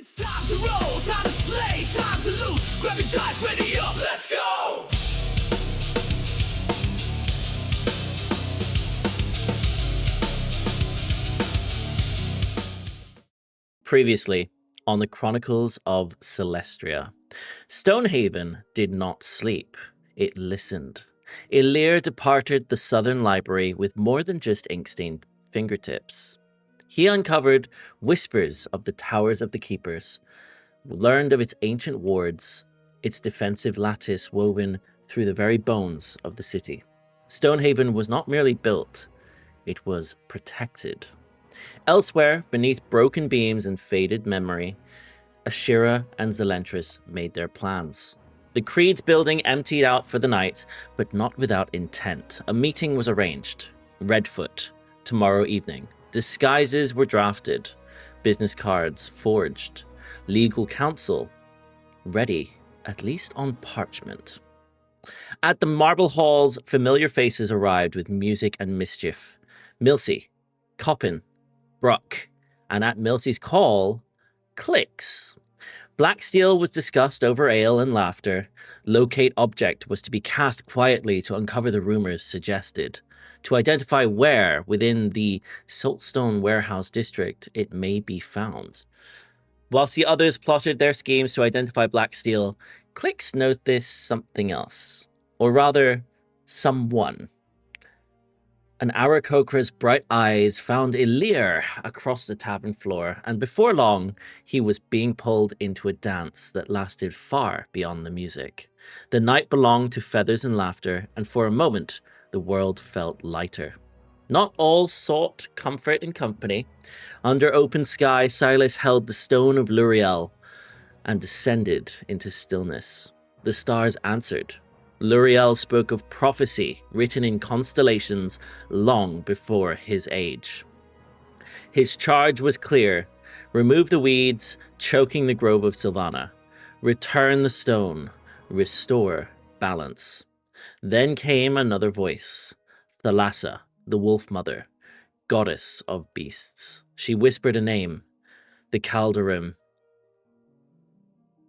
It's time to roll, time to slay, time to loot. Grab your dice, ready up, let's go! Previously, on the Chronicles of Celestria, Stonehaven did not sleep, it listened. Elirr departed the Southern Library with more than just ink-stained fingertips. He uncovered whispers of the Towers of the Keepers, learned of its ancient wards, its defensive lattice woven through the very bones of the city. Stonehaven was not merely built, it was protected. Elsewhere, beneath broken beams and faded memory, Ashira and Zelentrus made their plans. The Creed's building emptied out for the night, but not without intent. A meeting was arranged. Redfoot, tomorrow evening. Disguises were drafted. Business cards forged. Legal counsel ready, at least on parchment. At the marble halls, familiar faces arrived with music and mischief. Milsey, Coppin, Bruck, and at Milsey's call, clicks. Blacksteel was discussed over ale and laughter. Locate object was to be cast quietly to uncover the rumors suggested, to identify where within the Saltstone warehouse district it may be found. Whilst the others plotted their schemes to identify Blacksteel, Clicks noticed something else, or rather, someone. An Aarakocra's bright eyes found Elirr across the tavern floor, and before long, he was being pulled into a dance that lasted far beyond the music. The night belonged to feathers and laughter, and for a moment, the world felt lighter. Not all sought comfort in company. Under open sky, Sylas held the stone of Luriel and descended into stillness. The stars answered. Luriel spoke of prophecy written in constellations long before his age. His charge was clear. Remove the weeds, choking the grove of Sylvana. Return the stone. Restore balance. Then came another voice. Thalassa, the Wolf Mother, goddess of beasts. She whispered a name, the Calderim.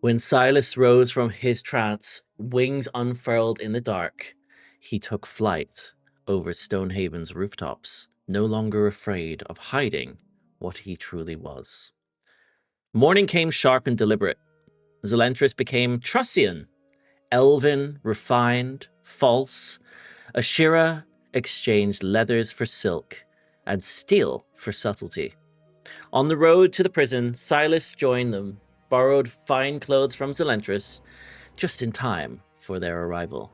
When Sylas rose from his trance, wings unfurled in the dark, he took flight over Stonehaven's rooftops, no longer afraid of hiding what he truly was. Morning came sharp and deliberate. Zelentrus became Trussian, elven, refined, false. Ashira exchanged leathers for silk and steel for subtlety. On the road to the prison, Sylas joined them, borrowed fine clothes from Zelentrus, just in time for their arrival.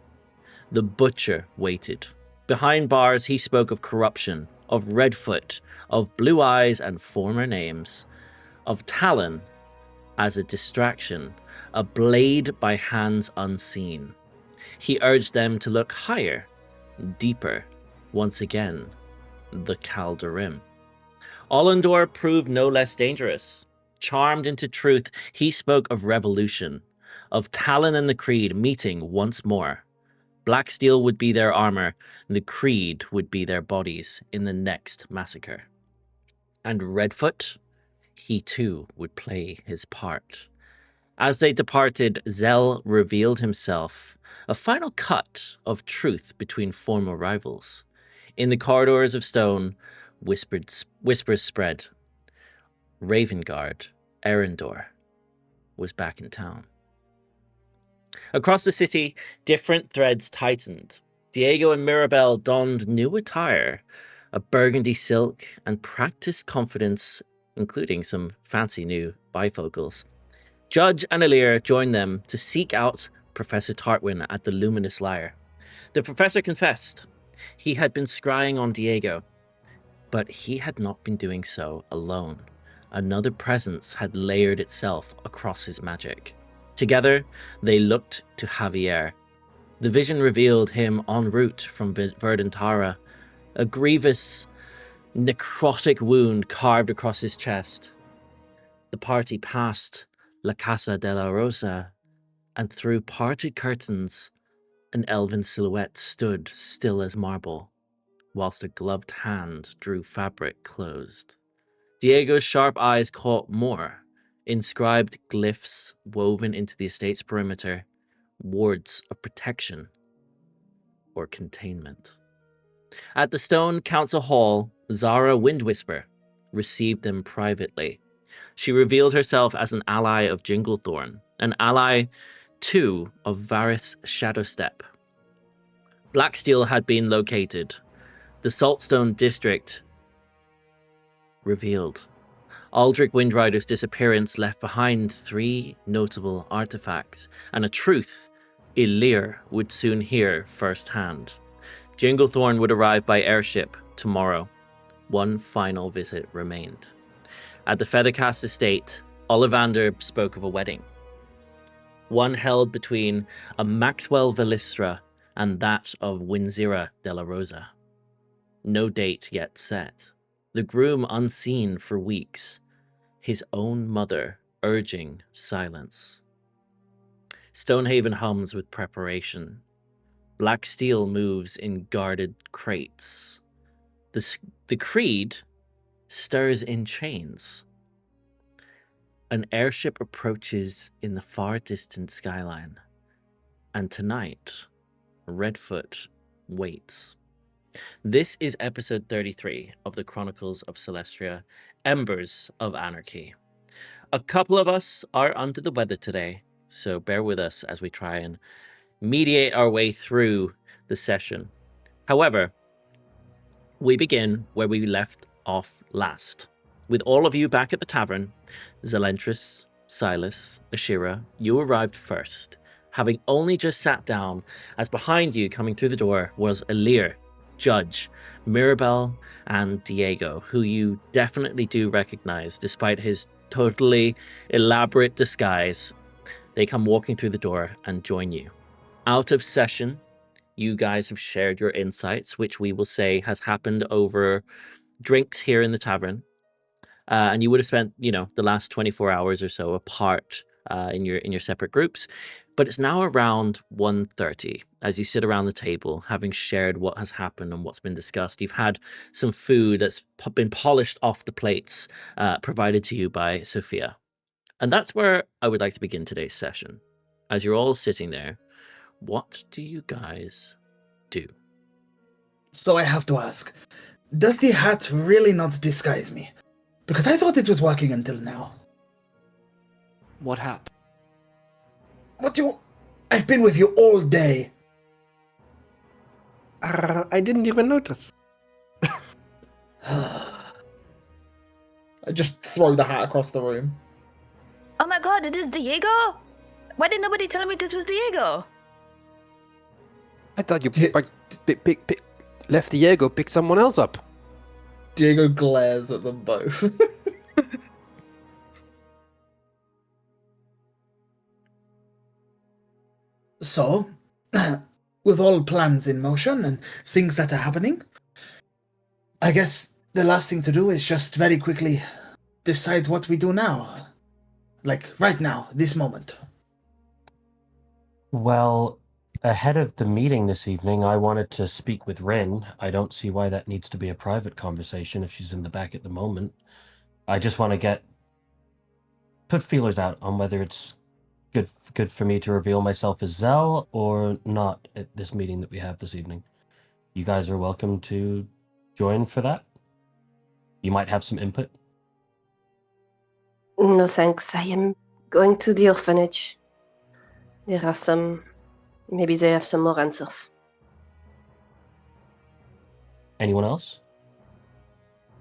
The butcher waited. Behind bars, he spoke of corruption, of Redfoot, of blue eyes and former names, of Talon as a distraction, a blade by hands unseen. He urged them to look higher, deeper, once again, the Calderim. Ollendor proved no less dangerous. Charmed into truth, he spoke of revolution, of Talon and the Creed meeting once more. Blacksteel would be their armor, and the Creed would be their bodies in the next massacre. And Redfoot, he too would play his part. As they departed, Zell revealed himself, a final cut of truth between former rivals. In the corridors of stone, whispers spread. Ravengard, Erendor, was back in town. Across the city, different threads tightened. Diego and Mirabelle donned new attire, a burgundy silk and practiced confidence, including some fancy new bifocals. Judge and Elirr joined them to seek out Professor Tartwin at the Luminous Lyre. The professor confessed. He had been scrying on Diego, but he had not been doing so alone. Another presence had layered itself across his magic. Together, they looked to Javier. The vision revealed him en route from Verdantara, a grievous, necrotic wound carved across his chest. The party passed La Casa de la Rosa, and through parted curtains, an elven silhouette stood still as marble, whilst a gloved hand drew fabric closed. Diego's sharp eyes caught more, inscribed glyphs woven into the estate's perimeter, wards of protection or containment. At the Stone Council Hall, Zara Windwhisper received them privately. She revealed herself as an ally of Jinglethorn, an ally, too, of Varys Shadowstep. Blacksteel had been located. The Saltstone District revealed. Aldrich Windrider's disappearance left behind 3 notable artifacts, and a truth Elirr would soon hear firsthand. Jinglethorn would arrive by airship tomorrow. One final visit remained. At the Feathercast estate, Ollivander spoke of a wedding. One held between a Maxwell Velistra and that of Winzira de la Rosa. No date yet set. The groom unseen for weeks. His own mother urging silence. Stonehaven hums with preparation. Black steel moves in guarded crates. The creed stirs in chains. An airship approaches in the far distant skyline. And tonight, Redfoot waits. This is episode 33 of the Chronicles of Celestria, Embers of Anarchy. A couple of us are under the weather today, so bear with us as we try and mediate our way through the session. However, we begin where we left off last. With all of you back at the tavern, Zelentrus, Sylas, Ashira, you arrived first, having only just sat down, as behind you coming through the door was Elirr, Judge, Mirabelle, and Diego, who you definitely do recognize despite his totally elaborate disguise. They come walking through the door and join you. Out of session, you guys have shared your insights, which we will say has happened over drinks here in the tavern. And you would have spent, the last 24 hours or so apart in your separate groups. But it's now around 1:30 as you sit around the table, having shared what has happened and what's been discussed. You've had some food that's been polished off the plates provided to you by Sophia. And that's where I would like to begin today's session. As you're all sitting there, what do you guys do? So I have to ask, does the hat really not disguise me? Because I thought it was working until now. What hat? I've been with you all day. I didn't even notice. I just throw the hat across the room. Oh my god, it is Diego? Why did nobody tell me this was Diego? I thought you left Diego, pick someone else up. Diego glares at them both. So, with all plans in motion and things that are happening, I guess the last thing to do is just very quickly decide what we do now. Like, right now, this moment. Well, ahead of the meeting this evening, I wanted to speak with Rin. I don't see why that needs to be a private conversation if she's in the back at the moment. I just want to put feelers out on whether it's good for me to reveal myself as Zell or not at this meeting that we have this evening. You guys are welcome to join for that. You might have some input. No thanks, I am going to the orphanage. Maybe they have some more answers. Anyone else?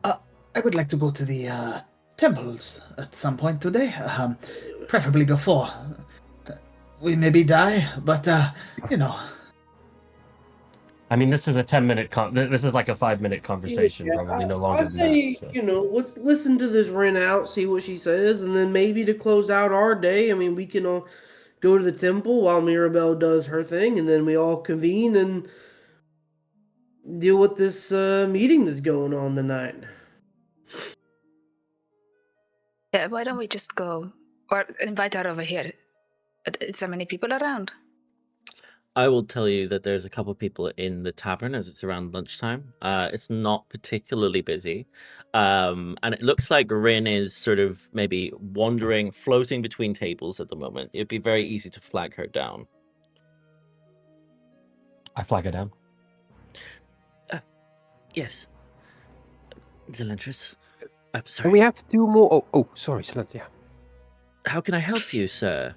I would like to go to the temples at some point today. Preferably before. We maybe die, but, I mean, this is a 10-minute this is like a 5-minute conversation, probably no longer than say, that. So. Let's listen to this Rin out, see what she says, and then maybe to close out our day, we can all go to the temple while Mirabelle does her thing, and then we all convene and deal with this meeting that's going on tonight. Yeah, why don't we just go or invite her over here? Is there many people around? I will tell you that there's a couple of people in the tavern as it's around lunchtime. It's not particularly busy. And it looks like Rin is sort of maybe wandering, floating between tables at the moment. It'd be very easy to flag her down. I flag her down. Yes. Zelentrus. And Sorry. we have 2 more. Oh, sorry, Celestria. How can I help you, sir?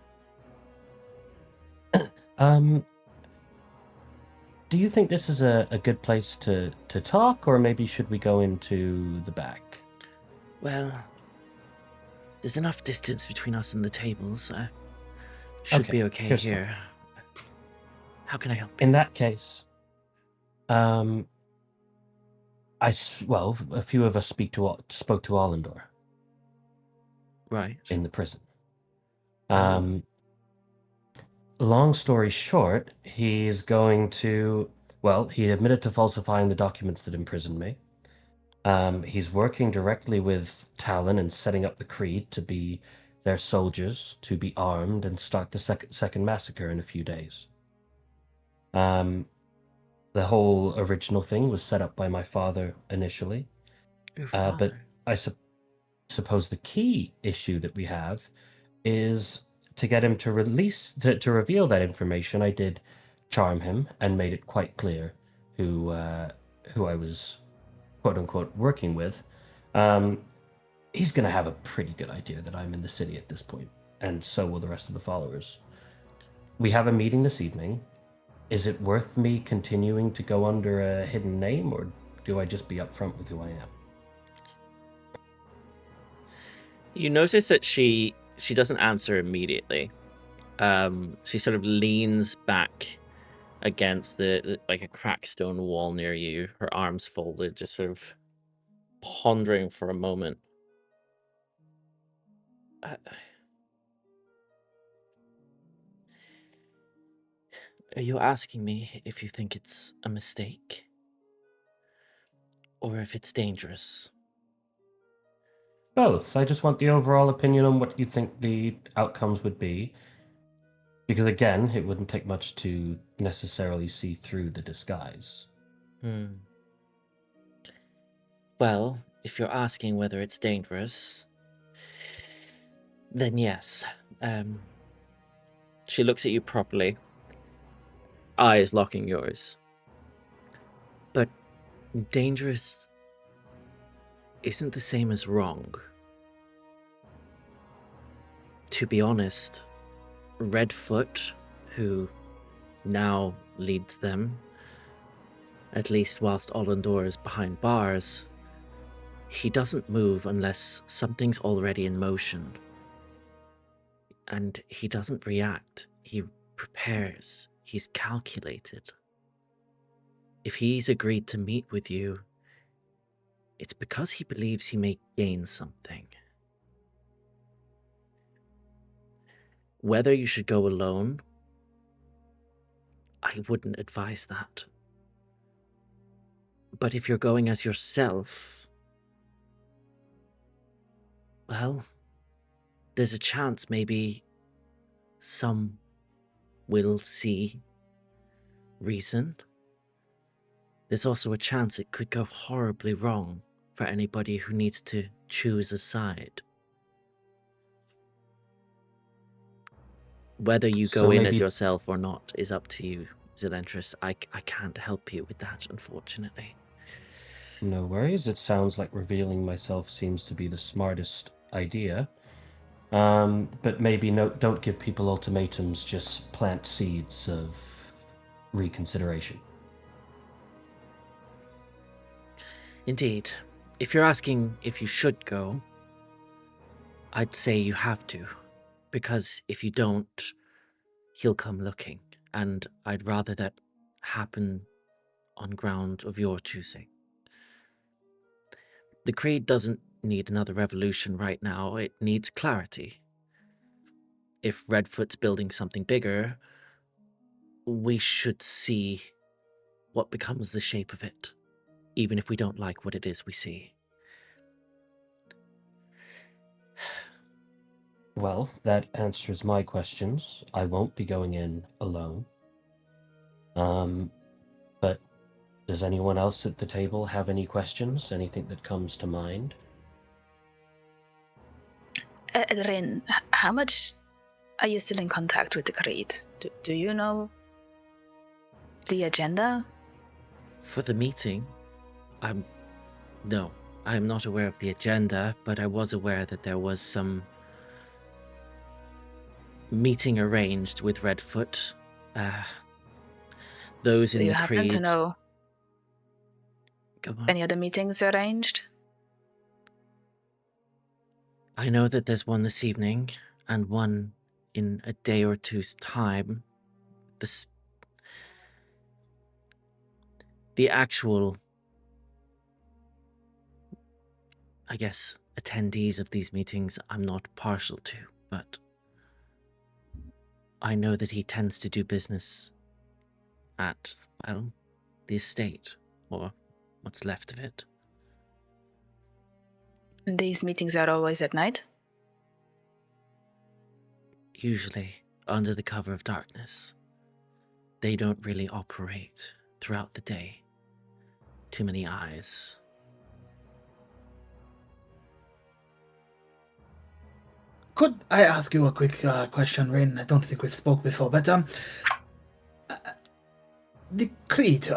Do you think this is a good place to talk, or maybe should we go into the back? Well, there's enough distance between us and the tables. Should be okay here's fine. here. How can I help you? In that case, a few of us spoke to Allendor Right. in the prison. Long story short, he's going to... Well, he admitted to falsifying the documents that imprisoned me. He's working directly with Talon and setting up the Creed to be their soldiers, to be armed and start the second massacre in a few days. The whole original thing was set up by my father initially. Your But father. I suppose the key issue that we have is to get him to reveal that information. I did charm him and made it quite clear who I was, quote unquote, working with. He's going to have a pretty good idea that I'm in the city at this point, and so will the rest of the followers. We have a meeting this evening. Is it worth me continuing to go under a hidden name, or do I just be upfront with who I am? You notice that she doesn't answer immediately. She sort of leans back against the like a cracked stone wall near you, her arms folded, just sort of pondering for a moment. Are you asking me if you think it's a mistake? Or if it's dangerous? Both. I just want the overall opinion on what you think the outcomes would be. Because again, it wouldn't take much to necessarily see through the disguise. Well, if you're asking whether it's dangerous, then yes. She looks at you properly, eyes locking yours. But dangerous isn't the same as wrong. To be honest, Redfoot, who now leads them, at least whilst Allendor is behind bars, he doesn't move unless something's already in motion. And he doesn't react, he prepares, he's calculated. If he's agreed to meet with you, it's because he believes he may gain something. Whether you should go alone, I wouldn't advise that. But if you're going as yourself, well, there's a chance maybe some will see reason. There's also a chance it could go horribly wrong for anybody who needs to choose a side. Whether you go in as yourself or not is up to you, Zelentrus. I can't help you with that, unfortunately. No worries. It sounds like revealing myself seems to be the smartest idea. But maybe don't give people ultimatums, just plant seeds of reconsideration. Indeed. If you're asking if you should go, I'd say you have to. Because if you don't, he'll come looking. And I'd rather that happen on ground of your choosing. The Creed doesn't need another revolution right now. It needs clarity. If Redfoot's building something bigger, we should see what becomes the shape of it, even if we don't like what it is we see. Well, that answers my questions. I won't be going in alone. But does anyone else at the table have any questions? Anything that comes to mind? Rin, how much are you still in contact with the Creed? Do you know the agenda? For the meeting, no, I'm not aware of the agenda, but I was aware that there was some meeting arranged with Redfoot. Those Do in you the happen Creed. to know Come on. any other meetings arranged? I know that there's one this evening, and one in a day or two's time. The actual, I guess, attendees of these meetings I'm not partial to, but I know that he tends to do business at, well, the estate, or what's left of it. These meetings are always at night? Usually under the cover of darkness. They don't really operate throughout the day. Too many eyes. Could I ask you a quick question, Rin? I don't think we've spoke before, but the Creed,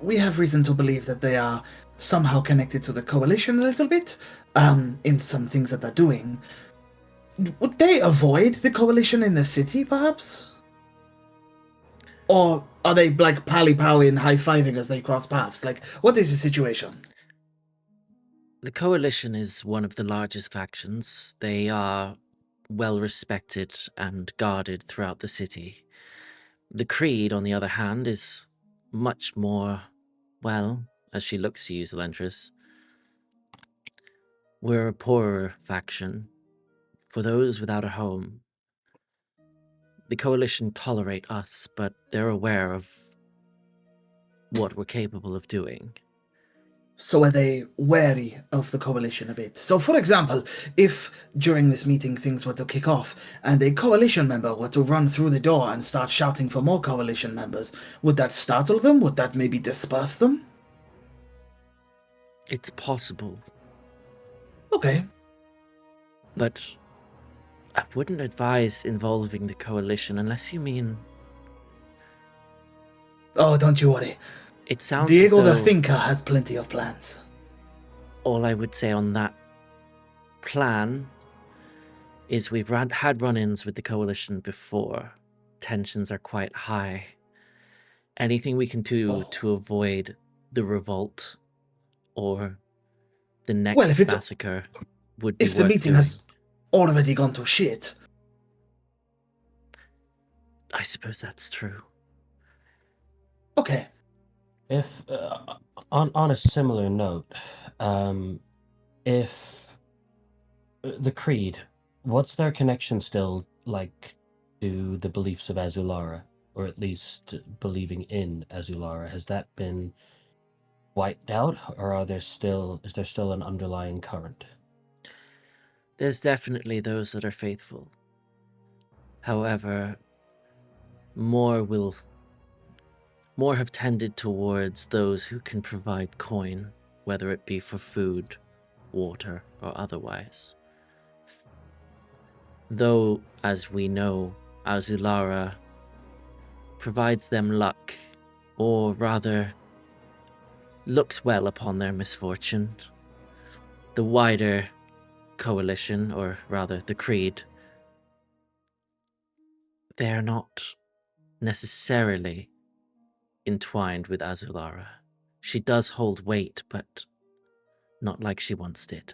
we have reason to believe that they are somehow connected to the Coalition a little bit, in some things that they're doing. Would they avoid the Coalition in the city, perhaps? Or are they like pally-pally and high-fiving as they cross paths? Like, what is the situation? The Coalition is one of the largest factions. They are well respected and guarded throughout the city. The Creed, on the other hand, is much more, well, as she looks to you, Zelentrus, we're a poorer faction. For those without a home, the Coalition tolerate us, but they're aware of what we're capable of doing. So are they wary of the Coalition a bit? So, for example, if during this meeting things were to kick off and a Coalition member were to run through the door and start shouting for more Coalition members, would that startle them? Would that maybe disperse them? It's possible, Okay. but I wouldn't advise involving the Coalition unless you mean... Oh, don't you worry. It sounds Diego as the though Thinker has plenty of plans. all I would say on that plan is we've had run-ins with the Coalition before. Tensions are quite high. Anything we can do to avoid the revolt or the next Well, if it's massacre would be if the worth meeting doing. has already gone to shit. I suppose that's true. Okay. If on a similar note, if the Creed, what's their connection still like to the beliefs of Azulara, or at least believing in Azulara? Has that been wiped out, or is there still an underlying current? There's definitely those that are faithful. However, more have tended towards those who can provide coin, whether it be for food, water, or otherwise. Though, as we know, Azulara provides them luck, or rather, looks well upon their misfortune. The wider Coalition, or rather the Creed, they are not necessarily entwined with Azulara. She does hold weight, but not like she once did.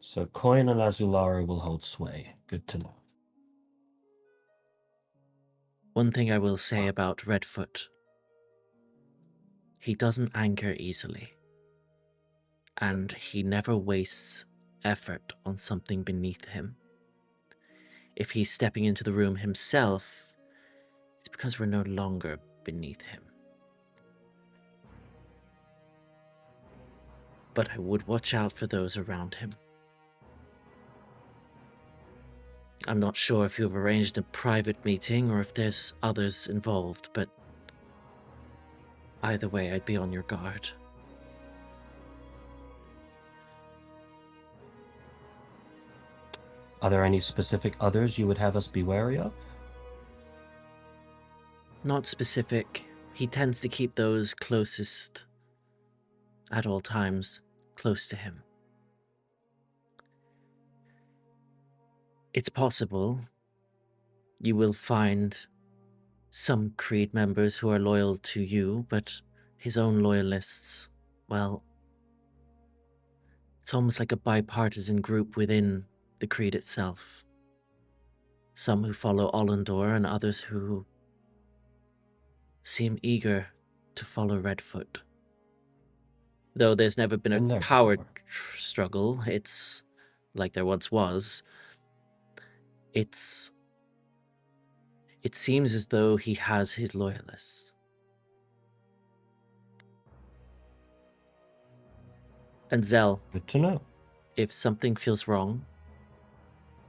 So Coin and Azulara will hold sway. Good to know. One thing I will say about Redfoot, he doesn't anger easily, and he never wastes effort on something beneath him. If he's stepping into the room himself, it's because we're no longer beneath him. But I would watch out for those around him. I'm not sure if you've arranged a private meeting or if there's others involved, but either way, I'd be on your guard. Are there any specific others you would have us be wary of? Not specific. He tends to keep those closest at all times close to him. It's possible you will find some Creed members who are loyal to you, but his own loyalists, well, it's almost like a bipartisan group within the Creed itself. Some who follow Ollendor and others who seem eager to follow Redfoot. Though there's never been Been a there power before. struggle, it's like there once was. It seems as though he has his loyalists. And Zell, Good to know. if something feels wrong,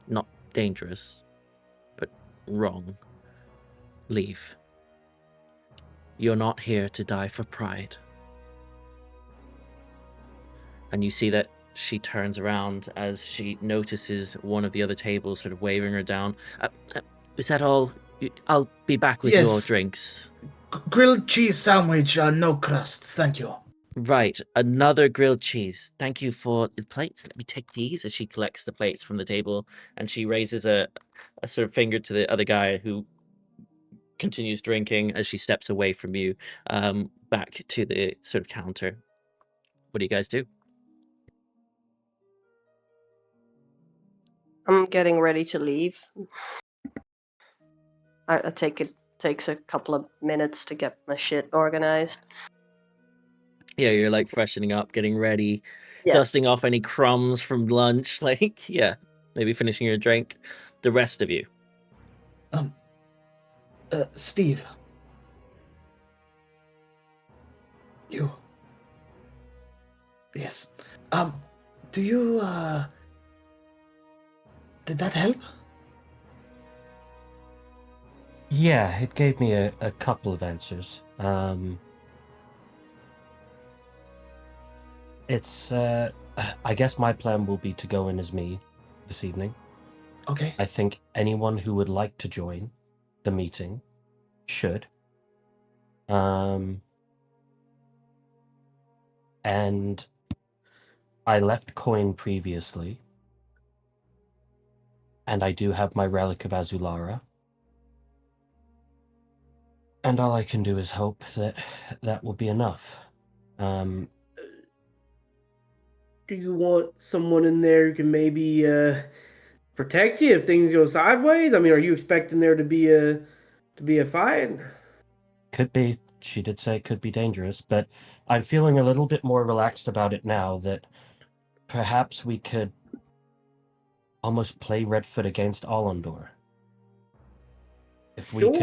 not dangerous, but wrong, leave. You're not here to die for pride. And you see that she turns around as she notices one of the other tables sort of waving her down. Is that all? I'll be back with your Yes. drinks. Grilled cheese sandwich, no crusts, thank you. Right, another grilled cheese. Thank you for the plates. Let me take these. As she collects the plates from the table, and she raises a sort of finger to the other guy who continues drinking as she steps away from you, back to the sort of counter. What do you guys do? I'm getting ready to leave. I take it takes a couple of minutes to get my shit organized. Yeah, you're like freshening up, getting ready, Yeah. dusting off any crumbs from lunch, like, yeah, maybe finishing your drink. The rest of you. Steve. You. Yes. Do you, did that help? Yeah, it gave me a couple of answers. It's, I guess my plan will be to go in as me this evening. Okay. I think anyone who would like to join the meeting should. And I left coin previously. And I do have my Relic of Azulara. And all I can do is hope that that will be enough. Do you want someone in there who can maybe protect you if things go sideways? I mean, are you expecting there to be a fight? Could be. She did say it could be dangerous, but I'm feeling a little bit more relaxed about it now that perhaps we could almost play Redfoot against Ollendor. If we Sure.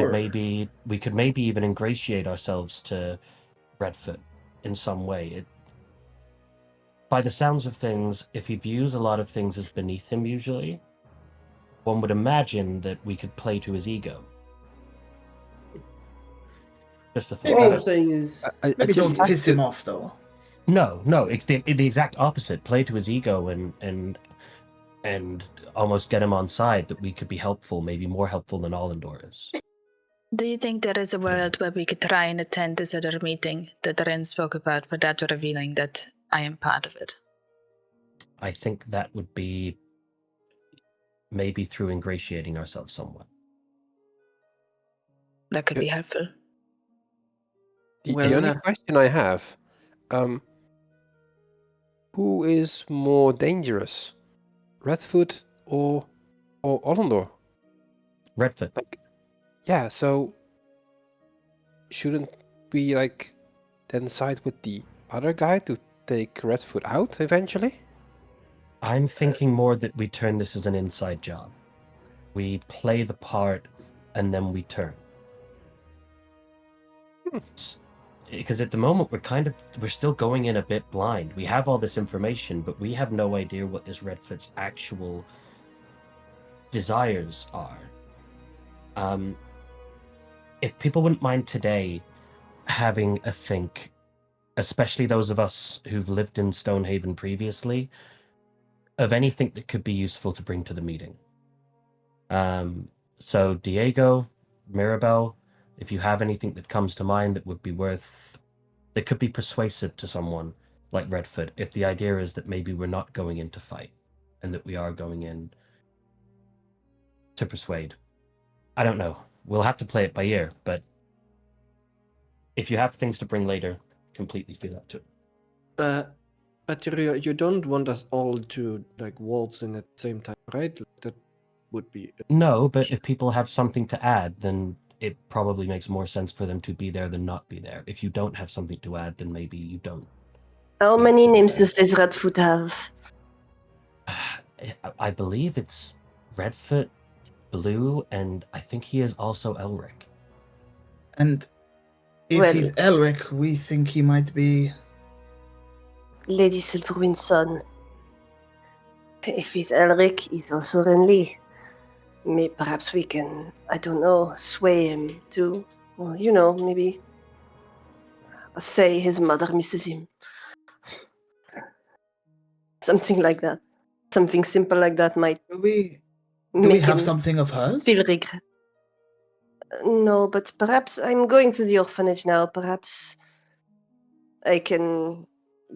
could maybe even ingratiate ourselves to Redfoot in some way. By the sounds of things, if he views a lot of things as beneath him usually, one would imagine that we could play to his ego. Just a thought. All I'm saying is, I Maybe just don't have piss to- him off, though. No, it's the exact opposite. Play to his ego and almost get him on side that we could be helpful, maybe more helpful than Ollendor is. Do you think there is a world where we could try and attend this other meeting that Ren spoke about without revealing that I am part of it? I think that would be maybe through ingratiating ourselves somewhat. That could be helpful. The Well, only question I have, who is more dangerous, Redfoot or Ollendor? Redfoot. Yeah, so shouldn't we then side with the other guy to take Redfoot out eventually? I'm thinking more that we turn this as an inside job. We play the part and then we turn. Because at the moment we're still going in a bit blind. We have all this information, but we have no idea what this Redfoot's actual desires are. If people wouldn't mind today having a think, especially those of us who've lived in Stonehaven previously, of anything that could be useful to bring to the meeting. So Diego, Mirabelle, if you have anything that comes to mind that would be that could be persuasive to someone like Redfoot, if the idea is that maybe we're not going in to fight and that we are going in to persuade. I don't know. We'll have to play it by ear, but if you have things to bring later, completely feel up to it. But you don't want us all to like waltz in at the same time, right? That would be No, but if people have something to add, then it probably makes more sense for them to be there than not be there. If you don't have something to add, then maybe you don't. How many names does this Redfoot have? I believe it's Redfoot, Blue, and I think he is also Elric. And if Well- he's Elric, we think he might be. Lady Silverwind's son. If he's Elric, he's also Renly. Perhaps we can, I don't know, sway him to, well, you know, maybe say his mother misses him. Something like that. Something simple like that might Do we make have him something of hers? feel regret. No, but perhaps I'm going to the orphanage now. Perhaps I can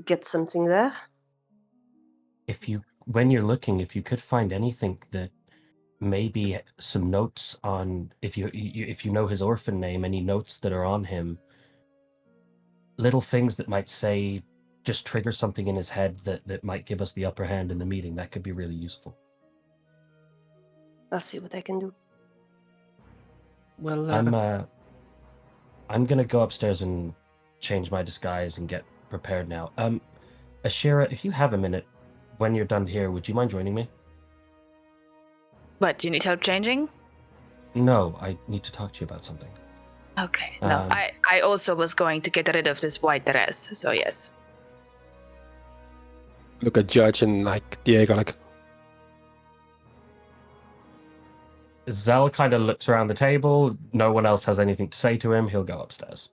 get something there. When you're looking, if you could find anything that maybe some notes on, if you know his orphan name, any notes that are on him, little things that might say, just trigger something in his head that might give us the upper hand in the meeting, that could be really useful. I'll see what I can do. well. I'm gonna go upstairs and change my disguise and get prepared now. Ashira, if you have a minute, when you're done here, would you mind joining me? What, do you need help changing? No, I need to talk to you about something. Okay. No, I also was going to get rid of this white dress, so yes. Look at Judge and like Diego, like, Zell kind of looks around the table. No one else has anything to say to him. He'll go upstairs.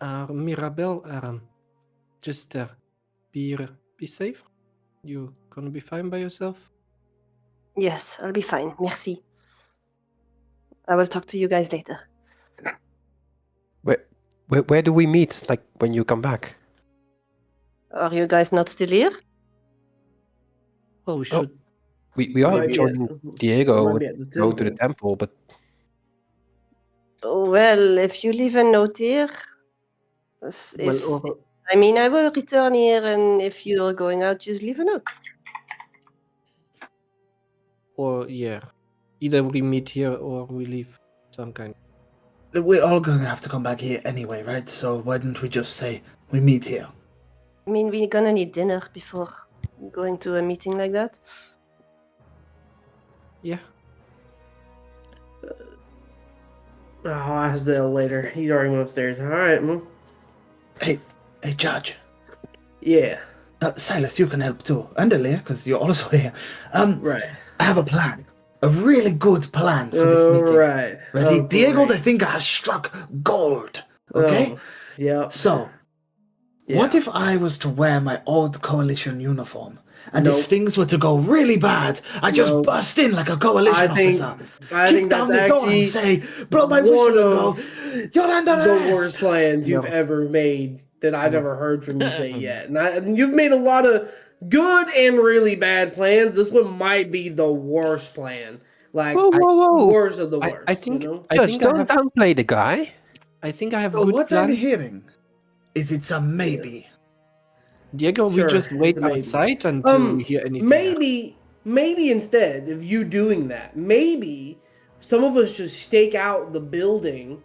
Mirabelle, just be safe. You gonna be fine by yourself? Yes, I'll be fine. Merci. I will talk to you guys later. where do we meet? Like when you come back? Are you guys not still here? Well, we should. We are Might be joining at- Diego might with be at the go to the temple. temple, but Well, if you leave a note here, Well, I will return here, and if you're going out, just leave a note. Or yeah, either we meet here or we leave some kind. We're all going to have to come back here anyway, right? So why don't we just say we meet here? We're gonna need dinner before going to a meeting like that. Yeah. I'll ask Dale later. He's already went upstairs. All right, well, Hey, Judge. yeah, Sylas, you can help too. And Elirr, because you're also here. right. I have a plan. A really good plan for this All meeting. right. Ready? Oh, Diego the great. Thinker has struck gold. Okay? Oh, yeah. So, what if I was to wear my old coalition uniform? And Nope. if things were to go really bad, I just Nope. bust in like a coalition officer. I Kick think down that's the door and actually say, blow my one whistle and of go, you're under the arrest. worst plans you've ever made that I've ever heard from you say yet. And you've made a lot of good and really bad plans. This one might be the worst plan. Like, whoa. worst of the worst. I think. You know? I Judge, think don't I have. downplay the guy. I think I have So good what plan. I'm hearing is it's a maybe. Diego, Sure, we just wait it's a maybe. outside until we hear anything. Maybe instead of you doing that, maybe some of us just stake out the building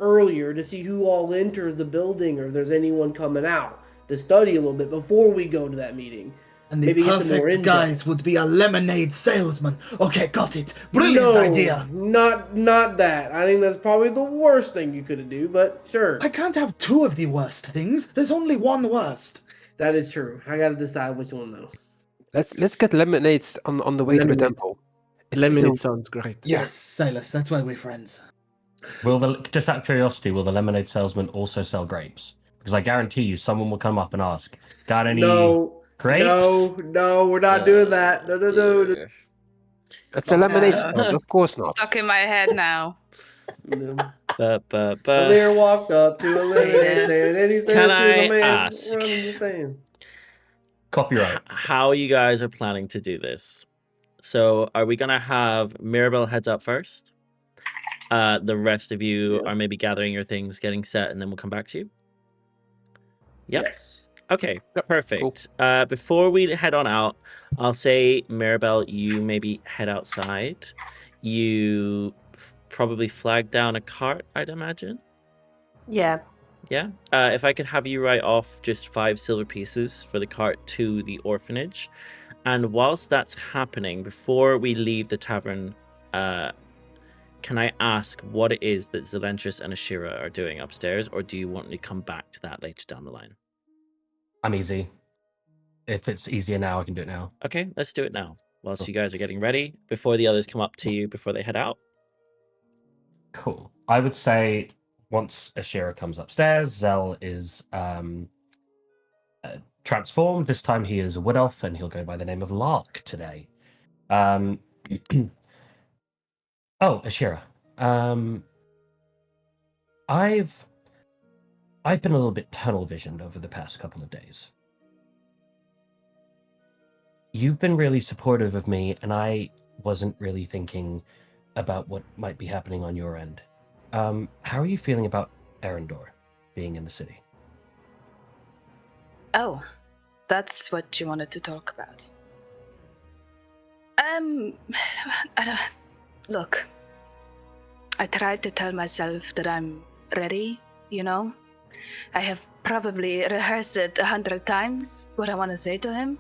earlier to see who all enters the building or if there's anyone coming out to study a little bit before we go to that meeting. And the Maybe get some more perfect intel. guys would be a lemonade salesman. Okay, got it. Brilliant idea. Not that. I think that's probably the worst thing you could do, but sure. I can't have two of the worst things. There's only one worst. That is true. I gotta decide which one though. Let's get lemonades on the way to the Lemonade. temple. Lemonade sounds great. Yes, Silas, that's why we're friends. Just out of curiosity, will the lemonade salesman also sell grapes? Because I guarantee you, someone will come up and ask, "Got any grapes?" No, we're not doing that. No. It's a lemonade stand, of course not. Stuck in my head now. Elirr walked up to a lemonade stand and he said Can to I the man ask? running the stand. Copyright. How you guys are planning to do this? So, are we gonna have Mirabelle heads up first? The rest of you are maybe gathering your things, getting set, and then we'll come back to you. Yep. Yes. Okay, Yep, perfect. Before we head on out, I'll say, Mirabelle, you maybe head outside. You probably flag down a cart, I'd imagine. Yeah. Yeah. If I could have you write off just 5 silver pieces for the cart to the orphanage. And whilst that's happening, before we leave the tavern, can I ask what it is that Zelentrus and Ashira are doing upstairs, or do you want me to come back to that later down the line? I'm easy. If it's easier now, I can do it now. Okay, let's do it now. Whilst you guys are getting ready, before the others come up to you, before they head out. Cool. I would say once Ashira comes upstairs, Zell is transformed. This time he is a wood elf, and he'll go by the name of Lark today. Oh, Ashira. I've been a little bit tunnel visioned over the past couple of days. You've been really supportive of me, and I wasn't really thinking about what might be happening on your end. How are you feeling about Arendor being in the city? Oh, that's what you wanted to talk about. Look, I tried to tell myself that I'm ready, you know? I have probably rehearsed it 100 times, what I want to say to him.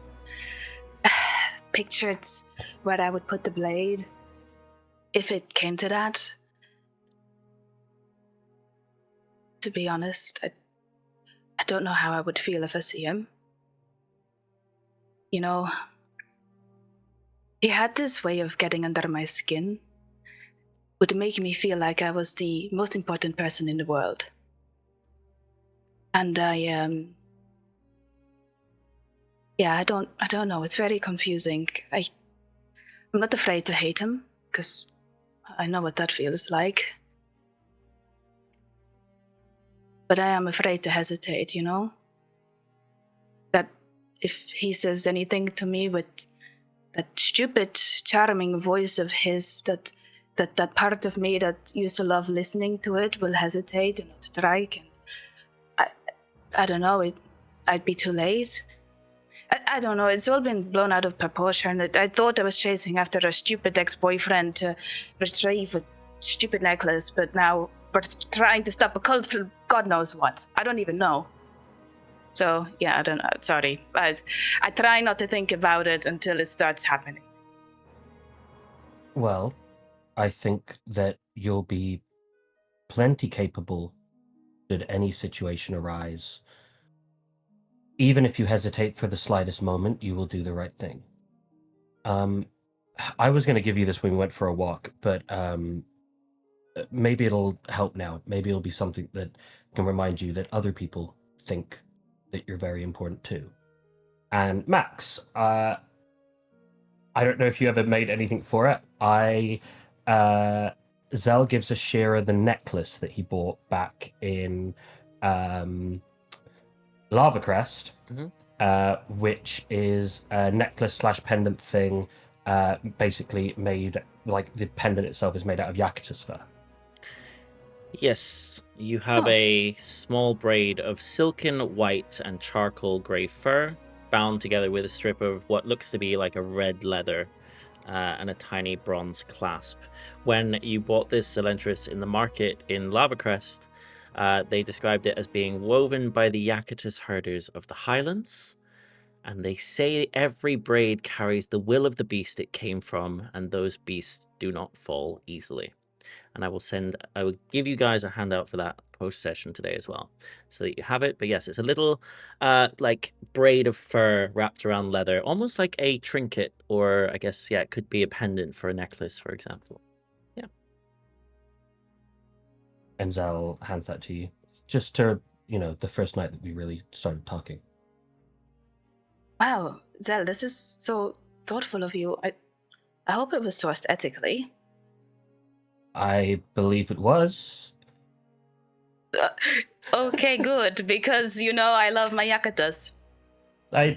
Pictured where I would put the blade, if it came to that. To be honest, I don't know how I would feel if I see him. You know, he had this way of getting under my skin. Would make me feel like I was the most important person in the world. And I don't know. It's very confusing. I'm not afraid to hate him, because I know what that feels like. But I am afraid to hesitate, you know? That if he says anything to me with that stupid, charming voice of his, that part of me that used to love listening to it will hesitate and not strike. And I don't know, I'd be too late. I don't know, it's all been blown out of proportion. I thought I was chasing after a stupid ex-boyfriend to retrieve a stupid necklace, but now we're trying to stop a cult for God knows what. I don't even know. So, yeah, I don't know, sorry. I try not to think about it until it starts happening. Well, I think that you'll be plenty capable should any situation arise. Even if you hesitate for the slightest moment, you will do the right thing. I was going to give you this when we went for a walk, but maybe it'll help now. Maybe it'll be something that can remind you that other people think that you're very important too. And Max, I don't know if you ever made anything for it. Zell gives Ashira the necklace that he bought back in Lava Crest, which is a necklace / pendant thing, basically made, like the pendant itself is made out of Yakutus fur. Yes, you have a small braid of silken white and charcoal grey fur, bound together with a strip of what looks to be like a red leather, and a tiny bronze clasp. When you bought this Zelentrus in the market in Lava Crest, they described it as being woven by the Yakutus herders of the Highlands, and they say every braid carries the will of the beast it came from, and those beasts do not fall easily. And I will give you guys a handout for that post session today as well, so that you have it. But yes, it's a little like braid of fur wrapped around leather, almost like a trinket, or I guess it could be a pendant for a necklace, for example. Yeah. And Zal hands that to you. Just to, the first night that we really started talking. Wow, Zel, this is so thoughtful of you. I hope it was sourced ethically. I believe it was. Okay, good, because I love my yakutas. I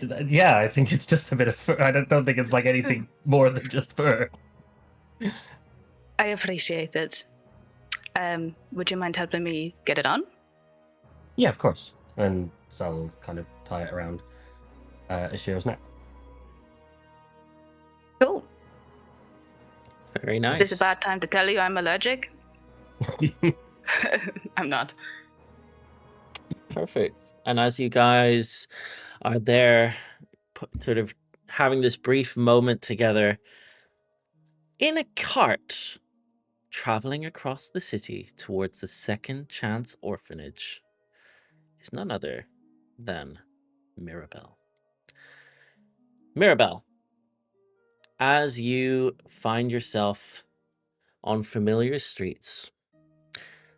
think it's just a bit of fur. I don't think it's like anything more than just fur. I appreciate it. Would you mind helping me get it on? Yeah, of course. And Zal will kind of tie it around Ashira's neck. Cool. Very nice. Is this a bad time to tell you I'm allergic? I'm not. Perfect. And as you guys are there, sort of having this brief moment together in a cart, traveling across the city towards the Second Chance Orphanage, is none other than Mirabelle. Mirabelle, as you find yourself on familiar streets,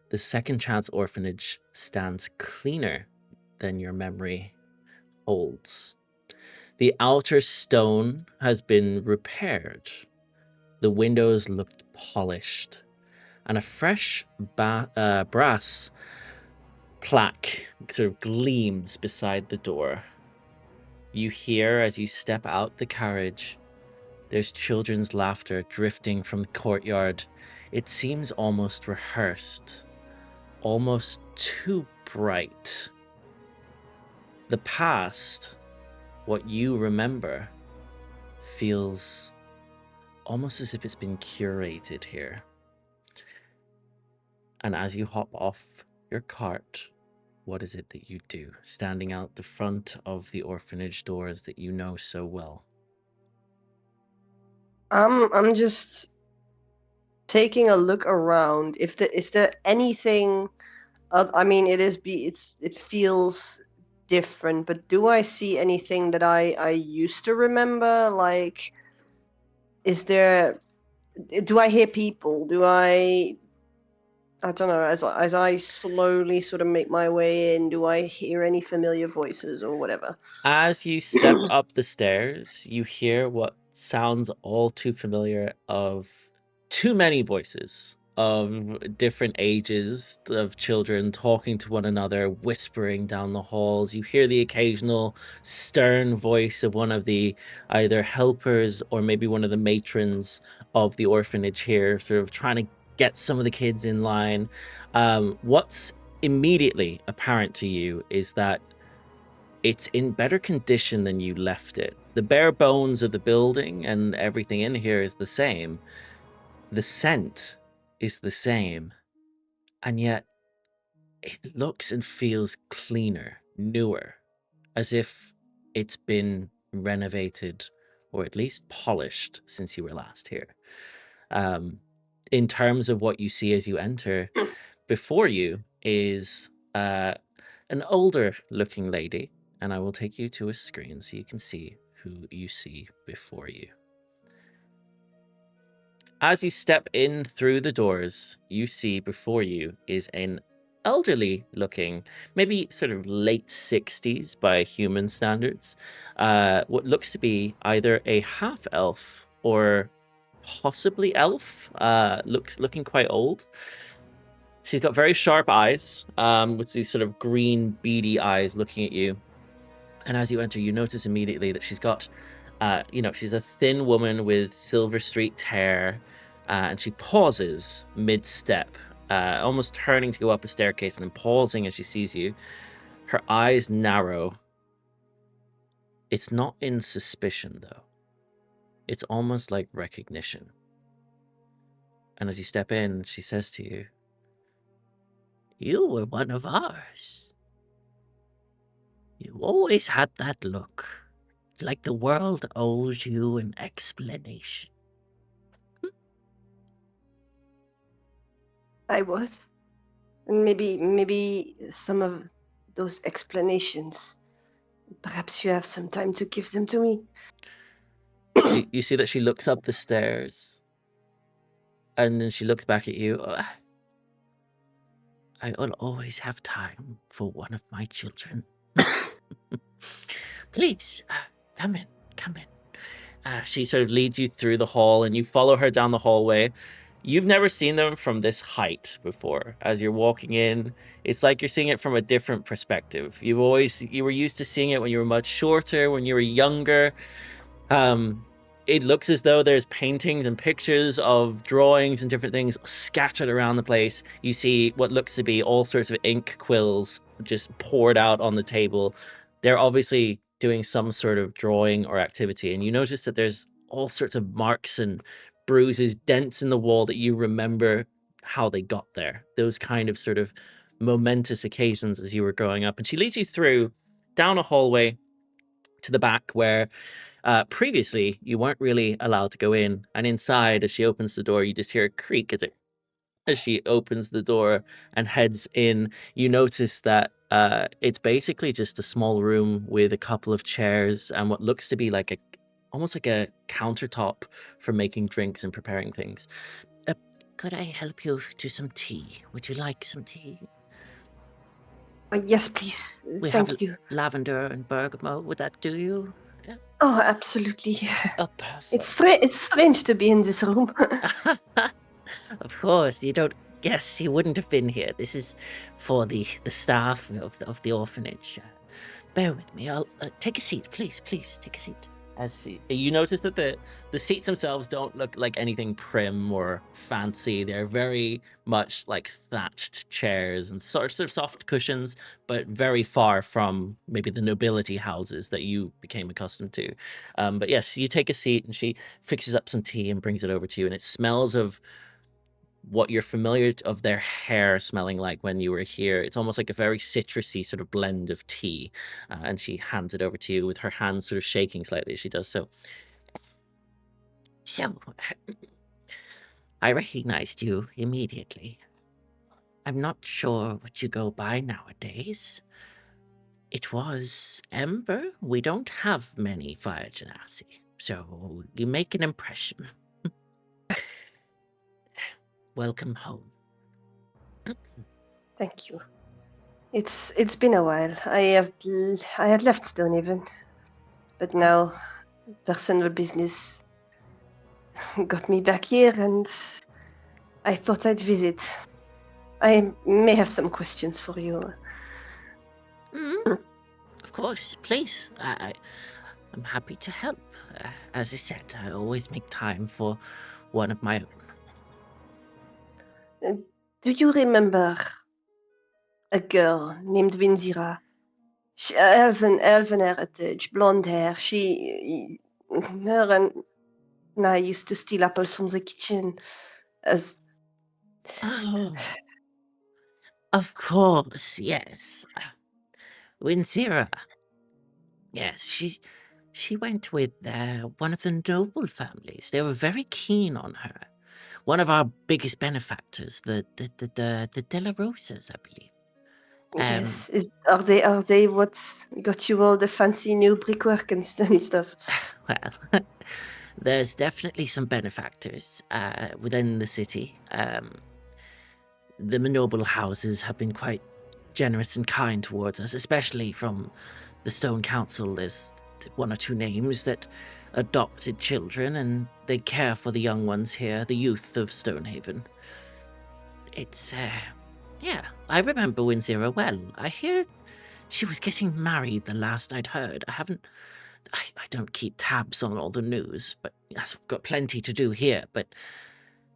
the Second Chance Orphanage stands cleaner than your memory holds. The outer stone has been repaired. The windows looked polished, and a fresh brass plaque sort of gleams beside the door. You hear, as you step out the carriage, there's children's laughter drifting from the courtyard. It seems almost rehearsed, almost too bright. The past, what you remember, feels almost as if it's been curated here. And as you hop off your cart, what is it that you do, standing out the front of the orphanage doors that you know so well? I'm just taking a look around. Is there anything? I mean, it feels different, but do I see anything that I used to remember? Like, do I hear people? I don't know, as I slowly sort of make my way in, do I hear any familiar voices or whatever? As you step up the stairs, you hear what sounds all too familiar of too many voices of different ages of children talking to one another, whispering down the halls. You hear the occasional stern voice of one of the either helpers or maybe one of the matrons of the orphanage here, sort of trying to get some of the kids in line. What's immediately apparent to you is that it's in better condition than you left it. The bare bones of the building and everything in here is the same. The scent is the same. And yet it looks and feels cleaner, newer, as if it's been renovated or at least polished since you were last here. In terms of what you see as you enter, before you is an older looking lady, and I will take you to a screen so you can see who you see before you. As you step in through the doors, you see before you is an elderly looking, maybe sort of late 60s by human standards, what looks to be either a half elf or possibly elf, looking quite old. She's got very sharp eyes, with these sort of green beady eyes looking at you. And as you enter, you notice immediately that she's got, she's a thin woman with silver streaked hair, and she pauses mid-step, almost turning to go up a staircase and then pausing as she sees you. Her eyes narrow. It's not in suspicion, though. It's almost like recognition. And as you step in, she says to you, "You were one of ours. You always had that look, like the world owes you an explanation." I was. And maybe some of those explanations. Perhaps you have some time to give them to me. You see that she looks up the stairs, and then she looks back at you. I will always have time for one of my children. Please, come in. She sort of leads you through the hall, and you follow her down the hallway. You've never seen them from this height before. As you're walking in, it's like you're seeing it from a different perspective. You were used to seeing it when you were much shorter, when you were younger. It looks as though there's paintings and pictures of drawings and different things scattered around the place. You see what looks to be all sorts of ink quills just poured out on the table. They're obviously doing some sort of drawing or activity, and you notice that there's all sorts of marks and bruises, dents in the wall that you remember how they got there. Those kind of sort of momentous occasions as you were growing up. And she leads you through down a hallway to the back where previously you weren't really allowed to go in. And inside, as she opens the door, you just hear a creak as she opens the door and heads in. You notice that it's basically just a small room with a couple of chairs and what looks to be like almost like a countertop for making drinks and preparing things. Could I help you to some tea? Would you like some tea? Yes, please. We Thank have you. lavender and bergamot. Would that do you? Yeah. Oh, absolutely. Oh, perfect. It's strange to be in this room. Of course, you wouldn't have been here. This is for the staff of the orphanage. Bear with me. I'll take a seat, please. Take a seat. As you notice that the seats themselves don't look like anything prim or fancy. They're very much like thatched chairs and sort of soft cushions, but very far from maybe the nobility houses that you became accustomed to. But yes, you take a seat and she fixes up some tea and brings it over to you, and it smells of what you're familiar of their hair smelling like when you were here. It's almost like a very citrusy sort of blend of tea. And she hands it over to you with her hands sort of shaking slightly as she does so. So, I recognized you immediately. I'm not sure what you go by nowadays. It was Ember. We don't have many fire genasi, so you make an impression. Welcome home. Thank you. It's been a while. I had left Stonehaven, but now personal business got me back here, and I thought I'd visit. I may have some questions for you. Of course, please. I'm happy to help. As I said, I always make time for one of my own. Do you remember a girl named Vinzira? Elven heritage, blonde hair. Her and I used to steal apples from the kitchen. Oh, of course, yes. Winsira. Yes, she went with one of the noble families. They were very keen on her. One of our biggest benefactors, the De La Rosas, I believe. Yes. Are they what got you all the fancy new brickwork and stuff? Well, there's definitely some benefactors within the city. The noble houses have been quite generous and kind towards us, especially from the Stone Council. There's one or two names that adopted children, and they care for the young ones here, the youth of Stonehaven. It's, yeah, I remember Winsira well. I hear she was getting married the last I'd heard. I don't keep tabs on all the news, but I've got plenty to do here. But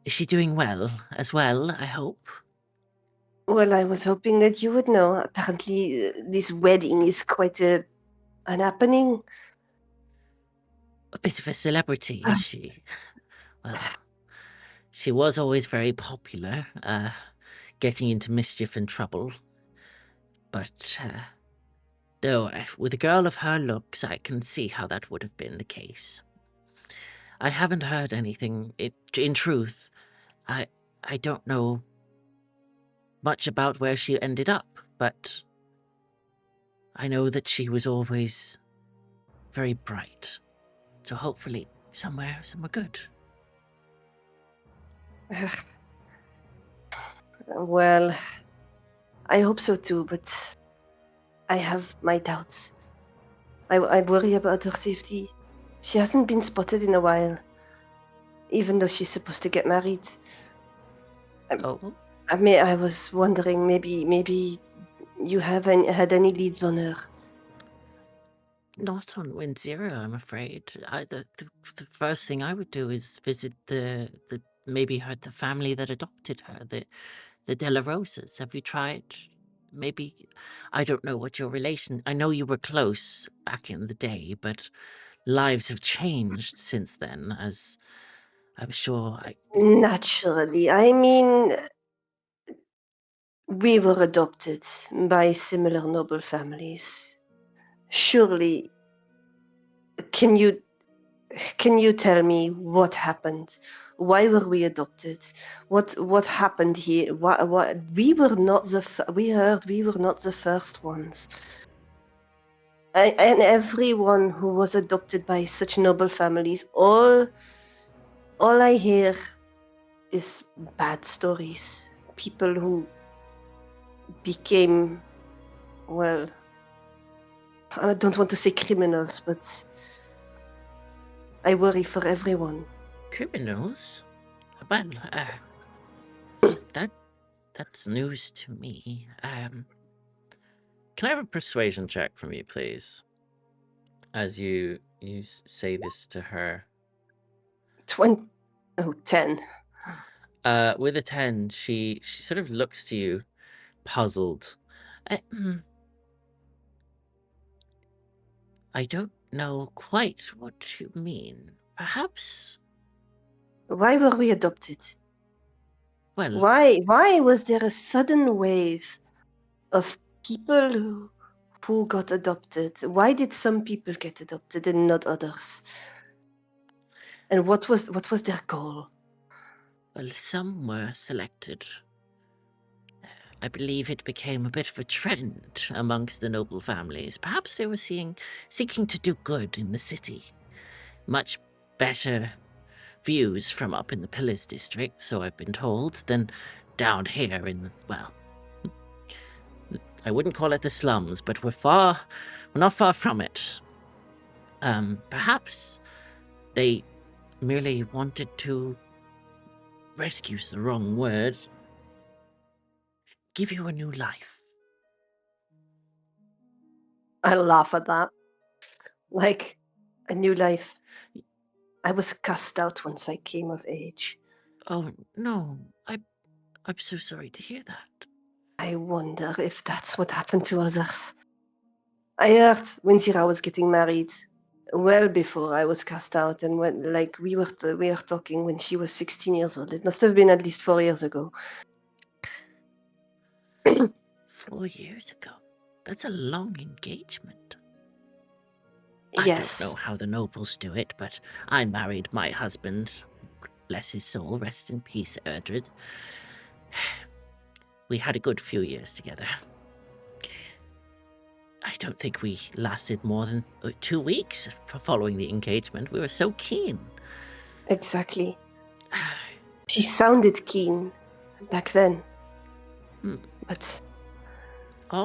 is she doing well as well, I hope? Well, I was hoping that you would know. Apparently, this wedding is quite an happening. A bit of a celebrity, is she? Well, she was always very popular, getting into mischief and trouble. But, no, with a girl of her looks, I can see how that would have been the case. I haven't heard anything. In truth, I don't know much about where she ended up, but I know that she was always very bright. So hopefully somewhere good. Well, I hope so too, but I have my doubts. I worry about her safety. She hasn't been spotted in a while, even though she's supposed to get married. Oh, I was wondering, maybe you haven't had any leads on her. not on Wind Zero, I'm afraid. The first thing I would do is visit the family that adopted her, the De La Rosas. Have you tried? Maybe, I don't know what your relation. I know you were close back in the day, but lives have changed since then, as I'm sure. Naturally, I mean, we were adopted by similar noble families. Surely, can you tell me what happened? Why were we adopted? What happened here? What we were not we heard we were not the first ones. And everyone who was adopted by such noble families, all I hear is bad stories. People who became, well, I don't want to say criminals, but I worry for everyone. Criminals? Well, that's news to me. Can I have a persuasion check from you, please? As you say this to her. 10. With a 10, she sort of looks to you, puzzled. I don't know quite what you mean. Perhaps. Why were we adopted? Well, Why was there a sudden wave of people who got adopted? Why did some people get adopted and not others? And what was their goal? well, some were selected. I believe it became a bit of a trend amongst the noble families. Perhaps they were seeking to do good in the city. Much better views from up in the Pillars district, so I've been told, than down here in, well, I wouldn't call it the slums, but we're not far from it. Perhaps they merely wanted to, rescue's the wrong word, give you a new life. I laugh at that. Like a new life. I was cast out once I came of age. Oh, no, I'm so sorry to hear that. I wonder if that's what happened to others. I heard when Zira was getting married, well before I was cast out, and when we were talking when she was 16 years old. It must have been at least 4 years ago. 4 years ago? That's a long engagement. Yes. I don't know how the nobles do it, but I married my husband, bless his soul, rest in peace, Erdred. We had a good few years together. I don't think we lasted more than 2 weeks following the engagement. We were so keen. Exactly. She sounded keen back then. But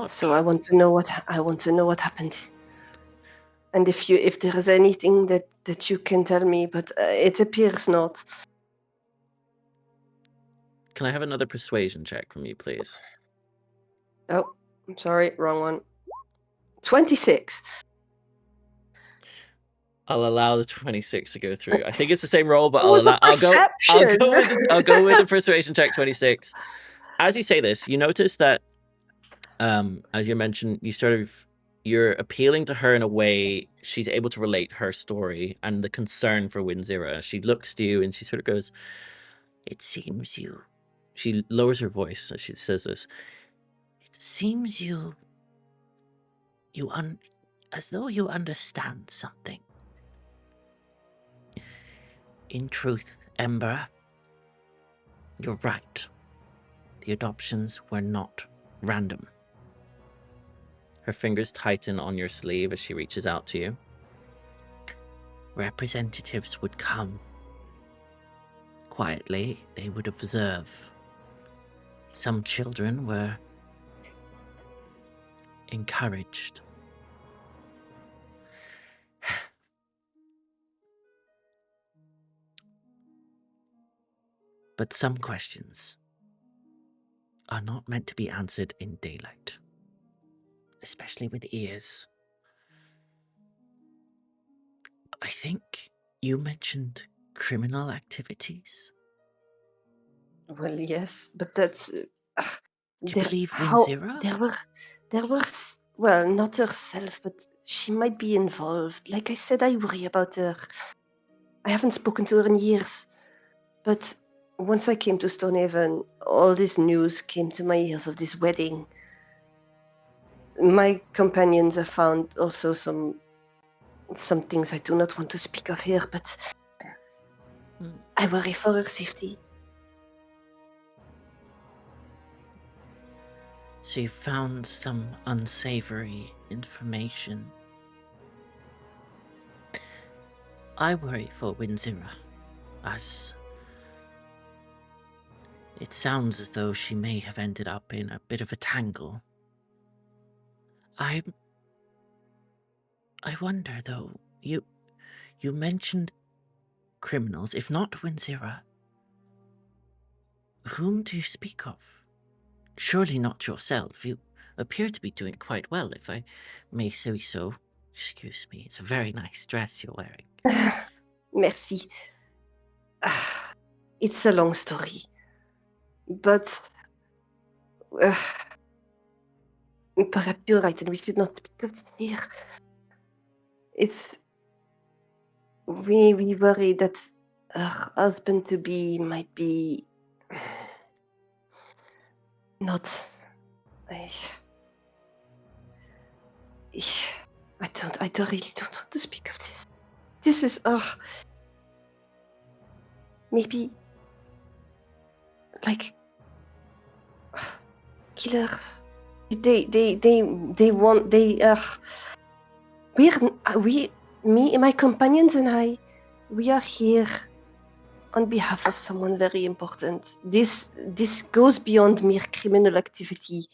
so I want to know what happened. And if there is anything that you can tell me, but it appears not. Can I have another persuasion check from you, please? Oh, I'm sorry, wrong one. 26. I'll allow the 26 to go through. I think it's the same roll, but It was a I'll go with the persuasion check 26. As you say this, you notice that as you mentioned, you're appealing to her in a way she's able to relate her story and the concern for Wind Zero. She looks to you and she sort of goes, "It seems you." She lowers her voice as she says this. "It seems as though you understand something. In truth, Ember, you're right. The adoptions were not random. Her fingers tighten on your sleeve as she reaches out to you. Representatives would come. Quietly, they would observe. Some children were encouraged. But some questions are not meant to be answered in daylight, especially with ears. I think you mentioned criminal activities. Well, yes, but that's Do you believe Winzira? there were well, not herself, but she might be involved. Like I said, I worry about her. I haven't spoken to her in years, but once I came to Stonehaven, all this news came to my ears of this wedding. My companions have found also some things I do not want to speak of here, but I worry for her safety. So you found some unsavory information. I worry for Winzira, as it sounds as though she may have ended up in a bit of a tangle. I wonder though, you mentioned criminals, if not Winzira. Whom do you speak of? Surely not yourself. You appear to be doing quite well, if I may say so. Excuse me, it's a very nice dress you're wearing. Merci. It's a long story. But perhaps you're right, and we should not speak of it here. It's we worry that her husband-to-be might be not. I really don't want to speak of this. This is maybe like killers. Me, my companions and I, we are here on behalf of someone very important. This goes beyond mere criminal activity.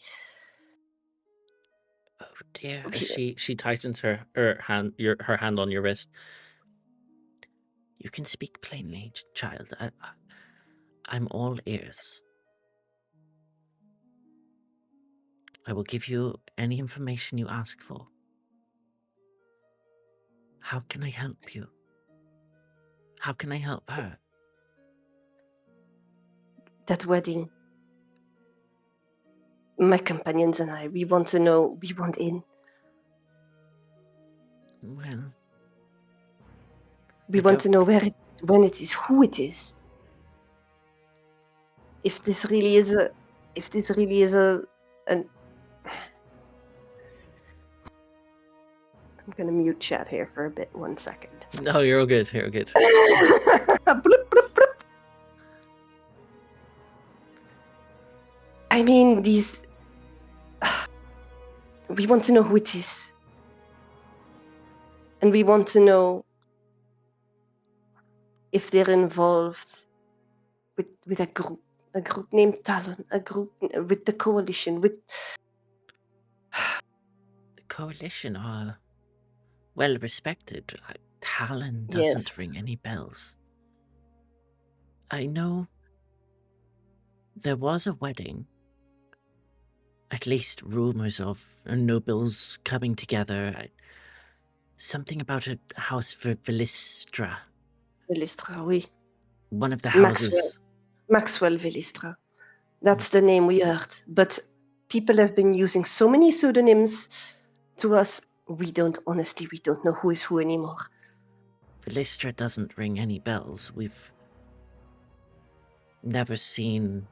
Oh dear. As she tightens her hand on your wrist. You can speak plainly, child. I'm all ears. I will give you any information you ask for. How can I help you? How can I help her? That wedding. My companions and I, we want to know, we want in. Well, we want to know where it, when it is, who it is. If this really is an I'm gonna mute chat here for a bit. 1 second. No, you're all good. You're good. Bloop, bloop, bloop. I mean, these. We want to know who it is, and we want to know if they're involved with a group named Talon, a group with the coalition, with the coalition are well respected. Talon doesn't ring any bells. I know there was a wedding. At least rumors of nobles coming together. Something about a house for Velistra. Velistra, oui. One of the houses. Maxwell Velistra. That's the name we heard. But people have been using so many pseudonyms to us. We don't know who is who anymore. Velistra doesn't ring any bells. We've never seen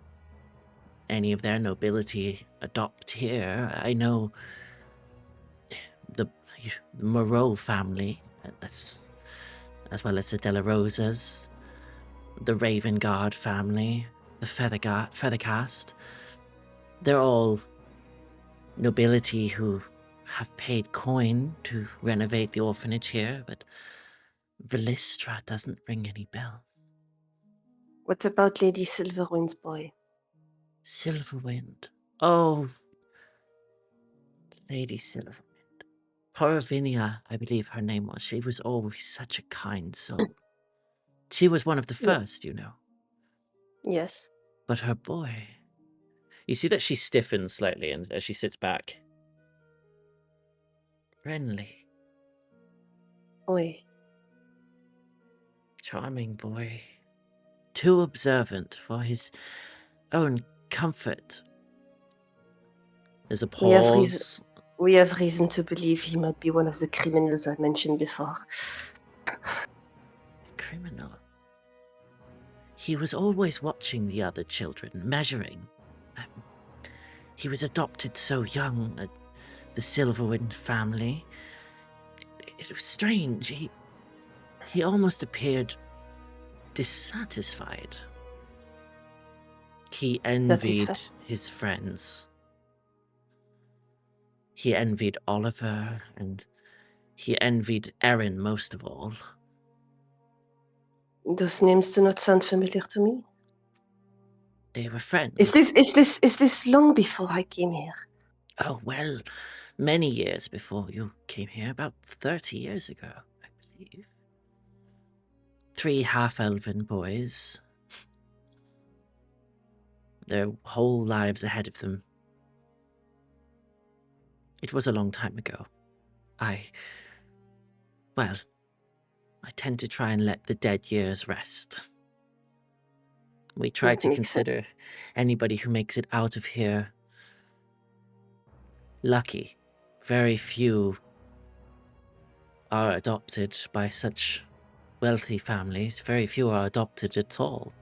any of their nobility adopt here. I know the Moreau family, as well as the De La Rosas, the Raven Guard family, the Feathercast. They're all nobility who have paid coin to renovate the orphanage here, but Velistra doesn't ring any bells. What about Lady Silverwind's boy? Silverwind. Oh, Lady Silverwind. Paravinia, I believe her name was. She was always such a kind soul. She was one of the Yeah. first, you know. Yes. But her boy... You see that she stiffens slightly and as she sits back. Renly. Oi. Charming boy. Too observant for his own comfort. There's a We have reason. pause. We have reason to believe he might be one of the criminals I mentioned before. Criminal. He was always watching the other children, measuring. He was adopted so young, the Silverwind family. It was strange. He almost appeared dissatisfied. He envied fair. his friends. He envied Oliver, and he envied Erin most of all. Those names do not sound familiar to me. They were friends. Is this long before I came here? Oh, well, many years before you came here, about 30 years ago, I believe. 3 half-elven boys. Their whole lives ahead of them. It was a long time ago. I tend to try and let the dead years rest. We try That to makes consider anybody who makes it out of here lucky. Very few are adopted by such wealthy families. Very few are adopted at all.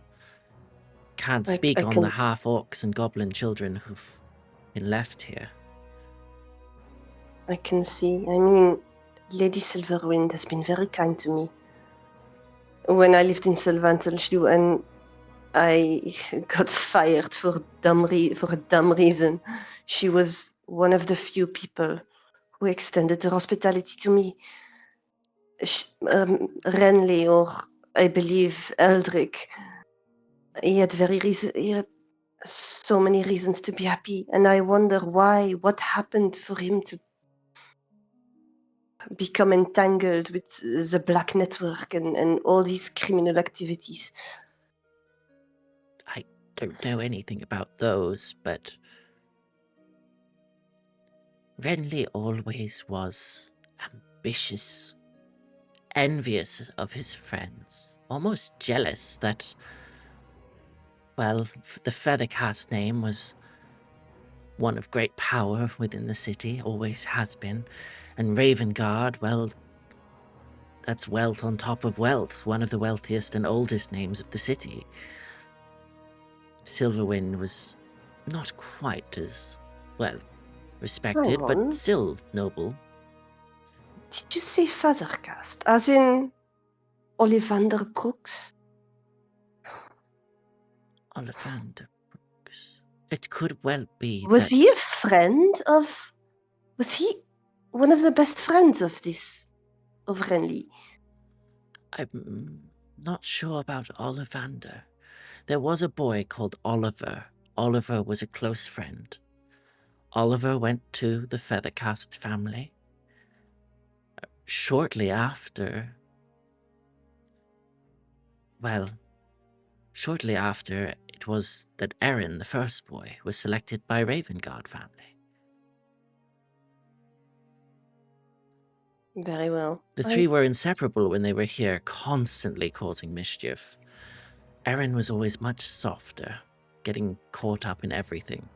Can't speak I on can- the half-orcs and goblin children who've been left here. I can see. I mean, Lady Silverwind has been very kind to me. When I lived in Sylvantel, and I got fired for a dumb reason. She was one of the few people who extended her hospitality to me. Renly, or I believe Eldrick, he had so many reasons to be happy, and I wonder what happened for him to become entangled with the Black Network and all these criminal activities. I don't know anything about those, but Renly always was ambitious, envious of his friends, almost jealous that, well, the Feathercast name was one of great power within the city, always has been, and Ravengard, well, that's wealth on top of wealth, one of the wealthiest and oldest names of the city. Silverwind was not quite as, well, respected, Hang but on. still noble. Did you say Feathercast? As in Ollivander Brooks? Ollivander Brooks. It could well be Was that... he a friend of... Was he one of the best friends of Renly? I'm not sure about Ollivander. There was a boy called Oliver. Oliver was a close friend. Oliver went to the Feathercast family. Shortly after, it was that Erin, the first boy, was selected by Ravengard family. Very well. The 3 were inseparable when they were here, constantly causing mischief. Erin was always much softer, getting caught up in everything.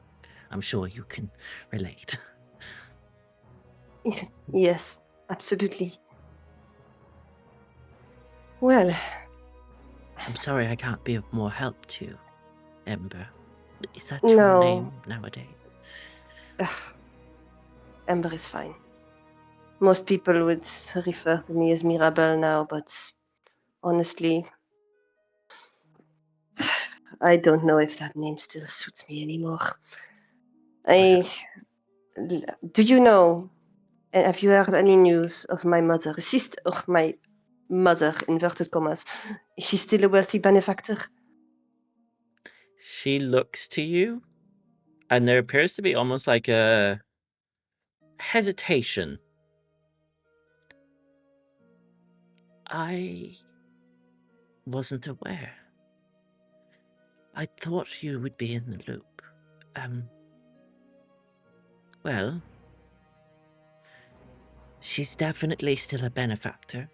I'm sure you can relate. Yes, absolutely. Well, I'm sorry I can't be of more help to you, Ember. Is that your No. name nowadays? Ember is fine. Most people would refer to me as Mirabelle now, but honestly, I don't know if that name still suits me anymore. Do you know? Have you heard any news of my mother? My mother, inverted commas. Is she still a wealthy benefactor? She looks to you, and there appears to be almost like a hesitation. I wasn't aware. I thought you would be in the loop. Well, she's definitely still a benefactor.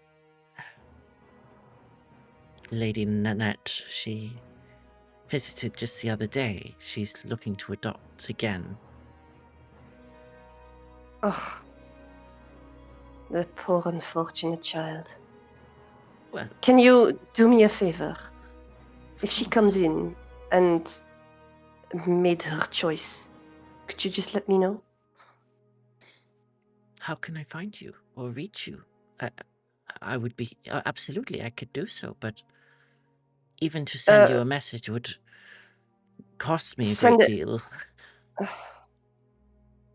Lady Nanette, she visited just the other day. She's looking to adopt again. Oh, the poor unfortunate child. Well, Can you do me a favor? If she course. comes in and made her choice, could you just let me know? How can I find you or reach you? I would be absolutely. I could do so, but even to send you a message would cost me a Send great it. deal.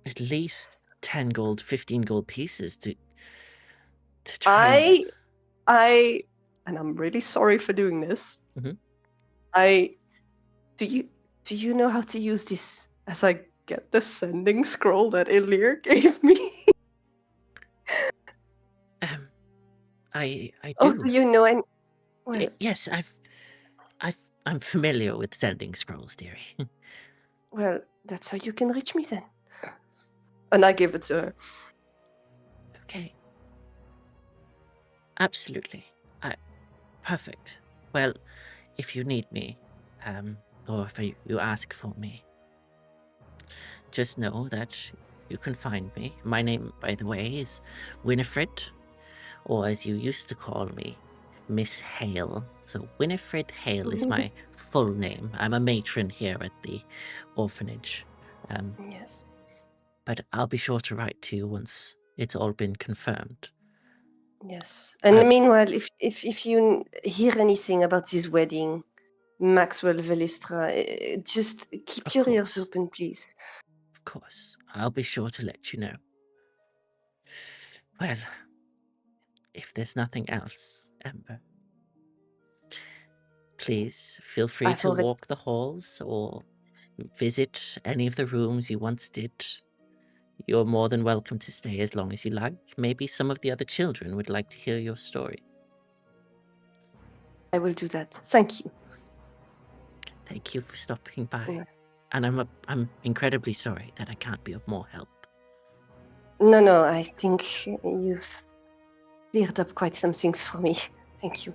At least 10 gold, 15 gold pieces to try. And I'm really sorry for doing this. Mhm. Do you know how to use this? As I get the sending scroll that Elirr gave me. I do. Oh, do you know any? Well, Yes, I'm familiar with sending scrolls, dearie. well, that's how you can reach me then. And I give it to her. Okay. Absolutely. Perfect. Well, if you need me, or if you ask for me, just know that you can find me. My name, by the way, is Winifred, or as you used to call me, Miss Hale. So Winifred Hale is my full name. I'm a matron here at the orphanage. Yes. But I'll be sure to write to you once it's all been confirmed. Yes. And meanwhile, if you hear anything about this wedding, Maxwell Velistra, just keep Of your ears course. open, please. Of course. I'll be sure to let you know. Well, if there's nothing else, Ember, please feel free I've to already- walk the halls or visit any of the rooms you once did. You're more than welcome to stay as long as you like. Maybe some of the other children would like to hear your story. I will do that. Thank you. Thank you for stopping by. Yeah. And I'm incredibly sorry that I can't be of more help. No, I think you've cleared up quite some things for me. Thank you.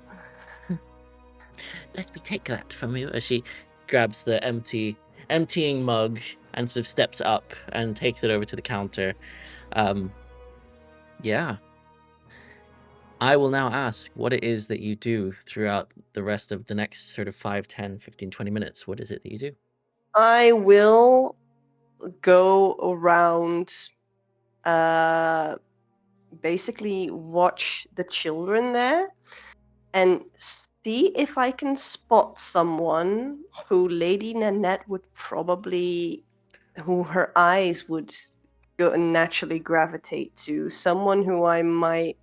Let me take that from you, as she grabs the emptying mug and sort of steps up and takes it over to the counter. Yeah. I will now ask what it is that you do throughout the rest of the next sort of 5, 10, 15, 20 minutes. What is it that you do? I will go around, basically watch the children there and see if I can spot someone who Lady Nanette would probably, who her eyes would go and naturally gravitate to. Someone who I might,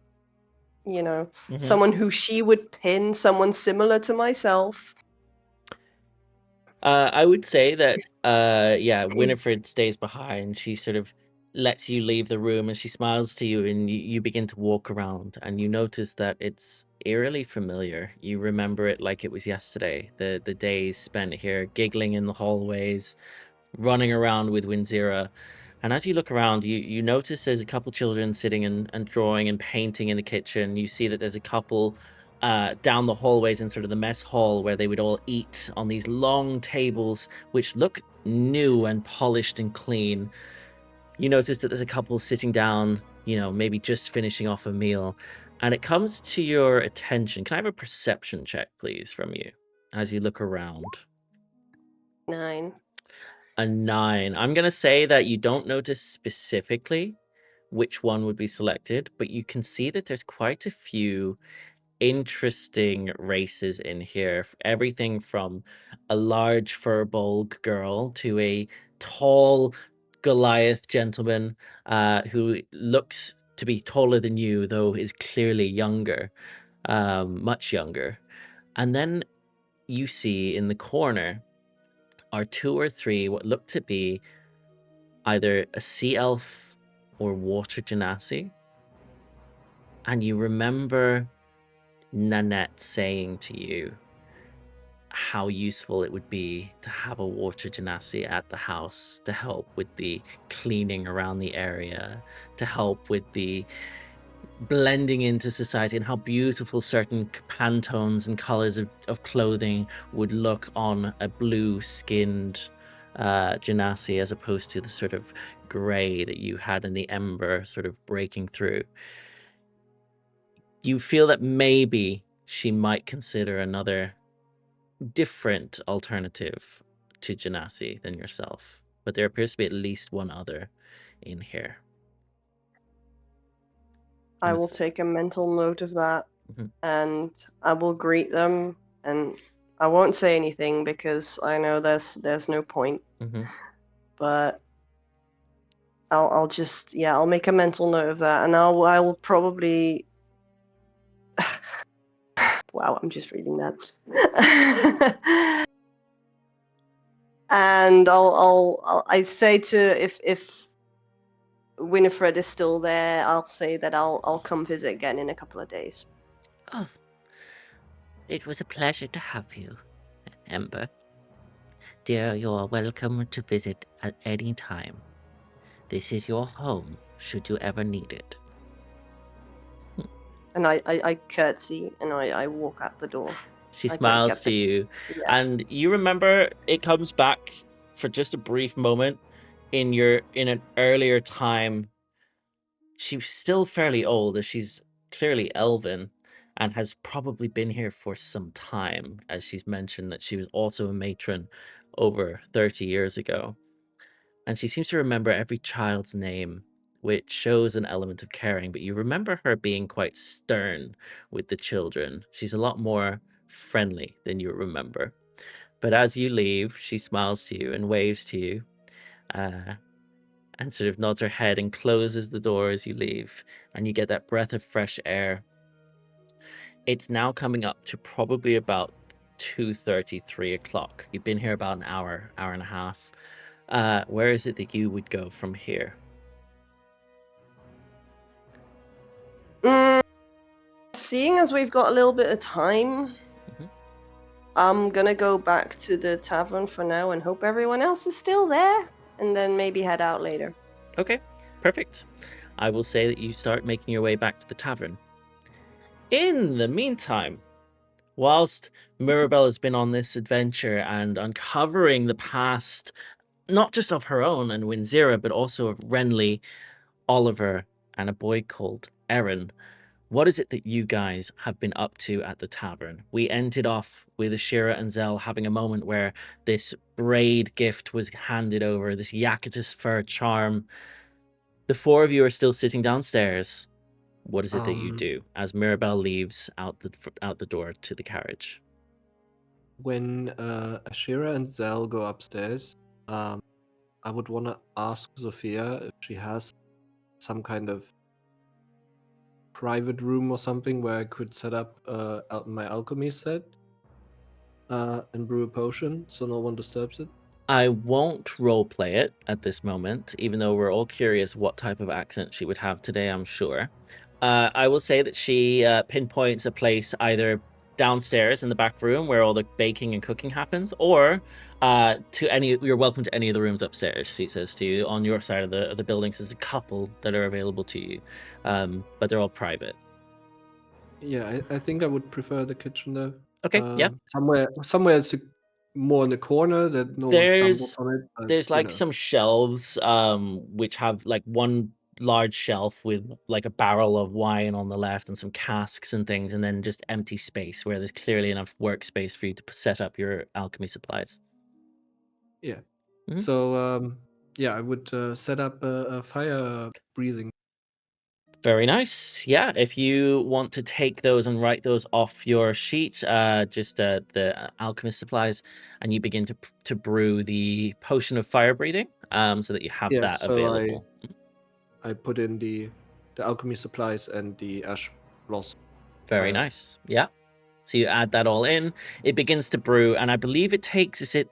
someone who she would pin, someone similar to myself. I would say that, Winifred stays behind. She sort of lets you leave the room and she smiles to you, and you begin to walk around and you notice that it's eerily familiar. You remember it like it was yesterday, the days spent here, giggling in the hallways, running around with Winzira. And as you look around, you notice there's a couple children sitting and drawing and painting in the kitchen. You see that there's a couple down the hallways in sort of the mess hall where they would all eat on these long tables, which look new and polished and clean. You notice that there's a couple sitting down, maybe just finishing off a meal. And it comes to your attention. Can I have a perception check, please, from you as you look around? 9. A 9. I'm going to say that you don't notice specifically which one would be selected, but you can see that there's quite a few interesting races in here. Everything from a large furbolg girl to a tall, Goliath gentleman who looks to be taller than you, though is clearly younger, much younger. And then you see in the corner are 2 or 3 what look to be either a sea elf or water genasi. And you remember Nanette saying to you how useful it would be to have a water genasi at the house to help with the cleaning around the area, to help with the blending into society, and how beautiful certain Pantones and colors of clothing would look on a blue-skinned genasi as opposed to the sort of gray that you had in the Ember sort of breaking through. You feel that maybe she might consider another different alternative to genasi than yourself, but there appears to be at least one other in here. I And will it's- take a mental note of that, Mhm. and I will greet them, and I won't say anything because I know there's no point. Mhm. But I'll just I'll make a mental note of that, and I will probably. Wow, I'm just reading that. And I say to if Winifred is still there, I'll say that I'll come visit again in a couple of days. Oh, it was a pleasure to have you, Ember. Dear, you are welcome to visit at any time. This is your home, should you ever need it. And I curtsy and I walk out the door. She I smiles get to the- you, Yeah. and you remember it comes back for just a brief moment in an earlier time. She's still fairly old, as she's clearly elven and has probably been here for some time, as she's mentioned that she was also a matron over 30 years ago. And she seems to remember every child's name, which shows an element of caring, but you remember her being quite stern with the children. She's a lot more friendly than you remember. But as you leave, she smiles to you and waves to you, and sort of nods her head and closes the door as you leave, and you get that breath of fresh air. It's now coming up to probably about 2:30, 3 o'clock. You've been here about an hour and a half. Where is it that you would go from here? Seeing as we've got a little bit of time, Mhm. I'm gonna go back to the tavern for now and hope everyone else is still there, and then maybe head out later. Okay, perfect. I will say that you start making your way back to the tavern. In the meantime, whilst Mirabelle has been on this adventure and uncovering the past, not just of her own and Winzira, but also of Renly, Oliver, and a boy called Aaron, what is it that you guys have been up to at the tavern? We ended off with Ashira and Zell having a moment where this braid gift was handed over, this Yakutus fur charm. The 4 of you are still sitting downstairs. What is it that you do as Mirabelle leaves out the door to the carriage? When Ashira and Zell go upstairs, I would want to ask Sophia if she has some kind of private room or something where I could set up my alchemy set and brew a potion so no one disturbs it. I won't roleplay it at this moment, even though we're all curious what type of accent she would have today, I'm sure. I will say that she pinpoints a place either downstairs in the back room where all the baking and cooking happens, or you're welcome to any of the rooms upstairs. She says to you on your side of the buildings. There's a couple that are available to you, but they're all private. Yeah, I think I would prefer the kitchen though. Okay, yeah. Somewhere it's more in the corner that no one stumbles on it. But, There's you like know. some shelves which have like one large shelf with like a barrel of wine on the left and some casks and things, and then just empty space where there's clearly enough workspace for you to set up your alchemy supplies. Yeah. Mhm. So I would set up a fire breathing. Very nice. Yeah, if you want to take those and write those off your sheet, just the alchemist supplies, and you begin to brew the potion of fire breathing. so that you have Yeah, that so available. I put in the alchemy supplies and the ash blossom. Very Fire. nice. Yeah. So you add that all in. It begins to brew, and I believe it takes, is it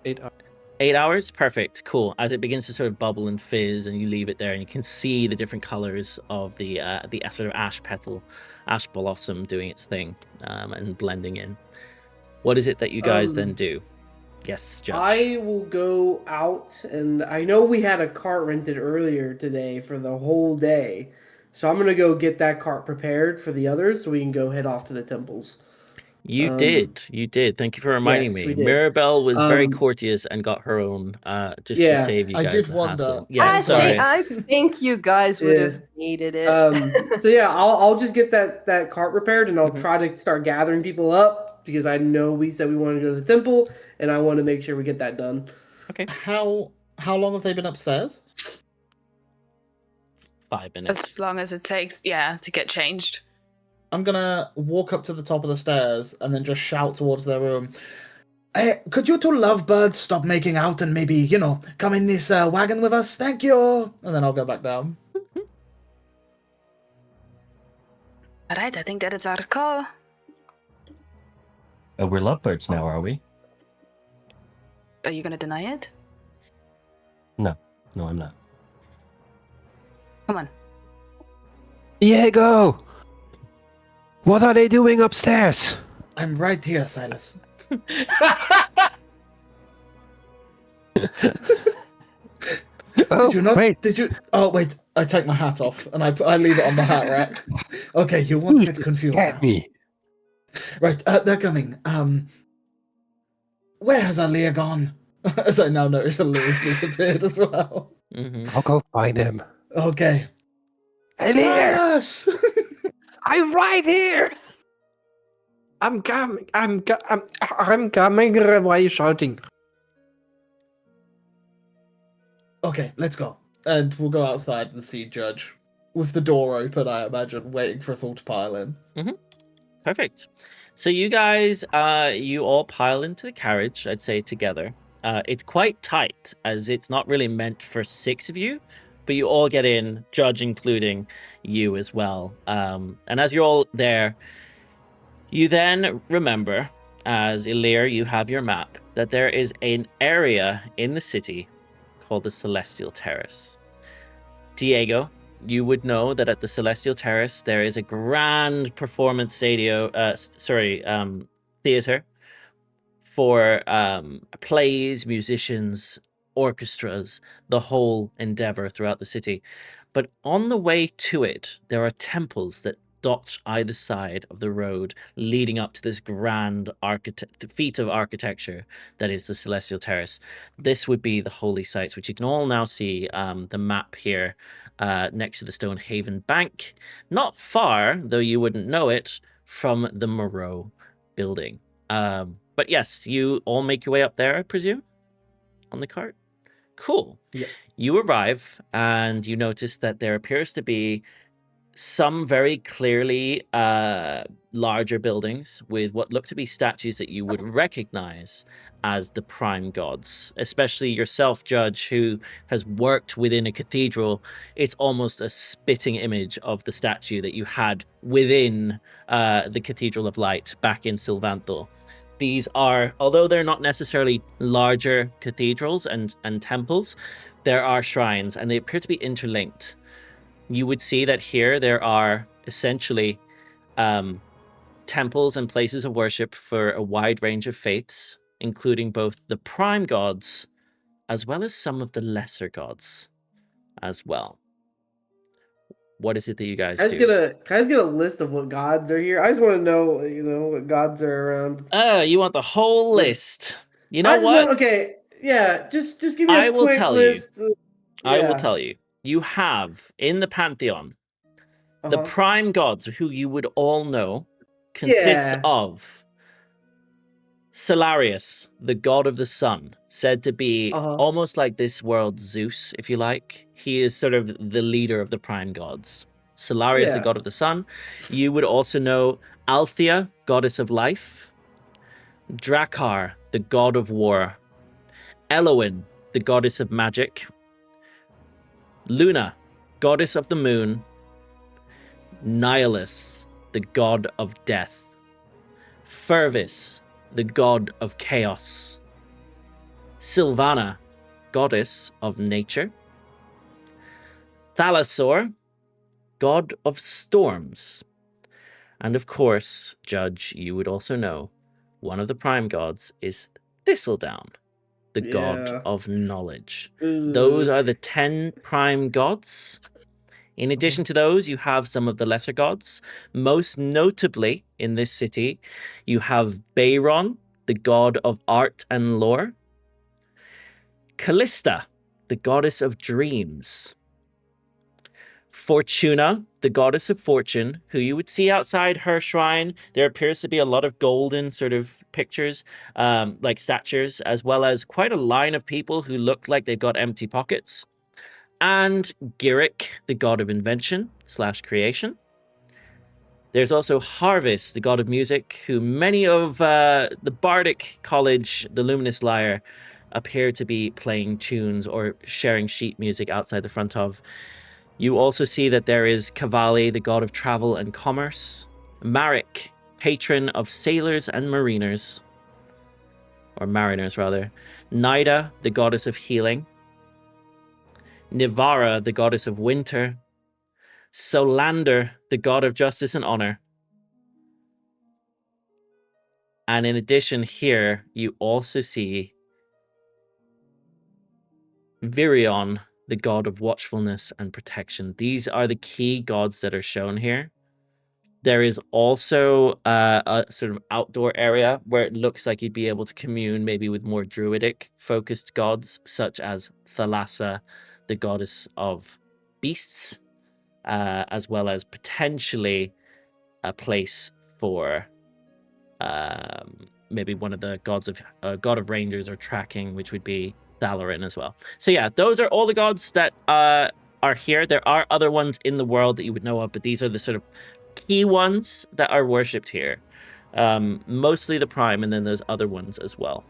8 hours. 8 hours? Perfect. Cool. As it begins to sort of bubble and fizz, and you leave it there, and you can see the different colors of the sort of ash petal, ash blossom doing its thing, and blending in. What is it that you guys then do? Yes, Judge. I will go out, and I know we had a cart rented earlier today for the whole day. So I'm going to go get that cart prepared for the others so we can go head off to the temples. You did. Thank you for reminding yes, me. we did. Mirabelle was very courteous and got her own just to Yeah, save you I guys did the wonder. hassle. Yeah, sorry. I think you guys would have needed it. So yeah, I'll just get that cart repaired, and I'll Mhm. try to start gathering people up because I know we said we wanted to go to the temple, and I want to make sure we get that done. Okay. How long have they been upstairs? 5 minutes. As long as it takes, to get changed. I'm gonna walk up to the top of the stairs and then just shout towards their room. Hey, could you two lovebirds stop making out and maybe, come in this wagon with us? Thank you. And then I'll go back down. All right, I think that is our call. We're lovebirds now, are we? Are you gonna deny it? No, I'm not. Come on. Diego! What are they doing upstairs? I'm right here, Sylas. Did you not? Wait. Did you? Oh, wait. I take my hat off and I leave it on the hat rack. Okay, you won't get confused. At now. me. Right, they're coming. Where has Elirr gone? As I now notice, Elirr's disappeared as well. Mm-hmm. I'll go find him. Okay. Elirr! Sylas! I'm right here! I'm coming. I'm coming. Why are you shouting? Okay, let's go. And we'll go outside and see Judge. With the door open, I imagine, waiting for us all to pile in. Perfect. So you guys, you all pile into the carriage, I'd say, together. It's quite tight, as it's not really meant for 6 of you, but you all get in, Judge including you as well. And as you're all there, you then remember, as Elirr, you have your map, that there is an area in the city called the Celestial Terrace. Diego, you would know that at the Celestial Terrace there is a grand performance theater for plays, musicians, orchestras, the whole endeavor throughout the city. But on the way to it, there are temples that dot either side of the road leading up to this grand feat of architecture that is the Celestial Terrace. This would be the holy sites, which you can all now see the map here next to the Stonehaven Bank. Not far, though you wouldn't know it, from the Moreau building. But yes, you all make your way up there, I presume, on the cart? Cool. Yeah. You arrive and you notice that there appears to be some very clearly larger buildings with what look to be statues that you would recognize as the prime gods, especially yourself, Judge, who has worked within a cathedral. It's almost a spitting image of the statue that you had within the Cathedral of Light back in Sylvanthal. These are, although they're not necessarily larger cathedrals and temples, there are shrines and they appear to be interlinked. You would see that here there are essentially temples and places of worship for a wide range of faiths, including both the prime gods as well as some of the lesser gods as well. What is it that you guys do? Can I just get a list of what gods are here? I just want to know, what gods are around. Oh, you want the whole list? You know what? Just give me I a will quick tell list. I will tell you. You have in the Pantheon the prime gods, who you would all know, consists of Solarius, the god of the sun, said to be almost like this world's Zeus, if you like. He is sort of the leader of the prime gods. Solarius, the god of the sun. You would also know Althea, goddess of life. Drakkar, the god of war. Elowin, the goddess of magic. Luna, goddess of the moon. Nihilus, the god of death. Fervis, the god of chaos. Sylvana, goddess of nature. Thalassor, god of storms. And of course, Judge, you would also know, one of the prime gods is Thistledown, the god of knowledge. Those are the 10 prime gods. In addition to those, you have some of the lesser gods. Most notably, in this city, you have Bayron, the god of art and lore. Callista, the goddess of dreams. Fortuna, the goddess of fortune, who you would see outside her shrine. There appears to be a lot of golden sort of pictures, like statues, as well as quite a line of people who look like they've got empty pockets. And Giric, the god of invention / creation. There's also Harvest, the god of music, who many of the Bardic College, the Luminous Lyre, appear to be playing tunes or sharing sheet music outside the front of. You also see that there is Cavalli, the god of travel and commerce. Marek, patron of sailors and mariners. Or mariners, rather. Nida, the goddess of healing. Nivara, the goddess of winter. Solander, the god of justice and honor. And in addition here, you also see Virion, the god of watchfulness and protection. These are the key gods that are shown here. There is also a sort of outdoor area where it looks like you'd be able to commune maybe with more druidic focused gods, such as Thalassa, the goddess of beasts, as well as potentially a place for maybe one of the gods of god of rangers or tracking, which would be Thalarin as well. So yeah, those are all the gods that are here. There are other ones in the world that you would know of, but these are the sort of key ones that are worshipped here. Mostly the prime, and then there's other ones as well.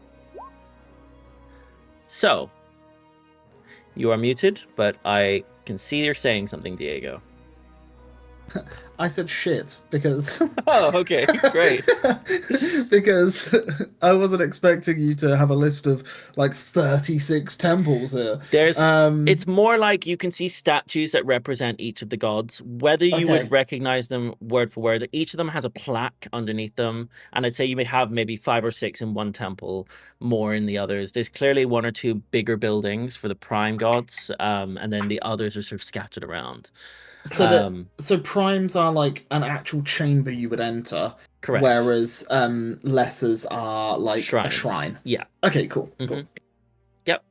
So, you are muted, but I can see you're saying something, Diego. I said shit because... Oh, okay, great. Because I wasn't expecting you to have a list of like 36 temples here. There's, it's more like you can see statues that represent each of the gods. Whether you would recognize them word for word, each of them has a plaque underneath them, and I'd say you may have maybe 5 or 6 in one temple, more in the others. There's clearly 1 or 2 bigger buildings for the prime gods, and then the others are sort of scattered around. So so primes are like an actual chamber you would enter. Correct. Whereas lessers are like Shrines. a shrine. Yeah. Okay, cool. Cool. Yep.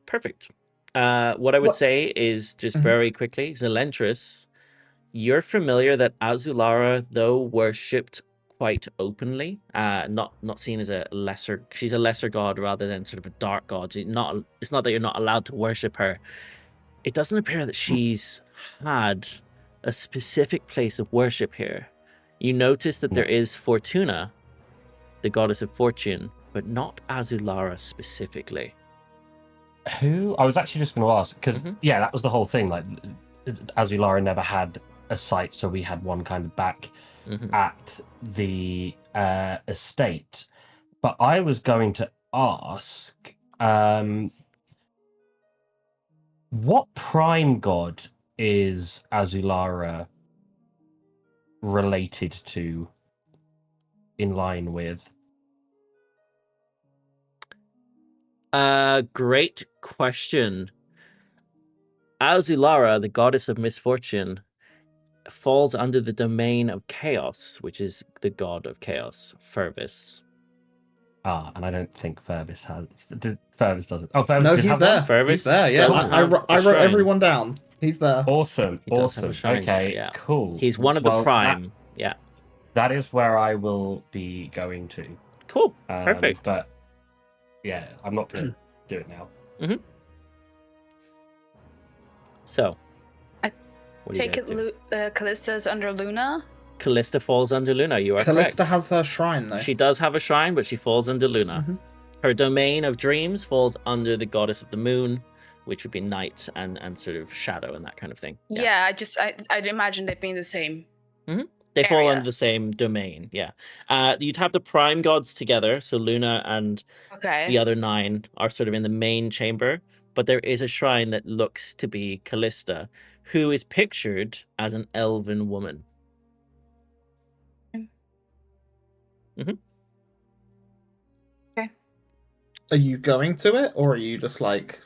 Perfect. What I would say is, just very quickly, Zelentrus, you're familiar that Azulara, though worshipped quite openly, not seen as a lesser, she's a lesser god rather than sort of a dark god. It's not that you're not allowed to worship her. It doesn't appear that she's had a specific place of worship here. You notice that there is Fortuna, the goddess of fortune, but not Azulara specifically. Who? I was actually just going to ask, because, yeah, that was the whole thing. Like, Azulara never had a site, so we had one kind of back at the estate. But I was going to ask... what prime god is Azulara related to, in line with? Great question. Azulara, the goddess of misfortune, falls under the domain of chaos, which is the god of chaos, Fervis. Ah, and I don't think Fervis has. Fervis doesn't. Oh, Fervis No, did he's have there. one? Fervis He's there, yeah. I wrote everyone down. He's there. Awesome, He does have a awesome. shrine there, Okay, yeah. cool. He's one of the Well, prime. Yeah. That is where I will be going to. Cool. Perfect. But yeah, I'm not going to do it now. So, I what do you take guys do? it Callista's under Luna. Callista falls under Luna. You are Callista correct. has her shrine, though. She does have a shrine, but she falls under Luna. Her domain of dreams falls under the goddess of the moon, which would be night and sort of shadow and that kind of thing. Yeah, I'd imagine it being the same. They fall area. under the same domain, yeah. You'd have the prime gods together, so Luna and Okay. the other 9 are sort of in the main chamber, but there is a shrine that looks to be Callista, who is pictured as an elven woman. Are you going to it, or are you just like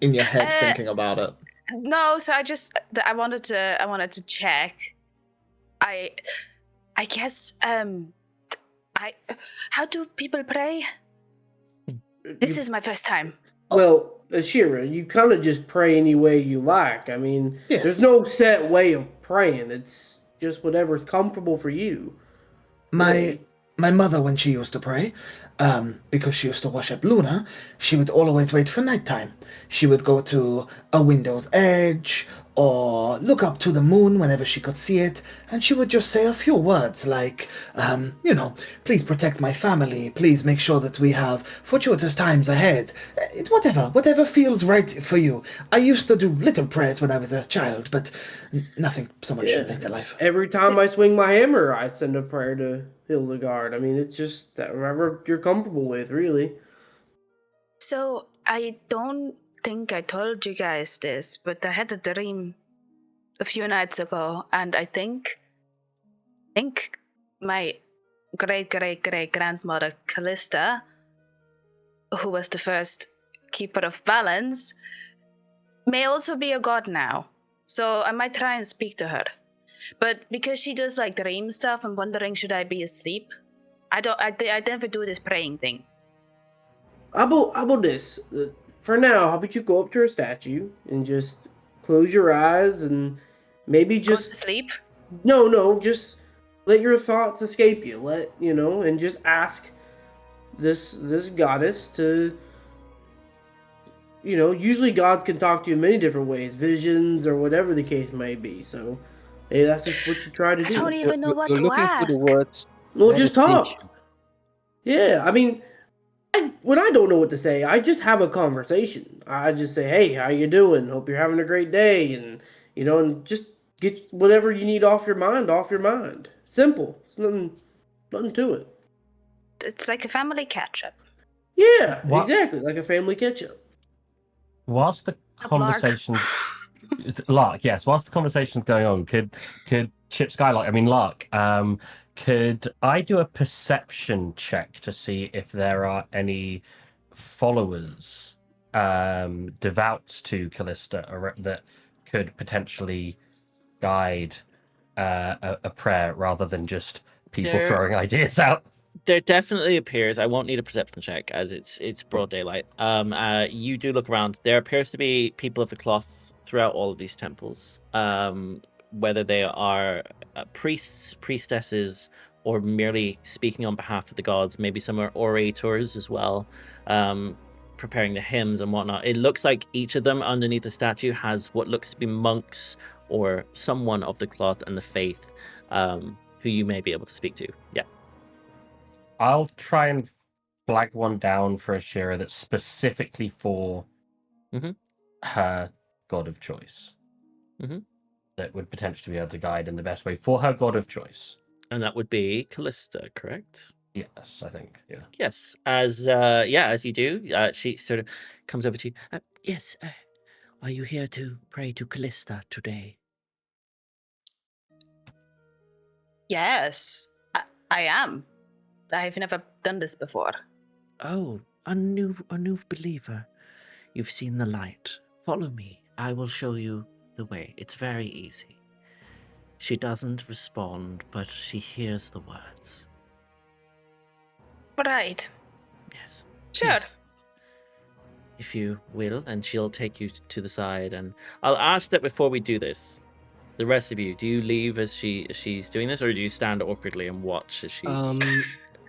in your head thinking about it? No, so I wanted to check. I guess how do people pray? This is my first time. Well, Ashira, you kind of just pray any way you like. I mean, there's no set way of praying. It's just whatever's comfortable for you. My mother, when she used to pray, because she used to worship Luna, she would always wait for nighttime. She would go to a window's edge or look up to the moon whenever she could see it, and she would just say a few words like, please protect my family, please make sure that we have fortuitous times ahead. Whatever feels right for you. I used to do little prayers when I was a child, but nothing so much in later life. Every time I swing my hammer, I send a prayer to Hildegard. I mean, it's just that whatever you're comfortable with, really. So I don't think I told you guys this, but I had a dream a few nights ago, and I think my great grandmother Callista, who was the first keeper of balance, may also be a god now. So I might try and speak to her. But because she does like dream stuff, I'm wondering, should I be asleep? I never do this praying thing. How about this? For now, how about you go up to her statue and just close your eyes and maybe just go to sleep? No, just let your thoughts escape you. And just ask this goddess to, usually gods can talk to you in many different ways, visions or whatever the case may be. So, hey, that's just what you try to do. I don't even know what You're to looking ask. for the words. Well, just talk. meditation. Yeah, I mean, when I don't know what to say, I just have a conversation. I just say, "Hey, how you doing? Hope you're having a great day," and and just get whatever you need off your mind. Simple. It's nothing to it. It's like a family catch-up. Yeah, What- exactly, like a family catch-up. Whilst the conversation, Lark, yes, whilst the conversation's going on, could Chip Skylark, I mean Lark, could I do a perception check to see if there are any followers, devouts to Callista that could potentially guide a prayer rather than just people throwing ideas out? There definitely appears. I won't need a perception check as it's broad daylight. You do look around. There appears to be people of the cloth throughout all of these temples. Whether they are priests, priestesses, or merely speaking on behalf of the gods. Maybe some are orators as well, preparing the hymns and whatnot. It looks like each of them underneath the statue has what looks to be monks or someone of the cloth and the faith, who you may be able to speak to. Yeah. I'll try and flag one down for Ashira that's specifically for her god of choice. That would potentially be able to guide in the best way for her god of choice. And that would be Callista, correct? Yes, I think. Yeah. Yes, as you do, she sort of comes over to you. Yes, are you here to pray to Callista today? Yes, I am. I've never done this before. Oh, a new believer. You've seen the light. Follow me. I will show you the way. It's very easy. She doesn't respond, but she hears the words. Right. Yes. Sure. Yes. If you will, and she'll take you to the side. And I'll ask that before we do this, the rest of you, do you leave as she's doing this, or do you stand awkwardly and watch as she's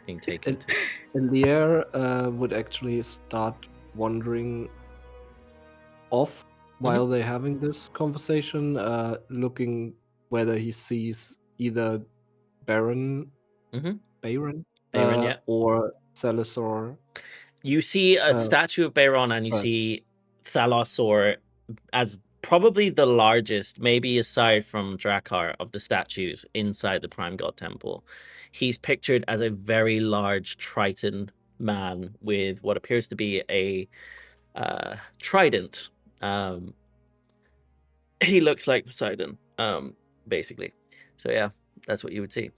being taken to? Elirr would actually start wandering off while they're having this conversation, looking whether he sees either Baron, Baron, yeah, or Celestria. You see a statue of Bayron, and you see Thalasor as probably the largest, maybe aside from Drakkar, of the statues inside the Prime God Temple. He's pictured as a very large Triton man with what appears to be a trident. He looks like Poseidon, basically. So yeah, that's what you would see.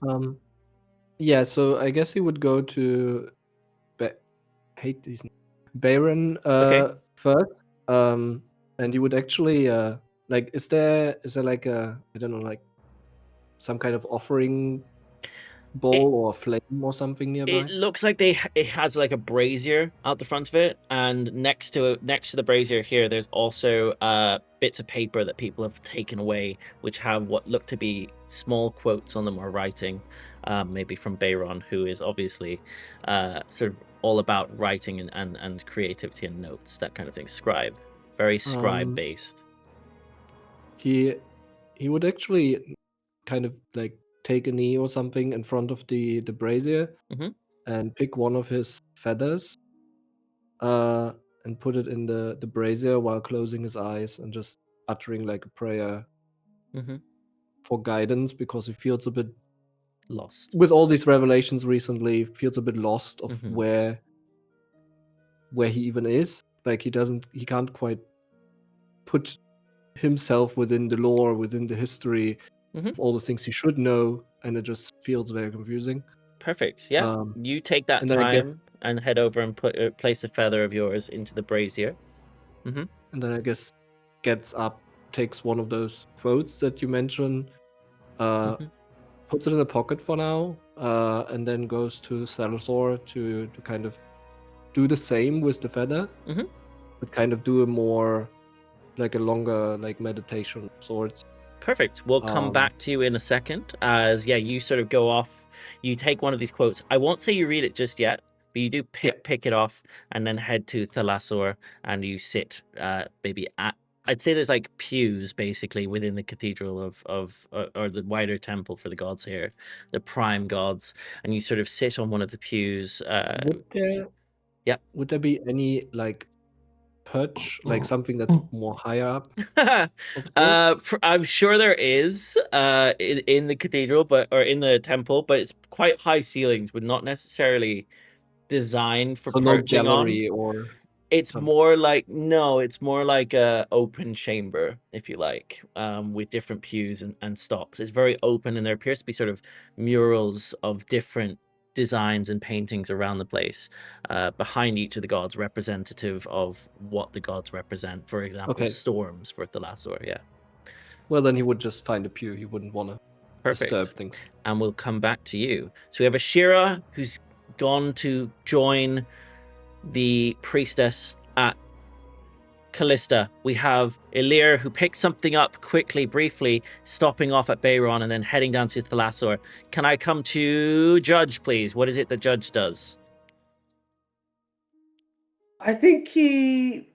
Yeah, so I guess he would go to hate these Baron first. And he would actually like is there like a, I don't know, like some kind of offering bowl or flame or something nearby? It looks like it has like a brazier out the front of it, and next to the brazier here, there's also bits of paper that people have taken away, which have what look to be small quotes on them or writing, maybe from Bayron, who is obviously sort of all about writing and creativity and notes, that kind of thing. Scribe, very scribe based. He would actually kind of like take a knee or something in front of the brazier and pick one of his feathers and put it in the brazier while closing his eyes and just uttering like a prayer for guidance, because he feels a bit lost with all these revelations recently. Feels a bit lost of where he even is. Like he can't quite put himself within the lore, within the history of all the things he should know, and it just feels very confusing. Perfect. Yeah, you take that time and head over and place a feather of yours into the brazier. And then I guess gets up, takes one of those quotes that you mentioned, puts it in a pocket for now, and then goes to Salazar to kind of do the same with the feather, but kind of do a more like a longer like meditation of sorts. Perfect. We'll come back to you in a second, as you sort of go off. You take one of these quotes. I won't say you read it just yet, but you do pick it off and then head to Thalasor, and you sit maybe at, I'd say there's like pews basically within the cathedral of or the wider temple for the gods here, the prime gods, and you sort of sit on one of the pews. Would there be any like perch, like something that's more higher up? I'm sure there is in the cathedral, or in the temple, but it's quite high ceilings, but not necessarily designed for so perching no gallery on. Or it's more like it's more like a open chamber, if you like, with different pews and stops. It's very open, and there appears to be sort of murals of different designs and paintings around the place, behind each of the gods, representative of what the gods represent. For example, storms for Thalasor. Yeah. Well, then he would just find a pew. He wouldn't want to disturb things. And we'll come back to you. So we have Ashira, who's gone to join the priestess at Callista. We have Elirr, who picks something up quickly, briefly, stopping off at Bayron and then heading down to Thalasor. Can I come to Judge, please? What is it the Judge does? I think he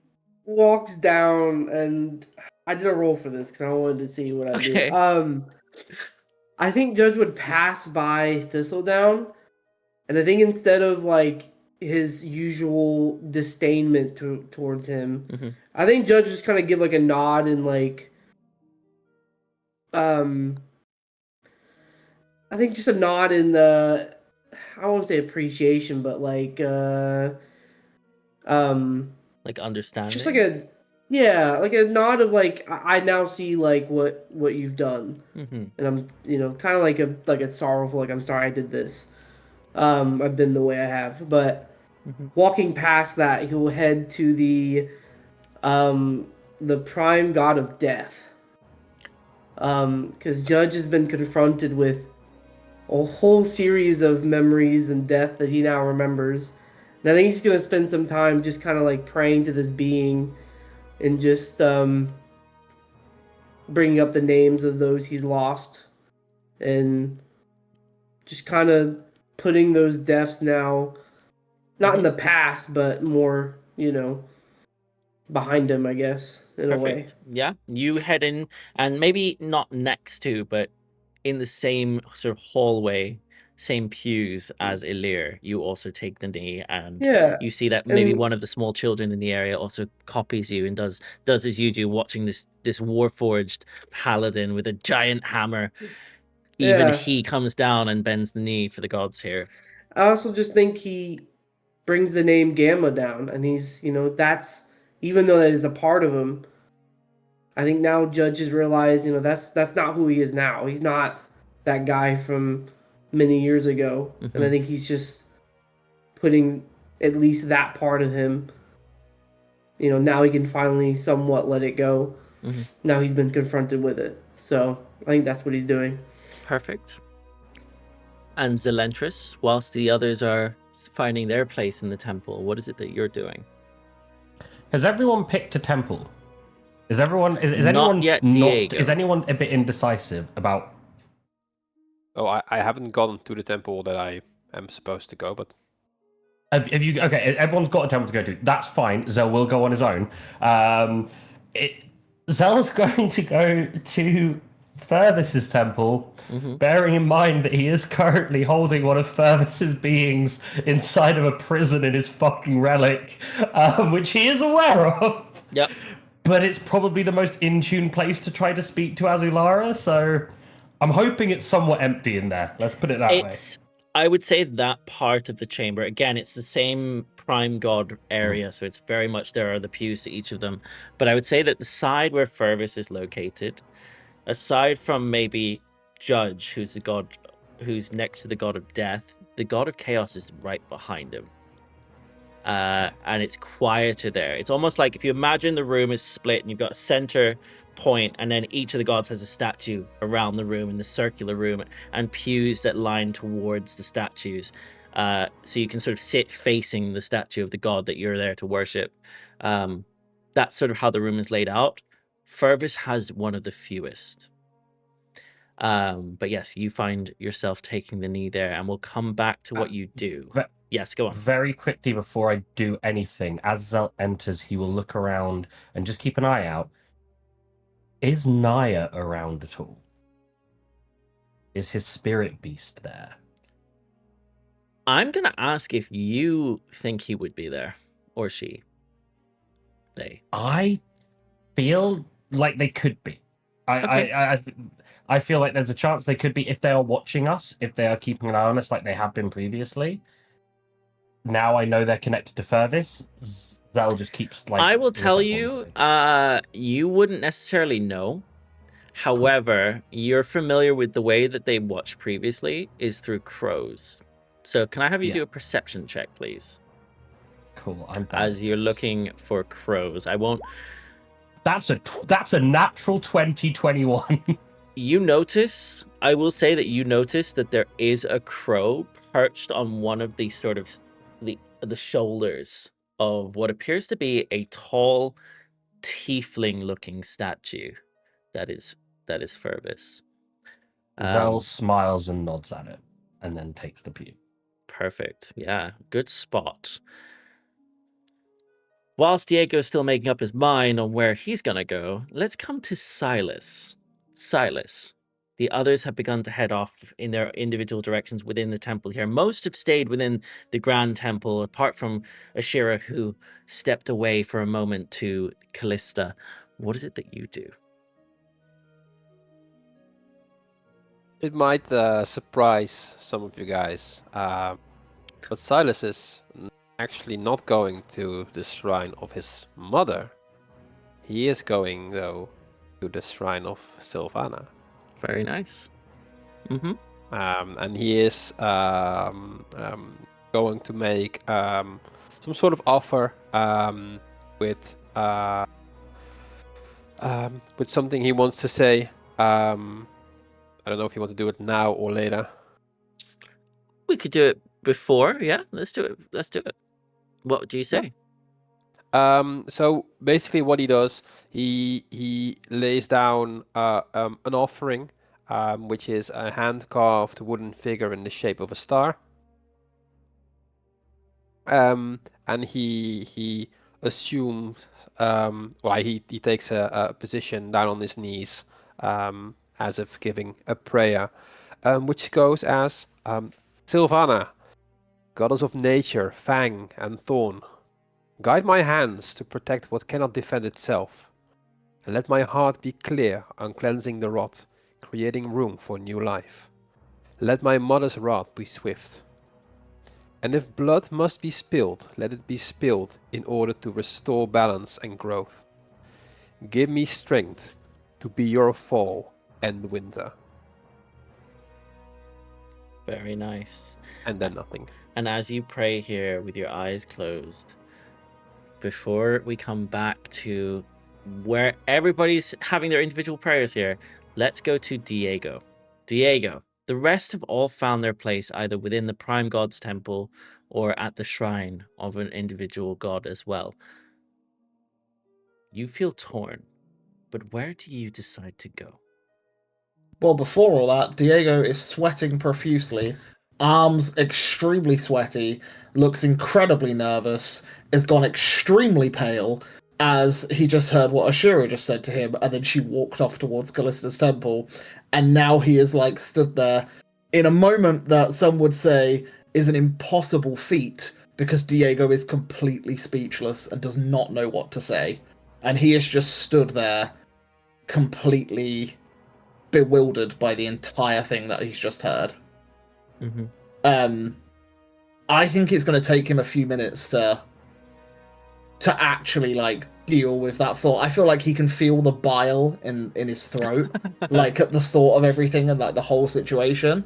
walks down, and I did a roll for this because I wanted to see what I do. I think Judge would pass by Thistledown, and I think instead of like his usual disdainment towards him, I think Judge just kind of give like a nod and like I think just a nod in the, I won't say appreciation, but like understanding, just like a nod of like, I now see like what you've done, and I'm kind of like a sorrowful, like, I'm sorry I did this. I've been the way I have, but walking past that, he will head to the prime god of death, because Judge has been confronted with a whole series of memories and death that he now remembers, and I think he's gonna spend some time just kind of like praying to this being and just bringing up the names of those he's lost, and just kind of putting those deaths now, not in the past, but more, behind him, I guess, in a way. Yeah, you head in, and maybe not next to, but in the same sort of hallway same pews as Elirr, you also take the knee, and Yeah. you see that maybe and- one of the small children in the area also copies you and does as you do, watching this warforged paladin with a giant hammer. Even Yeah. he comes down and bends the knee for the gods here. I also just think he brings the name Gamma down, and he's, that's, even though that is a part of him, I think now judges realize, that's not who he is now. He's not that guy from many years ago. And I think he's just putting at least that part of him, now he can finally somewhat let it go. Now he's been confronted with it. So I think that's what he's doing. Perfect. And Zelentrus, whilst the others are finding their place in the temple, what is it that you're doing? Has everyone picked a temple? Is everyone is Not anyone yet, not Diego. is anyone a bit indecisive about? Oh, I haven't gone to the temple that I am supposed to go, but Have you okay? Everyone's got a temple to go to. That's fine. Zell will go on his own. Zell's going to go to Furthus's temple, bearing in mind that he is currently holding one of Furthus's beings inside of a prison in his fucking relic, which he is aware of. Yep. But it's probably the most in-tune place to try to speak to Azulara, so I'm hoping it's somewhat empty in there. Let's put it that way. I would say that part of the chamber, again, it's the same prime god area, so it's very much, there are the pews to each of them. But I would say that the side where Furthus is located, aside from maybe Judge, who's the god who's next to the god of death, the god of chaos is right behind him. And it's quieter there. It's almost like if you imagine the room is split and you've got a center point, and then each of the gods has a statue around the room in the circular room, and pews that line towards the statues. So you can sort of sit facing the statue of the god that you're there to worship. That's sort of how the room is laid out. Furthus has one of the fewest. But yes, you find yourself taking the knee there, and we'll come back to what you do. Yes, go on. Very quickly before I do anything, as Zell enters, he will look around and just keep an eye out. Is Naya around at all? Is his spirit beast there? I'm going to ask if you think he would be there, or she. They. I feel like they could be. I feel like there's a chance they could be if they are watching us, if they are keeping an eye on us like they have been previously. Now I know they're connected to Furthus. That'll just keep like. I will tell you, you wouldn't necessarily know. However, you're familiar with the way that they watched previously is through crows. So can I have you do a perception check, please? Cool. I'm as you're looking for crows. I won't. That's a natural 2021. You notice. I will say that you notice that there is a crow perched on one of the sort of the shoulders of what appears to be a tall tiefling-looking statue. That is Furthus. Zell smiles and nods at it, and then takes the pew. Perfect. Yeah, good spot. Whilst Diego's still making up his mind on where he's gonna go, let's come to Sylas. Sylas. The others have begun to head off in their individual directions within the temple here. Most have stayed within the Grand Temple, apart from Ashira, who stepped away for a moment to Callista. What is it that you do? It might surprise some of you guys, but Sylas is actually not going to the shrine of his mother. He is going, though, to the shrine of Sylvana. Very nice. Mm-hmm. And he is going to make some sort of offer with something he wants to say. I don't know if you want to do it now or later. We could do it before. Yeah, let's do it. Let's do it. What do you say? So basically, what he does, he lays down an offering, which is a hand-carved wooden figure in the shape of a star. And he assumes, he takes a position down on his knees, as if giving a prayer, which goes as, Sylvana, goddess of nature, fang, and thorn, guide my hands to protect what cannot defend itself, and let my heart be clear on cleansing the rot, creating room for new life. Let my mother's wrath be swift. And if blood must be spilled, let it be spilled in order to restore balance and growth. Give me strength to be your fall and winter. Very nice. And then nothing. And as you pray here with your eyes closed, before we come back to where everybody's having their individual prayers here, let's go to Diego. Diego, the rest have all found their place either within the Prime God's temple or at the shrine of an individual god as well. You feel torn, but where do you decide to go? Well, before all that, Diego is sweating profusely, arms extremely sweaty, looks incredibly nervous, has gone extremely pale as he just heard what Ashira just said to him, and then she walked off towards Callista's temple, and now he is like stood there in a moment that some would say is an impossible feat because Diego is completely speechless and does not know what to say, and he is just stood there completely bewildered by the entire thing that he's just heard. Mm-hmm. I think it's going to take him a few minutes to actually like deal with that thought. I feel like he can feel the bile in his throat, like at the thought of everything and like the whole situation,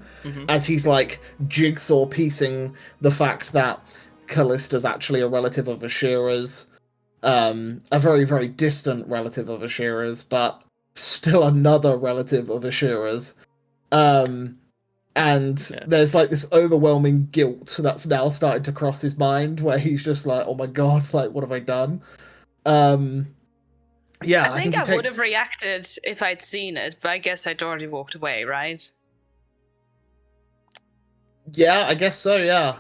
as he's like jigsaw piecing the fact that Callista's actually a relative of Ashira's, a very, very distant relative of Ashira's, but still another relative of Ashira's. And there's like this overwhelming guilt that's now starting to cross his mind where he's just like, oh my god, like what have I done? Yeah, I think I he would have takes... reacted if I'd seen it, but I guess I'd already walked away, right? Yeah, I guess so, yeah.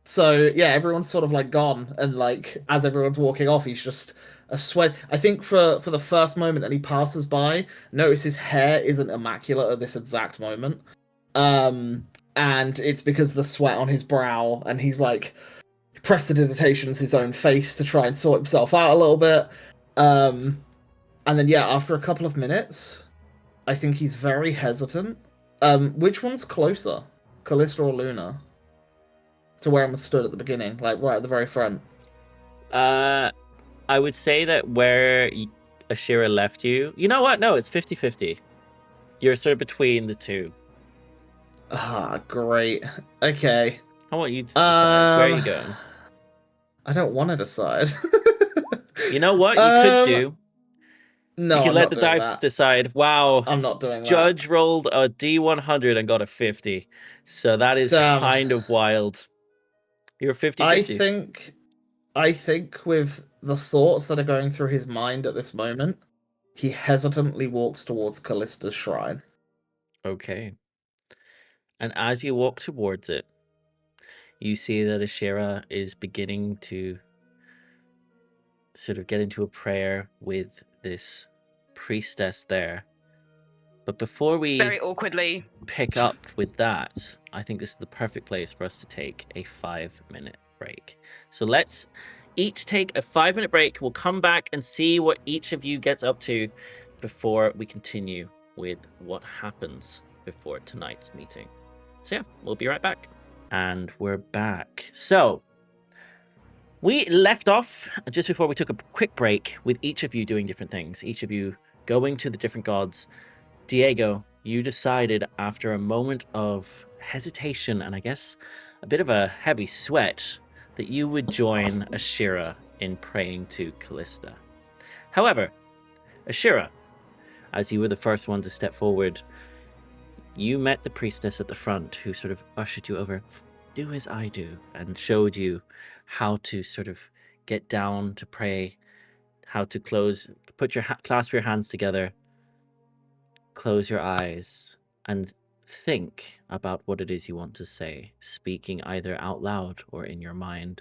So yeah, everyone's sort of like gone, and like as everyone's walking off, he's just a sweat. I think for the first moment that he passes by, notice his hair isn't immaculate at this exact moment. And it's because of the sweat on his brow, and he's like prestidigitations his own face to try and sort himself out a little bit. And then yeah, after a couple of minutes, I think he's very hesitant. Which one's closer, Callista or Luna, to where I'm stood at the beginning, like right at the very front? I would say that where Ashira left you... You know what? No, it's 50-50. You're sort of between the two. Ah, great. Okay. I want you to decide. Where are you going? I don't want to decide. You know what? You could do. No, you could I'm let not the doing dice that. decide. Wow. I'm not doing that. Judge rolled a D100 and got a 50. So that is kind of wild. You're 50-50. I think with the thoughts that are going through his mind at this moment, he hesitantly walks towards Callista's shrine. Okay. And as you walk towards it, you see that Ashira is beginning to sort of get into a prayer with this priestess there. But before we Very awkwardly pick up with that, I think this is the perfect place for us to take a 5-minute break. So let's each take a 5-minute break. We'll come back and see what each of you gets up to before we continue with what happens before tonight's meeting. So yeah, we'll be right back. And we're back. So we left off just before we took a quick break with each of you doing different things, each of you going to the different gods. Diego, you decided after a moment of hesitation and I guess a bit of a heavy sweat that you would join Ashira in praying to Callista. However, Ashira, as you were the first one to step forward, you met the priestess at the front who sort of ushered you over. Do as I do, and showed you how to sort of get down to pray, how to clasp your hands together, close your eyes, and think about what it is you want to say, speaking either out loud or in your mind.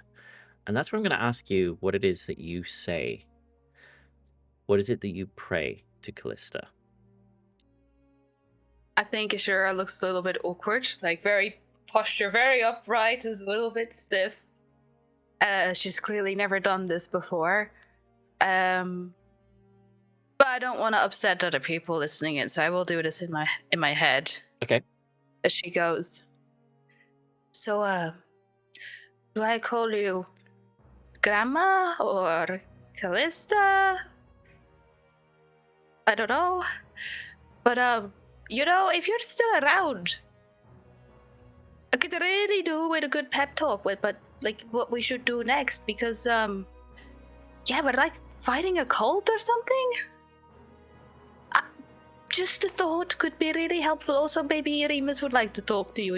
And that's where I'm going to ask you what it is that you say. What is it that you pray to Callista? I think Ashira looks a little bit awkward, like very posture very upright, is a little bit stiff. She's clearly never done this before. But I don't want to upset other people listening in, so I will do this in my head. Okay. As she goes. So, do I call you Grandma or Callista? I don't know. But, if you're still around, I could really do with a good pep talk with, but, what we should do next, because, we're, fighting a cult or something? Just a thought could be really helpful. Also, maybe Remus would like to talk to you,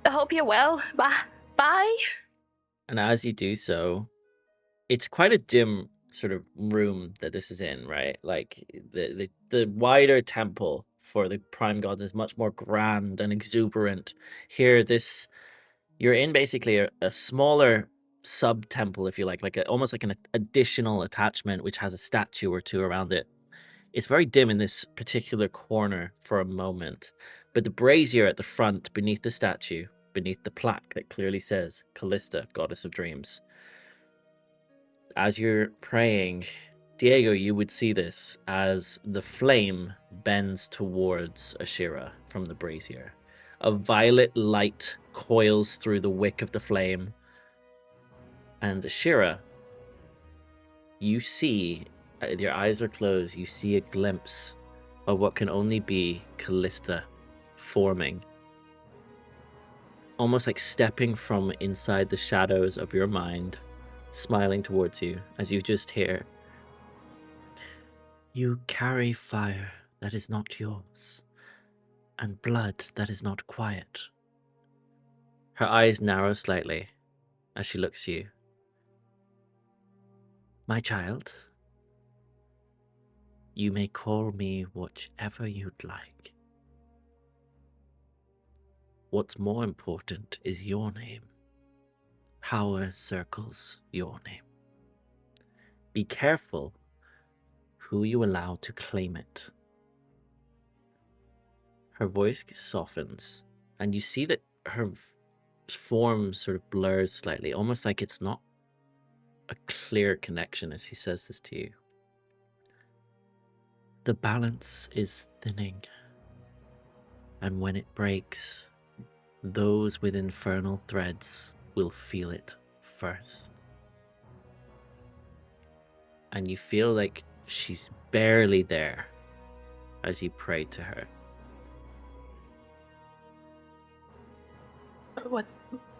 I hope you're well. Bye. And as you do so, it's quite a dim sort of room that this is in, right? Like the wider temple for the prime gods is much more grand and exuberant. Here, you're in basically a smaller sub temple, if you like almost like an additional attachment which has a statue or two around it. It's very dim in this particular corner for a moment, but the brazier at the front, beneath the statue, beneath the plaque that clearly says Callista, Goddess of Dreams. As you're praying, Diego, you would see this as the flame bends towards Ashira from the brazier. A violet light coils through the wick of the flame, and Ashira, you see, your eyes are closed, you see a glimpse of what can only be Callista forming. Almost like stepping from inside the shadows of your mind, smiling towards you as you just hear, "You carry fire that is not yours, and blood that is not quiet." Her eyes narrow slightly as she looks to you. "My child, you may call me whichever you'd like. What's more important is your name. Power circles your name. Be careful who you allow to claim it." Her voice softens, and you see that her form sort of blurs slightly, almost like it's not a clear connection as she says this to you. "The balance is thinning, and when it breaks, those with infernal threads will feel it first." And you feel like she's barely there as you pray to her.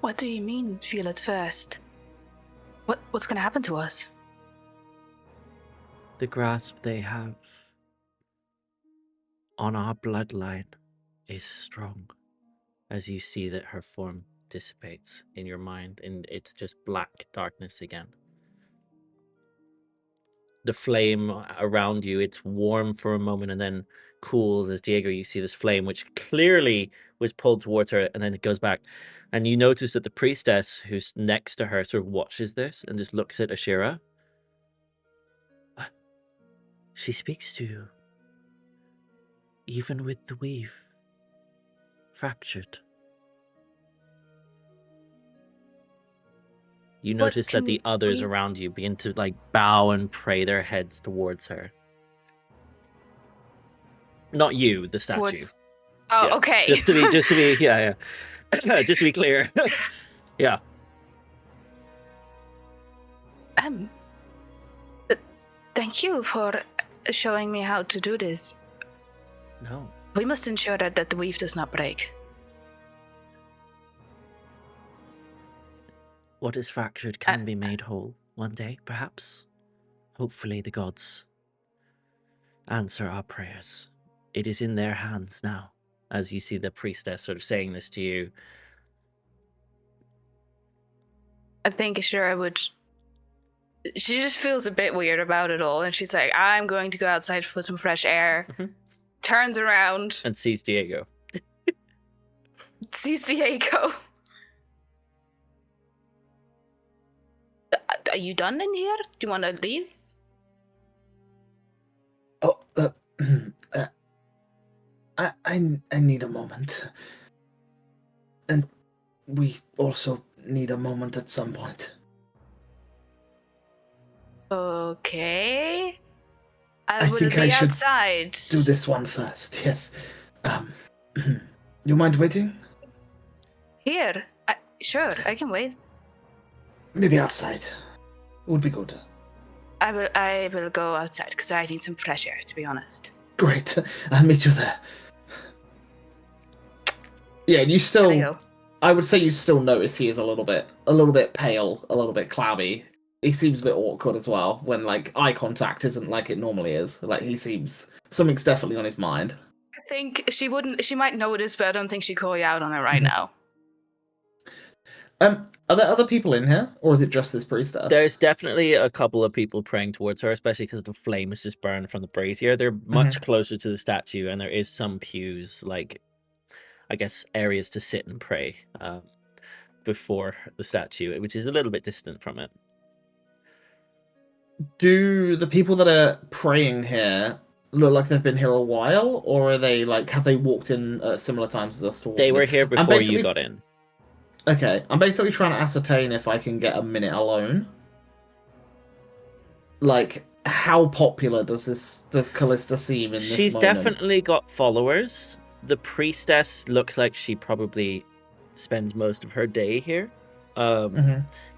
What do you mean, feel it first? What's gonna happen to us? The grasp they have on our bloodline is strong, as you see that her form dissipates in your mind, and it's just black darkness again. The flame around you, it's warm for a moment and then cools as Diego, you see this flame, which clearly was pulled towards her, and then it goes back. And you notice that the priestess who's next to her sort of watches this and just looks at Ashira. "She speaks to you, even with the weave fractured." You notice that the others around you begin to bow and pray their heads towards her. Not you, the statue. Oh, Yeah. okay. Just to be, yeah. Just to be clear. Yeah. Thank you for showing me how to do this. No. We must ensure that the weave does not break. What is fractured can be made whole one day, perhaps. Hopefully the gods answer our prayers. It is in their hands now, as you see the priestess sort of saying this to you. I think Ashira would... She just feels a bit weird about it all, and she's like, "I'm going to go outside for some fresh air." Mm-hmm. Turns around. And sees Diego. Sees Diego. Are you done in here? Do you want to leave? Oh, I need a moment. And we also need a moment at some point. Okay. I I will think be I should outside. do this one first, yes. You mind waiting? Here. Sure, I can wait. Maybe outside. Would be good. I will go outside because I need some fresh air, to be honest. Great. I'll meet you there. Yeah, and you Gotta still... go. I would say you still notice he is a little bit pale, a little bit clammy. He seems a bit awkward as well when like eye contact isn't like it normally is. Like he seems something's definitely on his mind. I think she might notice, but I don't think she'd call you out on it right now. Are there other people in here, or is it just this priestess? There's definitely a couple of people praying towards her, especially because the flame is just burned from the brazier. They're much closer to the statue, and there is some pews, like, I guess, areas to sit and pray before the statue, which is a little bit distant from it. Do the people that are praying here look like they've been here a while, or are they like have they walked in at similar times as us? They were here before you got in. Okay, I'm basically trying to ascertain if I can get a minute alone. Like, how popular does Callista seem in this She's moment? definitely got followers. The priestess looks like she probably spends most of her day here.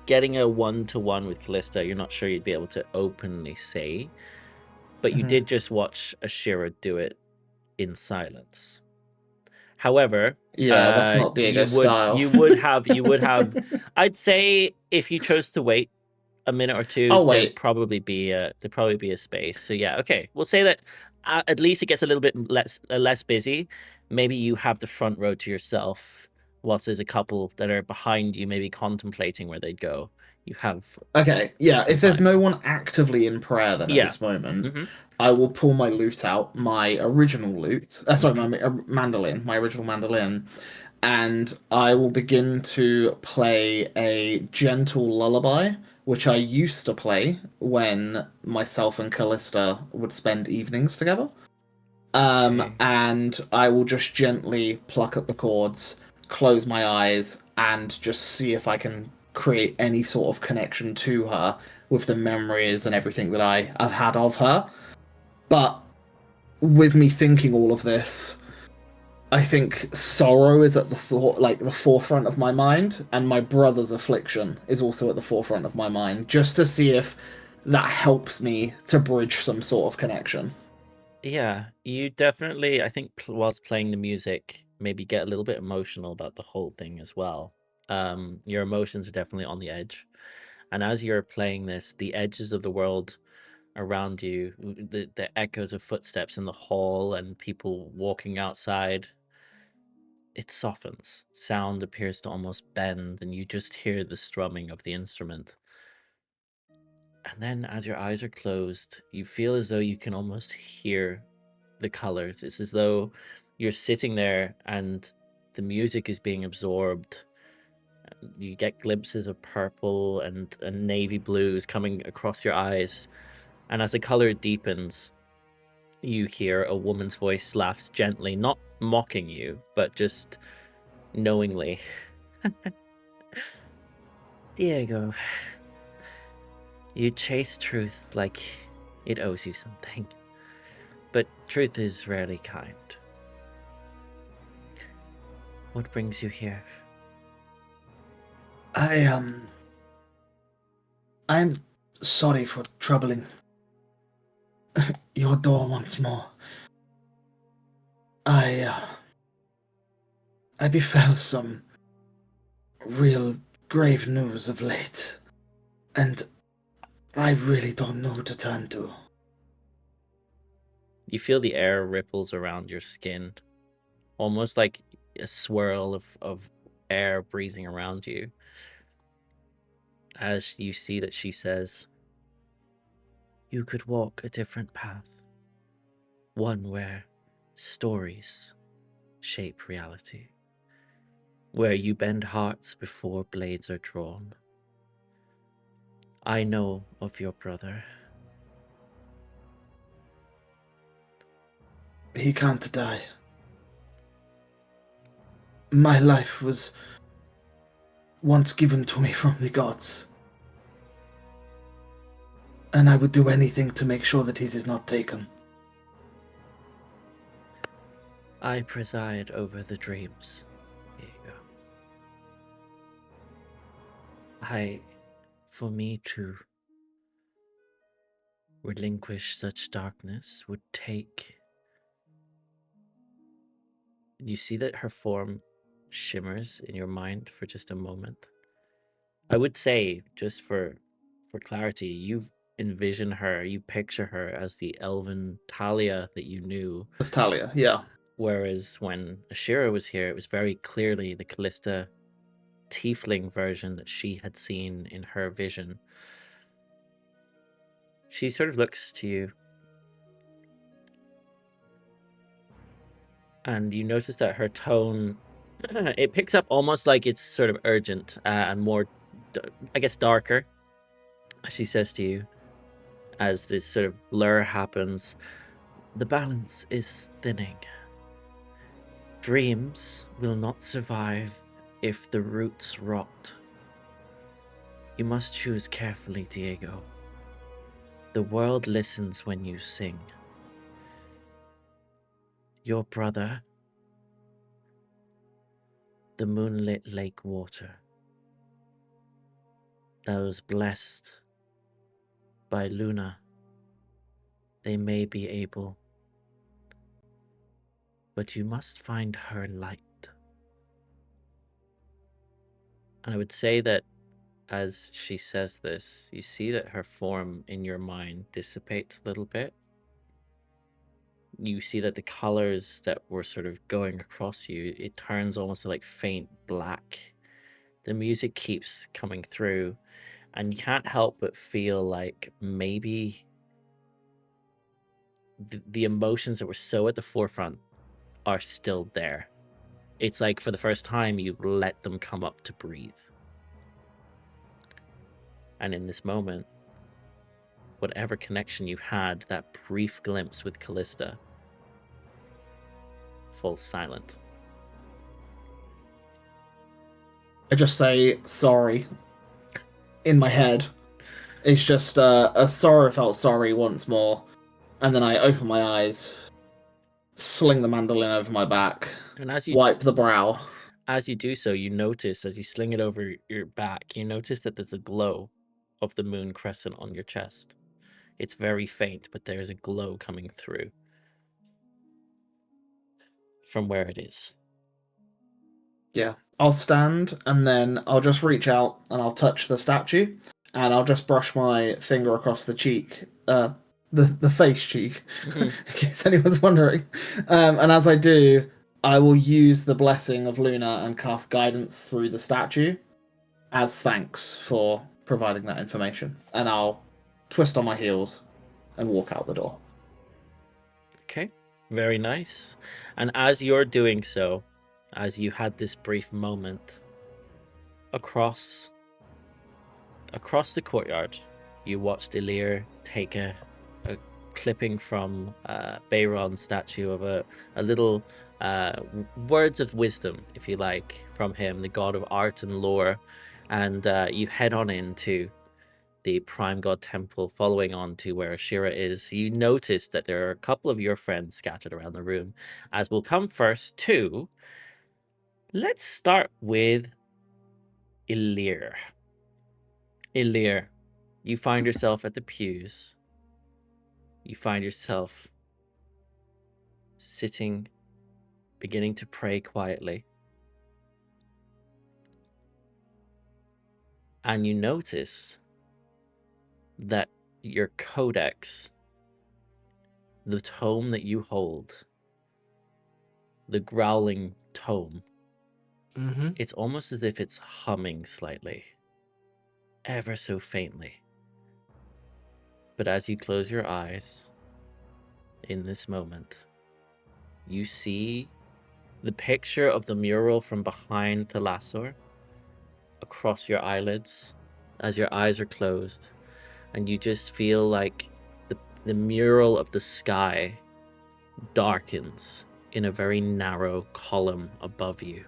Getting a one-to-one with Callista, you're not sure you'd be able to openly say, but you did just watch Ashira do it in silence. However, that's not Diego's style. you would have. I'd say if you chose to wait a minute or two, I'll wait. there'd probably be a space. So yeah, okay, we'll say that at least it gets a little bit less busy. Maybe you have the front row to yourself, whilst there's a couple that are behind you, maybe contemplating where they'd go. You have if there's no one actively in prayer then at this moment, I will pull my lute out, my original lute, my mandolin, my original mandolin, and I will begin to play a gentle lullaby, which I used to play when myself and Callista would spend evenings together. And I will just gently pluck at the chords, close my eyes, and just see if I can create any sort of connection to her with the memories and everything that I've had of her. But with me thinking all of this, I think sorrow is at the forefront of my mind, and my brother's affliction is also at the forefront of my mind, just to see if that helps me to bridge some sort of connection. Yeah, you definitely, I think, whilst playing the music, maybe get a little bit emotional about the whole thing as well. Your emotions are definitely on the edge. And as you're playing this, the edges of the world around you, the echoes of footsteps in the hall and people walking outside, it softens. Sound appears to almost bend, and you just hear the strumming of the instrument. And then as your eyes are closed, you feel as though you can almost hear the colors. It's as though you're sitting there and the music is being absorbed. You get glimpses of purple and navy blues coming across your eyes. And as the color deepens, you hear a woman's voice laughs gently, not mocking you, but just knowingly. Diego, you chase truth like it owes you something. But truth is rarely kind. What brings you here? I'm sorry for troubling your door once more. I befell some real grave news of late, and I really don't know who to turn to. You feel the air ripples around your skin, almost like a swirl of air breezing around you. As you see that she says, you could walk a different path. One where stories shape reality. Where you bend hearts before blades are drawn. I know of your brother. He can't die. My life was once given to me from the gods. And I would do anything to make sure that his is not taken. I preside over the dreams. Here you go. For me to relinquish such darkness would take... You see that her form shimmers in your mind for just a moment. I would say, just for clarity, you envision her, you picture her as the elven Talia that you knew. That's Talia, yeah. Whereas when Ashira was here, it was very clearly the Callista tiefling version that she had seen in her vision. She sort of looks to you, and you notice that her tone, it picks up almost like it's sort of urgent and more, I guess, darker. She says to you, as this sort of blur happens, the balance is thinning. Dreams will not survive if the roots rot. You must choose carefully, Diego. The world listens when you sing. Your brother, the moonlit lake water, that was blessed by Luna, they may be able, but you must find her light. And I would say that as she says this, you see that her form in your mind dissipates a little bit. You see that the colors that were sort of going across you, it turns almost like faint black. The music keeps coming through, and you can't help but feel like maybe the emotions that were so at the forefront are still there. It's like for the first time you've let them come up to breathe. And in this moment, whatever connection you had, that brief glimpse with Callista, falls silent. I just say sorry in my head. It's just a sorrow felt sorry once more. And then I open my eyes, sling the mandolin over my back, And as you wipe the brow. As you do so, you notice, as you sling it over your back, you notice that there's a glow of the moon crescent on your chest. It's very faint, but there's a glow coming through from where it is. Yeah. I'll stand, and then I'll just reach out and I'll touch the statue, and I'll just brush my finger across the cheek, the face cheek, in case anyone's wondering. And as I do, I will use the blessing of Luna and cast guidance through the statue as thanks for providing that information. And I'll twist on my heels and walk out the door. Okay, very nice. And as you're doing so, as you had this brief moment, across the courtyard, you watched Elirr take a clipping from Bayron's statue of a little words of wisdom, if you like, from him, the god of art and lore, and you head on into the Prime God Temple, following on to where Ashira is. You notice that there are a couple of your friends scattered around the room, as we'll come first to... Let's start with Elirr. Elirr, you find yourself at the pews. You find yourself sitting, beginning to pray quietly. And you notice that your codex, the tome that you hold, the growling tome, it's almost as if it's humming slightly, ever so faintly. But as you close your eyes, in this moment, you see the picture of the mural from behind the Thalassor across your eyelids as your eyes are closed, and you just feel like the mural of the sky darkens in a very narrow column above you.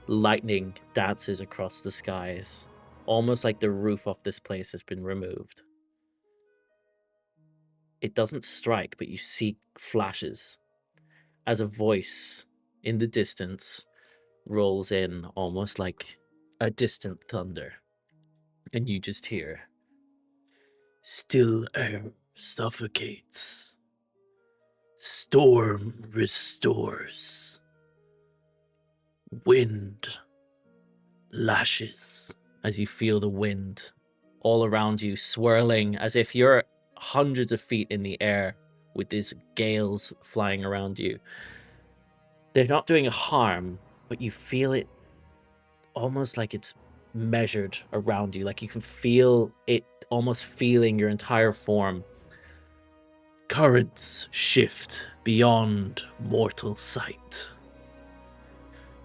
lightning dances across the skies, almost like the roof of this place has been removed. It doesn't strike, but you see flashes as a voice in the distance rolls in, almost like a distant thunder. And you just hear, "Still air suffocates. Storm restores. Wind lashes," as you feel the wind all around you swirling as if you're hundreds of feet in the air with these gales flying around you. They're not doing harm, but you feel it almost like it's measured around you, like you can feel it almost feeling your entire form. Currents shift beyond mortal sight.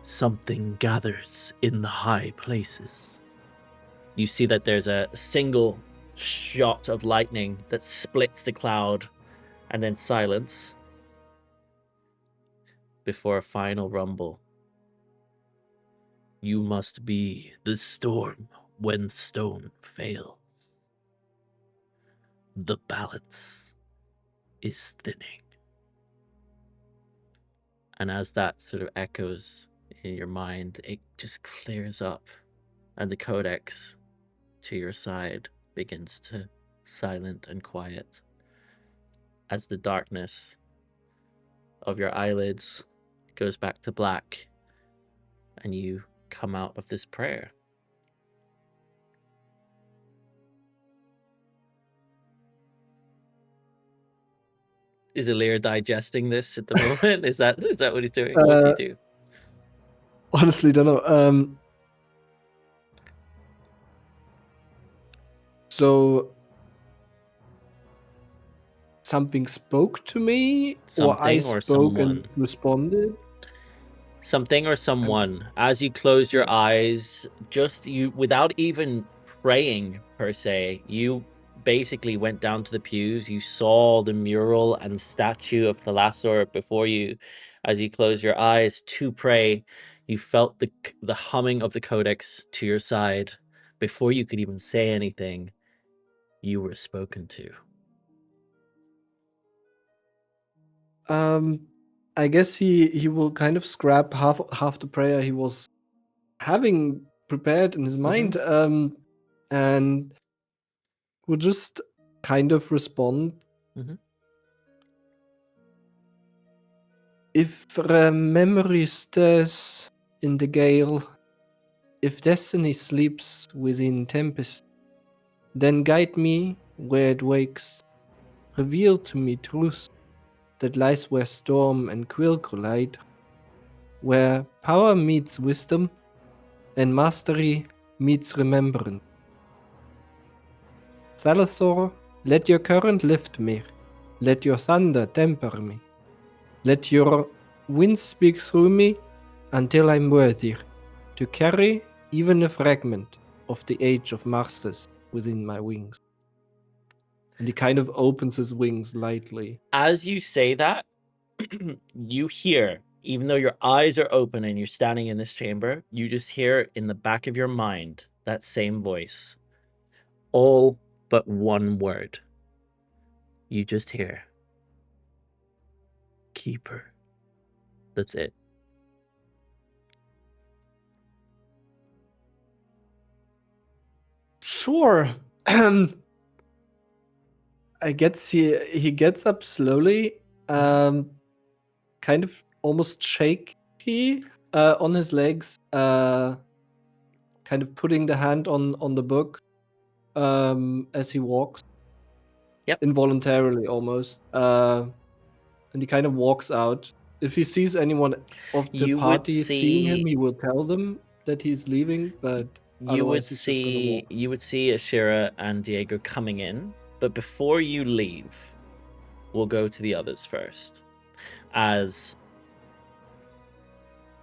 Something gathers in the high places. You see that there's a single shot of lightning that splits the cloud and then silence before a final rumble. You must be the storm when stone fails. The balance is thinning. And as that sort of echoes in your mind, it just clears up, and the codex to your side begins to silent and quiet as the darkness of your eyelids goes back to black and you come out of this prayer. Is Elirr digesting this at the moment? Is that what he's doing? What do you do? Honestly, don't know. So something spoke to me, or I Something or spoke someone? and responded. Something or someone. As you close your eyes, just you, without even praying per se, you basically went down to the pews. You saw the mural and statue of Thalassor before you. As you close your eyes to pray, you felt the humming of the codex to your side. Before you could even say anything, you were spoken to. I guess he will kind of scrap half the prayer he was having prepared in his mind, and will just kind of respond. Mhm. If memory stirs in the gale, if destiny sleeps within tempest, then guide me where it wakes. Reveal to me truth that lies where storm and quill collide, where power meets wisdom and mastery meets remembrance. Salazar, let your current lift me, let your thunder temper me, let your wind speak through me until I'm worthy to carry even a fragment of the age of masters within my wings. And he kind of opens his wings lightly. As you say that, you hear, even though your eyes are open and you're standing in this chamber, you just hear in the back of your mind that same voice. All but one word. You just hear, Keeper. That's it. Sure. I guess he gets up slowly, kind of almost shaky on his legs, kind of putting the hand on the book as he walks. Yep. Involuntarily almost. And he kind of walks out. If he sees anyone of the You would party seeing him, see- he will tell them that he's leaving, but You would otherwise he's just gonna see walk. you would see Ashira and Diego coming in, but before you leave, we'll go to the others first. As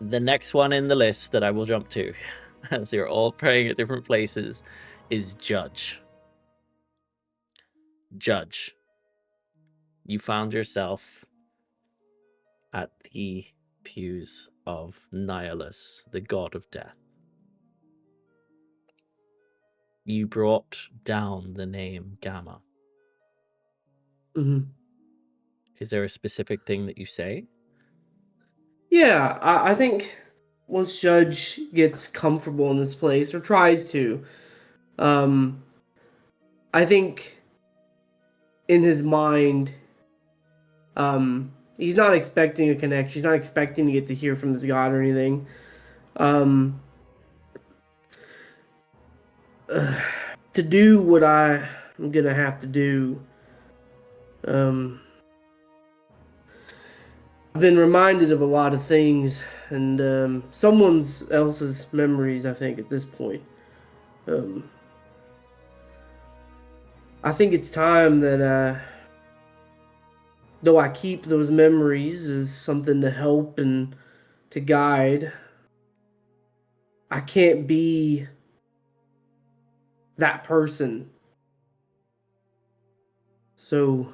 the next one in the list that I will jump to, as you're all praying at different places, is Judge. Judge. You found yourself at the pews of Nihilus, the god of death. You brought down the name Gamma. Hmm. Is there a specific thing that you say? Yeah, I think once Judge gets comfortable in this place, or tries to, I think in his mind, he's not expecting a connection. He's not expecting to get to hear from this god or anything. To do what I'm gonna have to do, I've been reminded of a lot of things, and someone else's memories, I think, at this point. I think it's time that, though I keep those memories as something to help and to guide, I can't be that person. So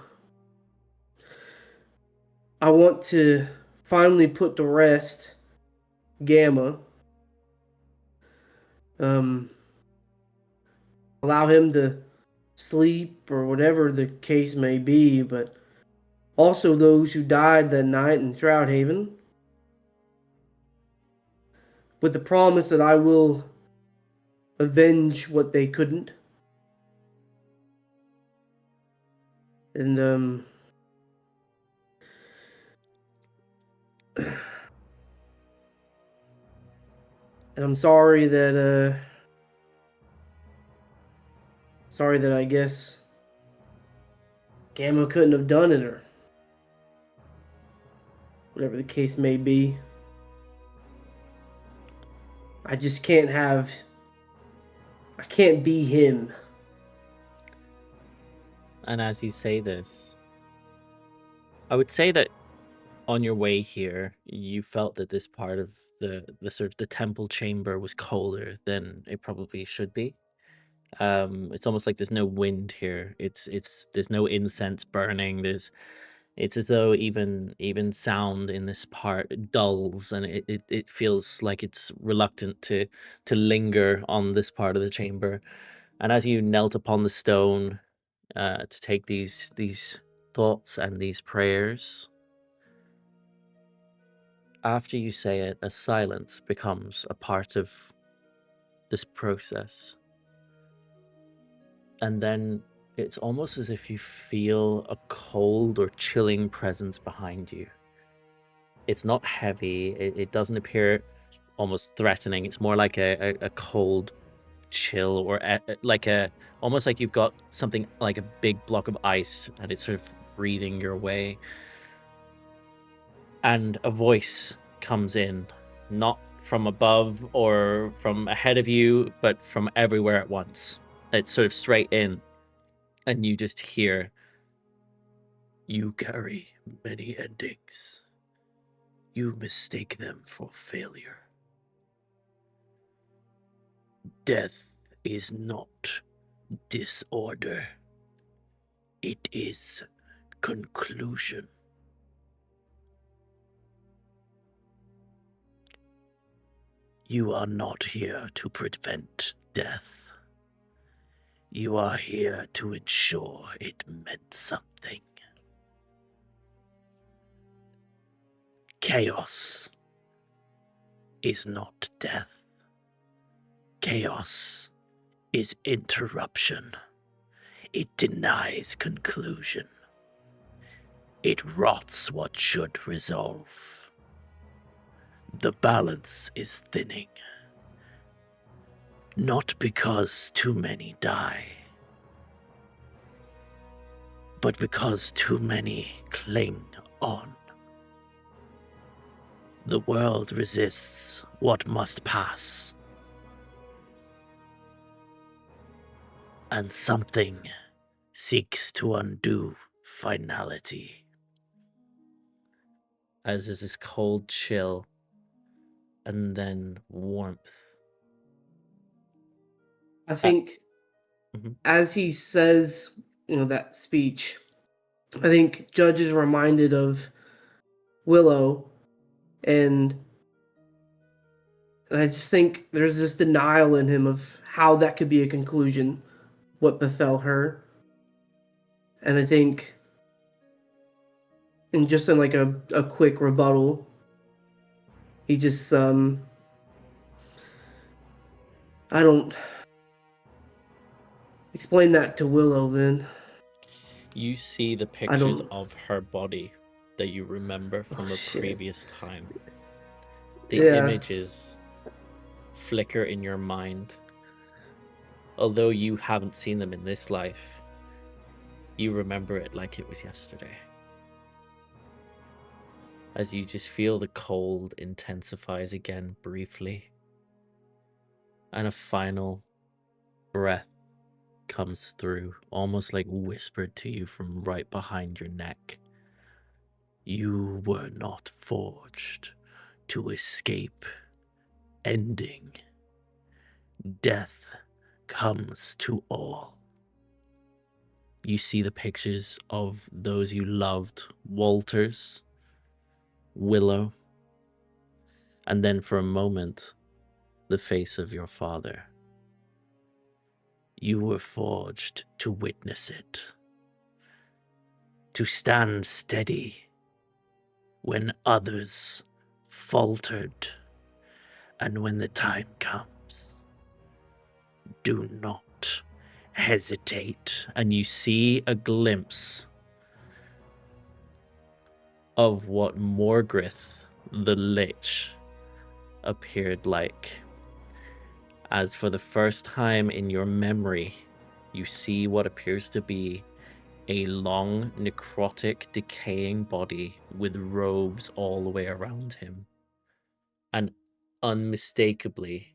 I want to finally put to rest Gamma. Allow him to sleep or whatever the case may be, but also those who died that night in Shroudhaven, with the promise that I will avenge what they couldn't. And and I'm sorry that I guess Gamma couldn't have done it, or whatever the case may be. I just can't be him. And as you say this, I would say that on your way here, you felt that this part of the sort of the temple chamber was colder than it probably should be. It's almost like there's no wind here. It's there's no incense burning. It's as though even sound in this part dulls, and it feels like it's reluctant to linger on this part of the chamber. And as you knelt upon the stone to take these thoughts and these prayers, after you say it, a silence becomes a part of this process. And then it's almost as if you feel a cold or chilling presence behind you. It's not heavy. It doesn't appear almost threatening. It's more like a cold chill, or almost like you've got something like a big block of ice and it's sort of breathing your way. And a voice comes in, not from above or from ahead of you, but from everywhere at once. It's sort of straight in, and you just hear, "You carry many endings. You mistake them for failure. Death is not disorder. It is conclusion. You are not here to prevent death. You are here to ensure it meant something. Chaos is not death. Chaos is interruption. It denies conclusion. It rots what should resolve. The balance is thinning. Not because too many die, but because too many cling on. The world resists what must pass, and something seeks to undo finality." As there's this cold chill and then warmth. I think Mhm. as he says, that speech, I think Judge is reminded of Willow And I just think there's this denial in him of how that could be a conclusion, what befell her. And I think, and just in like a quick rebuttal, he just, I don't explain that to Willow then. You see the I pictures don't. of her body that you remember from a shit. previous time. The Yeah. images flicker in your mind. Although you haven't seen them in this life, you remember it like it was yesterday. As you just feel the cold intensifies again briefly, and a final breath comes through, almost like whispered to you from right behind your neck. You were not forged to escape ending. Death comes to all. You see the pictures of those you loved, Walters, Willow, and then for a moment, the face of your father. You were forged to witness it, to stand steady when others faltered, and when the time comes, do not hesitate. And you see a glimpse of what Morgrith the Lich appeared like, as for the first time in your memory, you see what appears to be a long, necrotic, decaying body with robes all the way around him, and unmistakably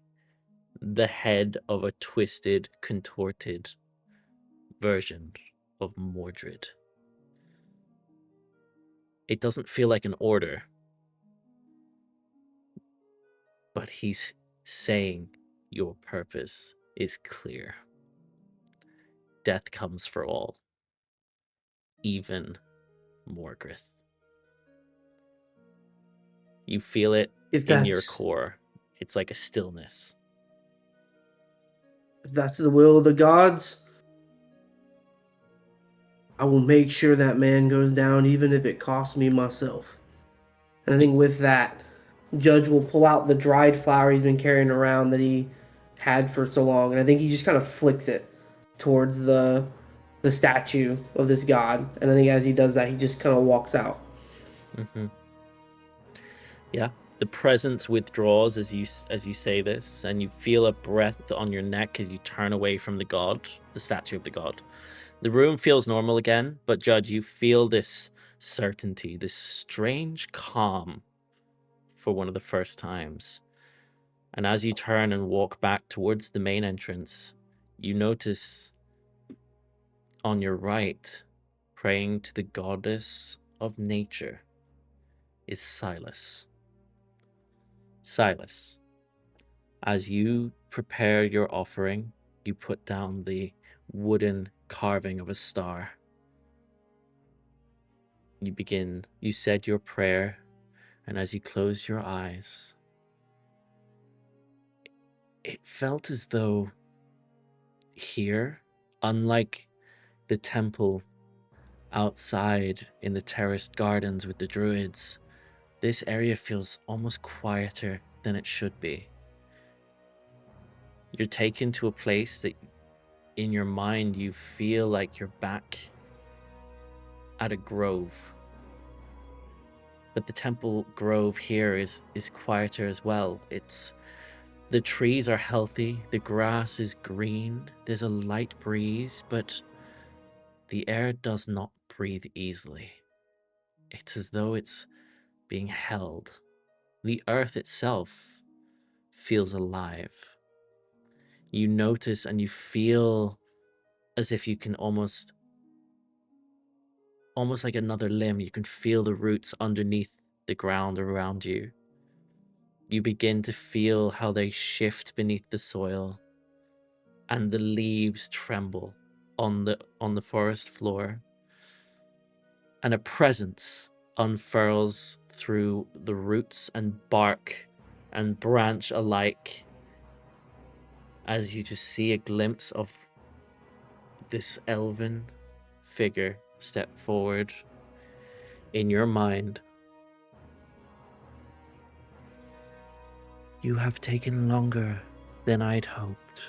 the head of a twisted, contorted version of Mordred. It doesn't feel like an order, but he's saying your purpose is clear. Death comes for all, even Morgrith. You feel it in your core. It's like a stillness. If that's the will of the gods, I will make sure that man goes down, even if it costs me myself. And I think with that, Judge will pull out the dried flower he's been carrying around that he had for so long, and I think he just kind of flicks it towards the statue of this god. And I think as he does that, he just kind of walks out. Mm-hmm. Yeah, the presence withdraws as you say this, and you feel a breath on your neck as you turn away from the god, the statue of the god. The room feels normal again, but Judge, you feel this certainty, this strange calm for one of the first times. And as you turn and walk back towards the main entrance, you notice on your right, praying to the goddess of nature, is Sylas. Sylas, as you prepare your offering, you put down the wooden carving of a star. You said your prayer, and as you closed your eyes, it felt as though here, unlike the temple outside in the terraced gardens with the druids, this area feels almost quieter than it should be. You're taken to a place that in your mind you feel like you're back at a grove. But the temple grove here is quieter as well. The trees are healthy, the grass is green, there's a light breeze, but the air does not breathe easily. It's as though it's being held. The earth itself feels alive. You notice and you feel as if you can almost like another limb, you can feel the roots underneath the ground around you. You begin to feel how they shift beneath the soil, and the leaves tremble on the forest floor, and a presence unfurls through the roots and bark and branch alike as you just see a glimpse of this elven figure step forward in your mind. You have taken longer than I'd hoped.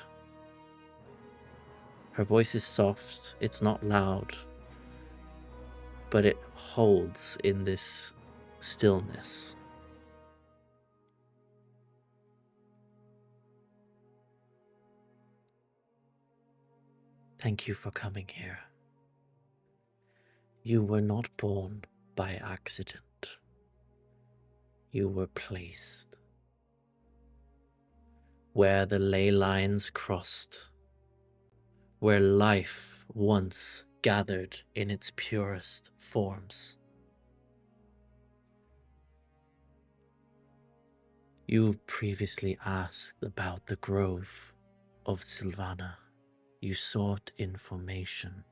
Her voice is soft, it's not loud, but it holds in this stillness. Thank you for coming here. You were not born by accident. You were placed where the ley lines crossed, where life once gathered in its purest forms. You previously asked about the grove of Sylvana. You sought information.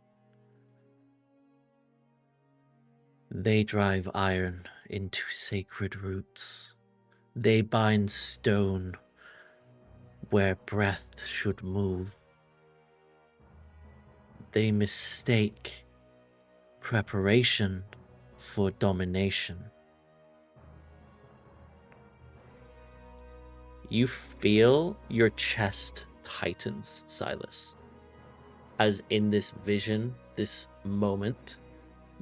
They drive iron into sacred roots. They bind stone where breath should move. They mistake preparation for domination. You feel your chest tightens, Sylas, as in this vision, this moment,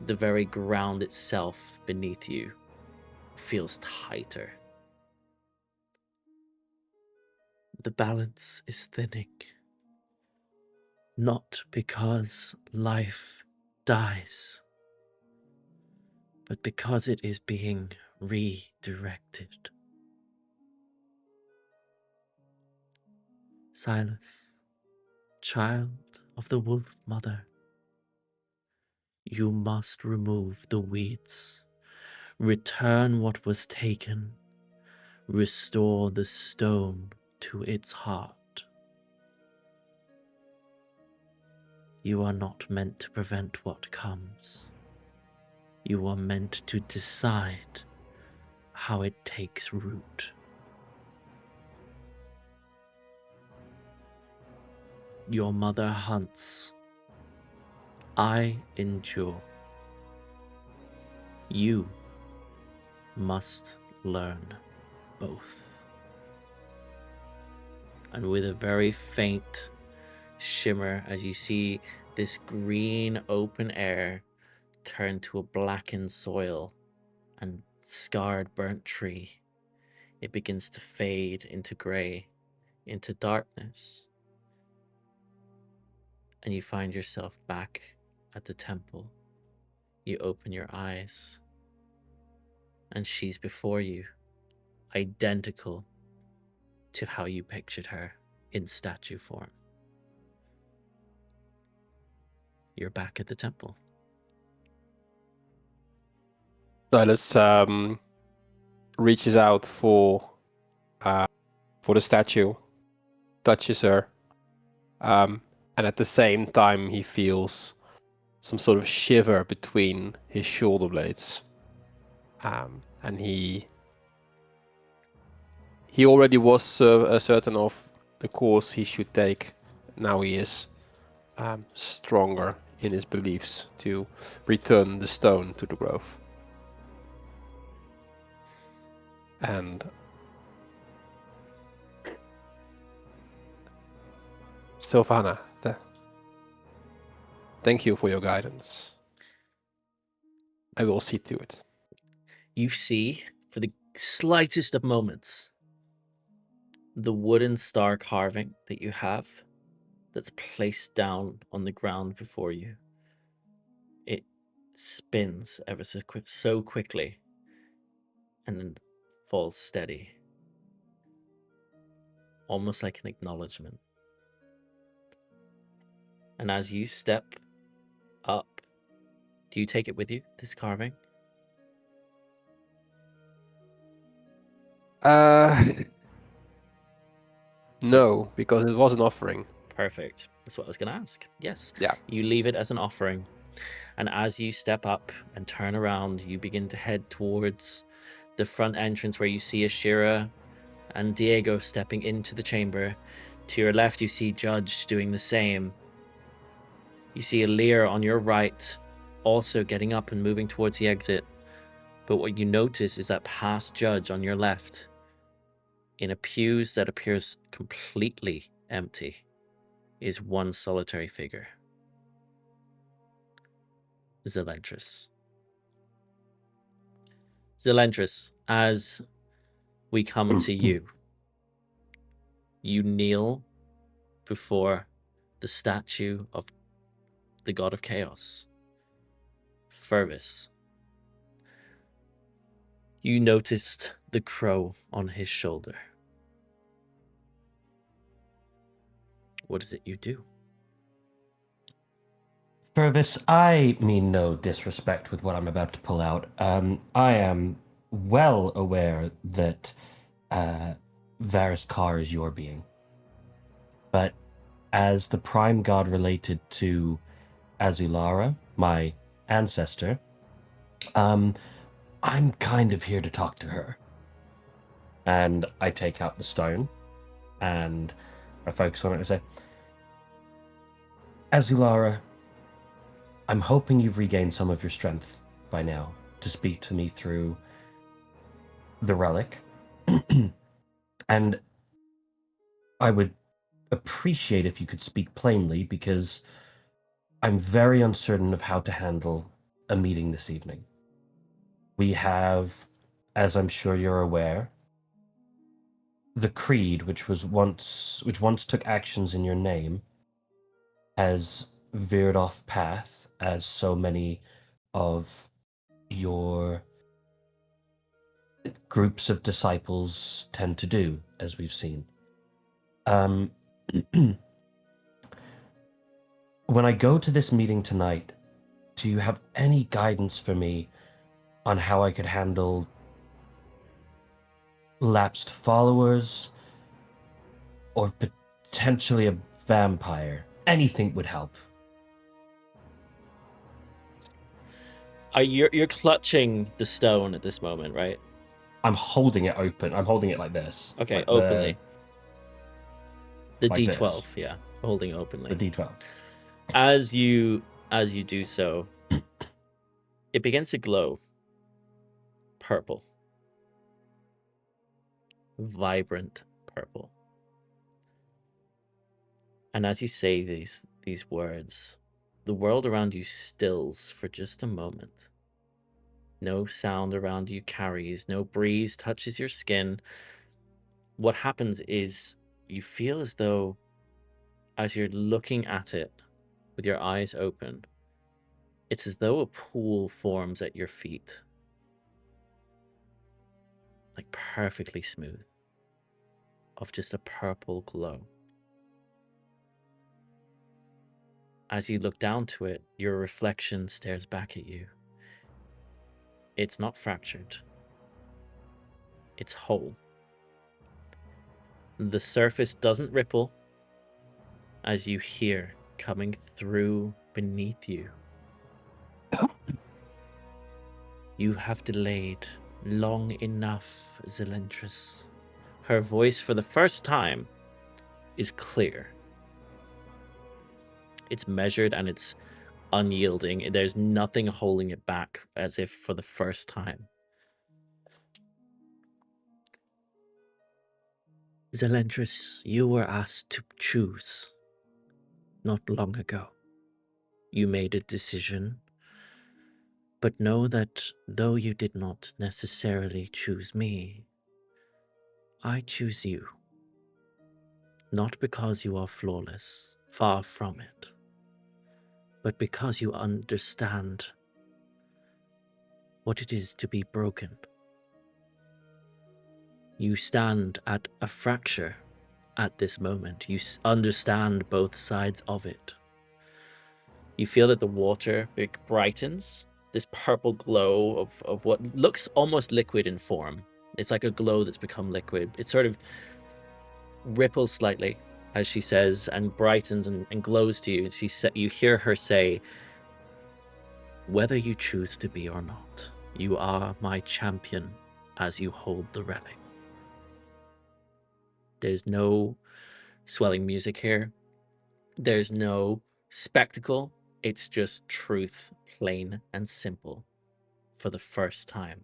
the very ground itself beneath you feels tighter. The balance is thinning, not because life dies, but because it is being redirected. Sylas, child of the Wolf Mother, you must remove the weeds, return what was taken, restore the stone to its heart. You are not meant to prevent what comes. You are meant to decide how it takes root. Your mother hunts. I endure. You must learn both. And with a very faint shimmer, as you see this green open air turn to a blackened soil and scarred burnt tree, it begins to fade into grey, into darkness. And you find yourself back at the temple. You open your eyes, and she's before you, identical to how you pictured her in statue form. You're back at the temple. Sylas reaches out for the statue, touches her, and at the same time he feels some sort of shiver between his shoulder blades, and he already was certain of the course he should take. Now he is stronger in his beliefs to return the stone to the grove. And Sylvana, thank you for your guidance. I will see to it. You see, for the slightest of moments, the wooden star carving that you have that's placed down on the ground before you. It spins ever so quickly and then falls steady, almost like an acknowledgement. And as you step up, do you take it with you, this carving? No, because it was an offering. Perfect. That's what I was going to ask. Yes. Yeah. You leave it as an offering. And as you step up and turn around, you begin to head towards the front entrance where you see Ashira and Diego stepping into the chamber. To your left, you see Judge doing the same. You see Elirr on your right, also getting up and moving towards the exit. But what you notice is that past Judge on your left, in a pews that appears completely empty, is one solitary figure. Zelentrus. Zelentrus, as we come to you, you kneel before the statue of the god of chaos, Fervis. You noticed the crow on his shoulder. What is it you do? Fervis, I mean no disrespect with what I'm about to pull out. I am well aware that Varys Carr is your being. But as the prime god related to Azulara, my ancestor, I'm kind of here to talk to her. And I take out the stone and I focus on it and say, Azulara, I'm hoping you've regained some of your strength by now to speak to me through the relic. And I would appreciate if you could speak plainly, because I'm very uncertain of how to handle a meeting this evening. We have, as I'm sure you're aware, the Creed, which once took actions in your name, has veered off path, as so many of your groups of disciples tend to do, as we've seen. When I go to this meeting tonight, do you have any guidance for me on how I could handle lapsed followers or potentially a vampire? Anything would help. You're clutching the stone at this moment, right? I'm holding it open. I'm holding it like this. Okay, like openly. The like D12, this. yeah, holding openly. The D12. As you do so, it begins to glow purple. Vibrant purple. And as you say these words, the world around you stills for just a moment. No sound around you carries, no breeze touches your skin. What happens is you feel as though, as you're looking at it with your eyes open, it's as though a pool forms at your feet. Like perfectly smooth, of just a purple glow. As you look down to it, your reflection stares back at you. It's not fractured. It's whole. The surface doesn't ripple as you hear coming through beneath you. You have delayed long enough, Zelentrus. Her voice, for the first time, is clear. It's measured and it's unyielding. There's nothing holding it back, as if for the first time. Zelentrus, you were asked to choose not long ago. You made a decision, but know that though you did not necessarily choose me, I choose you. Not because you are flawless, far from it, but because you understand what it is to be broken. You stand at a fracture at this moment. You understand both sides of it. You feel that the water brightens, this purple glow of what looks almost liquid in form. It's like a glow that's become liquid. It sort of ripples slightly, as she says, and brightens and glows to you. You hear her say, Whether you choose to be or not, you are my champion as you hold the relic. There's no swelling music here. There's no spectacle. It's just truth, plain and simple, for the first time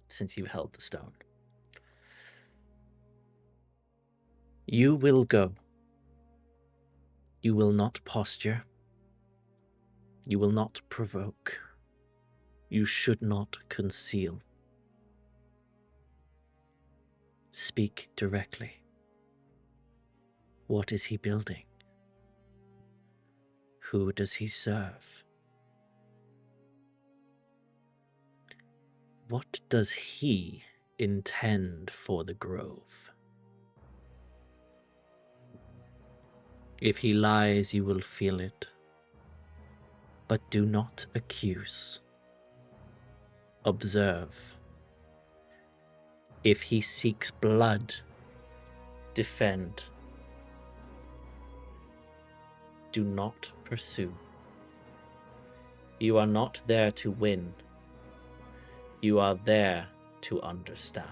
since you held the stone. You will go. You will not posture. You will not provoke. You should not conceal. Speak directly. What is he building? Who does he serve? What does he intend for the grove? If he lies, you will feel it. But do not accuse. Observe. If he seeks blood, defend. Do not pursue. You are not there to win. You are there to understand.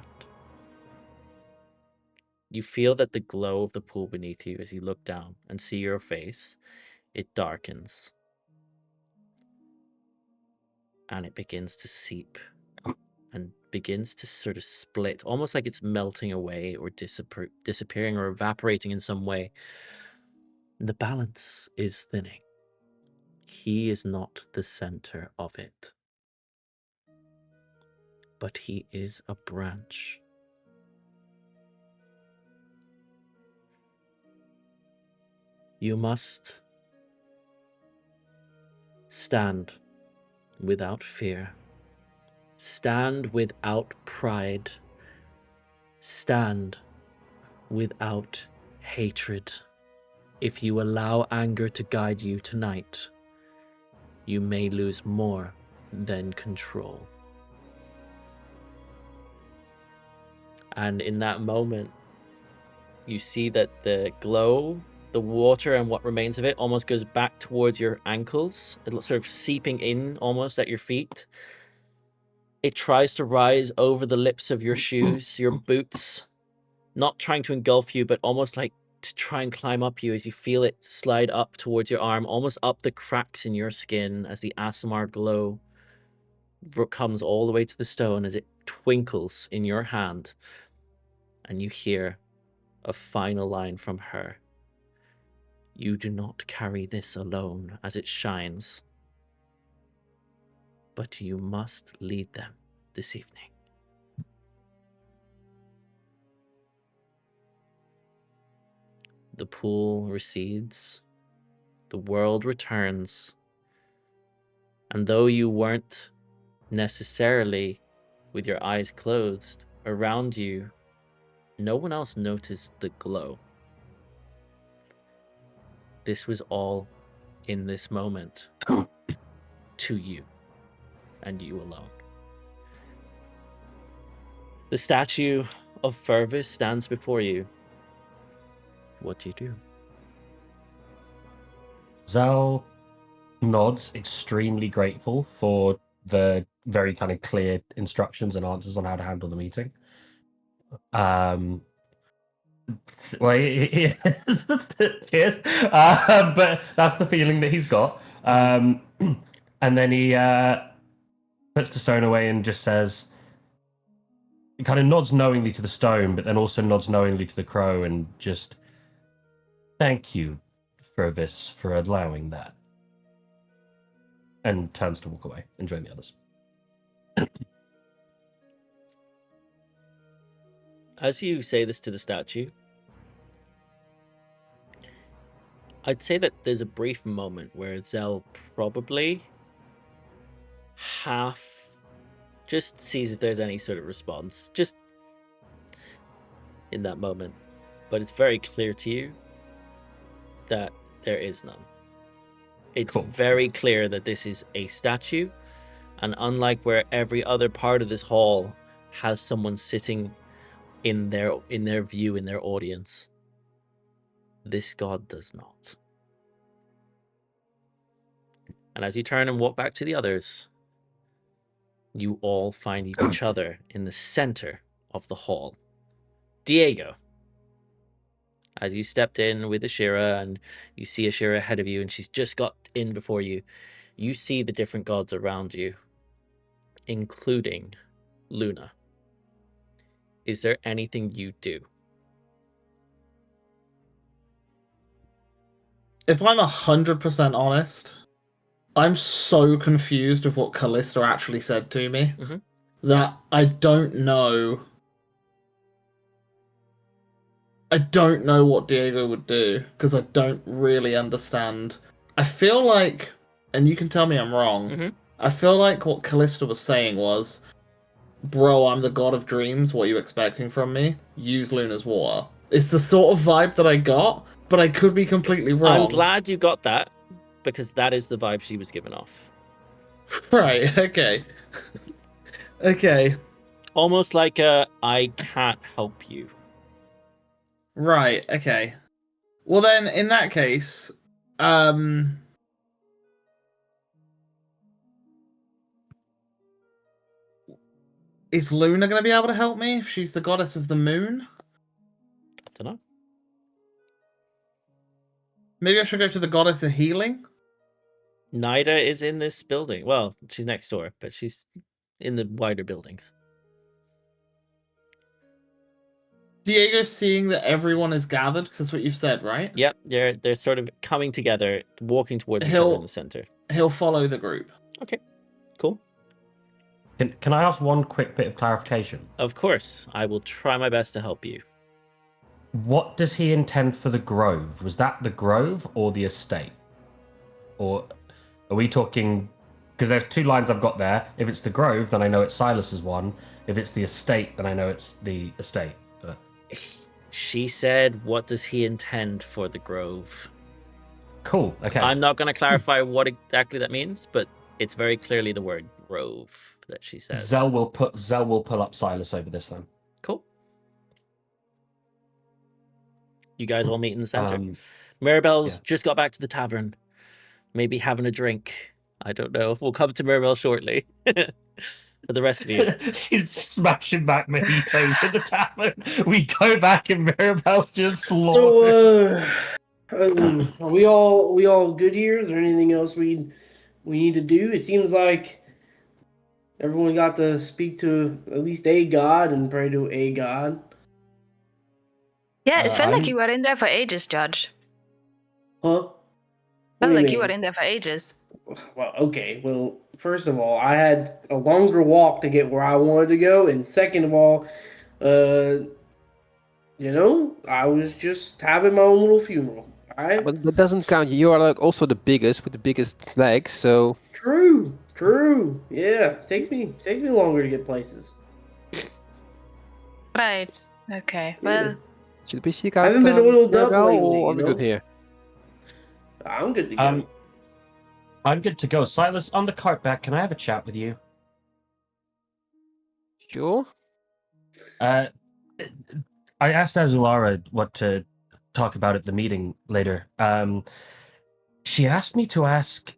You feel that the glow of the pool beneath you as you look down and see your face, it darkens. And it begins to seep and begins to sort of split, almost like it's melting away or disappearing or evaporating in some way. The balance is thinning. He is not the center of it, but he is a branch. You must stand without fear. Stand without pride. Stand without hatred. If you allow anger to guide you tonight, you may lose more than control. And in that moment, you see that the glow, the water and what remains of it almost goes back towards your ankles. It's sort of seeping in almost at your feet. It tries to rise over the lips of your shoes, your boots, not trying to engulf you, but almost like to try and climb up you as you feel it slide up towards your arm, almost up the cracks in your skin as the Aasimar glow comes all the way to the stone as it twinkles in your hand. And you hear a final line from her. You do not carry this alone as it shines, but you must lead them this evening. The pool recedes, the world returns, and though you weren't necessarily with your eyes closed, around you, no one else noticed the glow. This was all in this moment to you and you alone. The statue of Fervis stands before you. What do you do? Zal nods, extremely grateful for the very kind of clear instructions and answers on how to handle the meeting. Well, cheers. But that's the feeling that he's got. And then he puts the stone away and just says, he kind of nods knowingly to the stone, but then also nods knowingly to the crow and just, thank you, Fervis, for allowing that. And turns to walk away and join the others. As you say this to the statue, I'd say that there's a brief moment where Zell probably half just sees if there's any sort of response, just in that moment. But it's very clear to you that there is none. It's Cool. very clear that this is a statue, and unlike where every other part of this hall has someone sitting in their view, in their audience, this god does not. And as you turn and walk back to the others, you all find each other in the center of the hall. Diego, as you stepped in with Ashira and you see Ashira ahead of you and she's just got in before you, you see the different gods around you, including Luna. Is there anything you do? If I'm 100% honest, I'm so confused with what Callista actually said to me that I don't know. I don't know what Diego would do because I don't really understand. I feel like, and you can tell me I'm wrong, I feel like what Callista was saying was, bro, I'm the god of dreams, what are you expecting from me? Use Luna's water. It's the sort of vibe that I got, but I could be completely wrong. I'm glad you got that, because that is the vibe she was giving off. Right, okay. Okay. Almost like a, I can't help you. Right, okay. Well then, in that case, is Luna going to be able to help me if she's the goddess of the moon? I don't know. Maybe I should go to the goddess of healing? Nida is in this building. Well, she's next door, but she's in the wider buildings. Diego seeing that everyone is gathered, because that's what you've said, right? Yep, they're sort of coming together, walking towards each other in the center. He'll follow the group. Okay, cool. Can I ask one quick bit of clarification? Of course, I will try my best to help you. What does he intend for the grove? Was that the grove or the estate? Or are we talking... Because there's two lines I've got there. If it's the grove, then I know it's Silas's one. If it's the estate, then I know it's the estate. But... She said, what does he intend for the grove? Cool, okay. I'm not going to clarify what exactly that means, but it's very clearly the word grove that she says. Zell will pull up Silas over this then. Cool. You guys all meet in the center. Mirabelle's just got back to the tavern. Maybe having a drink. I don't know. We'll come to Mirabelle shortly. For the rest of you. She's smashing back mojitos in the tavern. We go back and Mirabelle's just slaughtered. So, are we all good here? Is there anything else we need to do? It seems like everyone got to speak to at least a god and pray to a god. Yeah, it felt like you were in there for ages, Judge. Huh? Felt like you were in there for ages. Well, okay. Well, first of all, I had a longer walk to get where I wanted to go, and second of all, I was just having my own little funeral. All right. But that doesn't count. You are like also the biggest with the biggest legs, so. True. Yeah, takes me longer to get places. Right. Okay. Well. Should we seek I out? haven't been oiled up Mirabelle, lately. or are we good here? I'm good to go. I'm good to go. Silas, on the cart back, can I have a chat with you? Sure. I asked Azulara what to talk about at the meeting later. She asked me to ask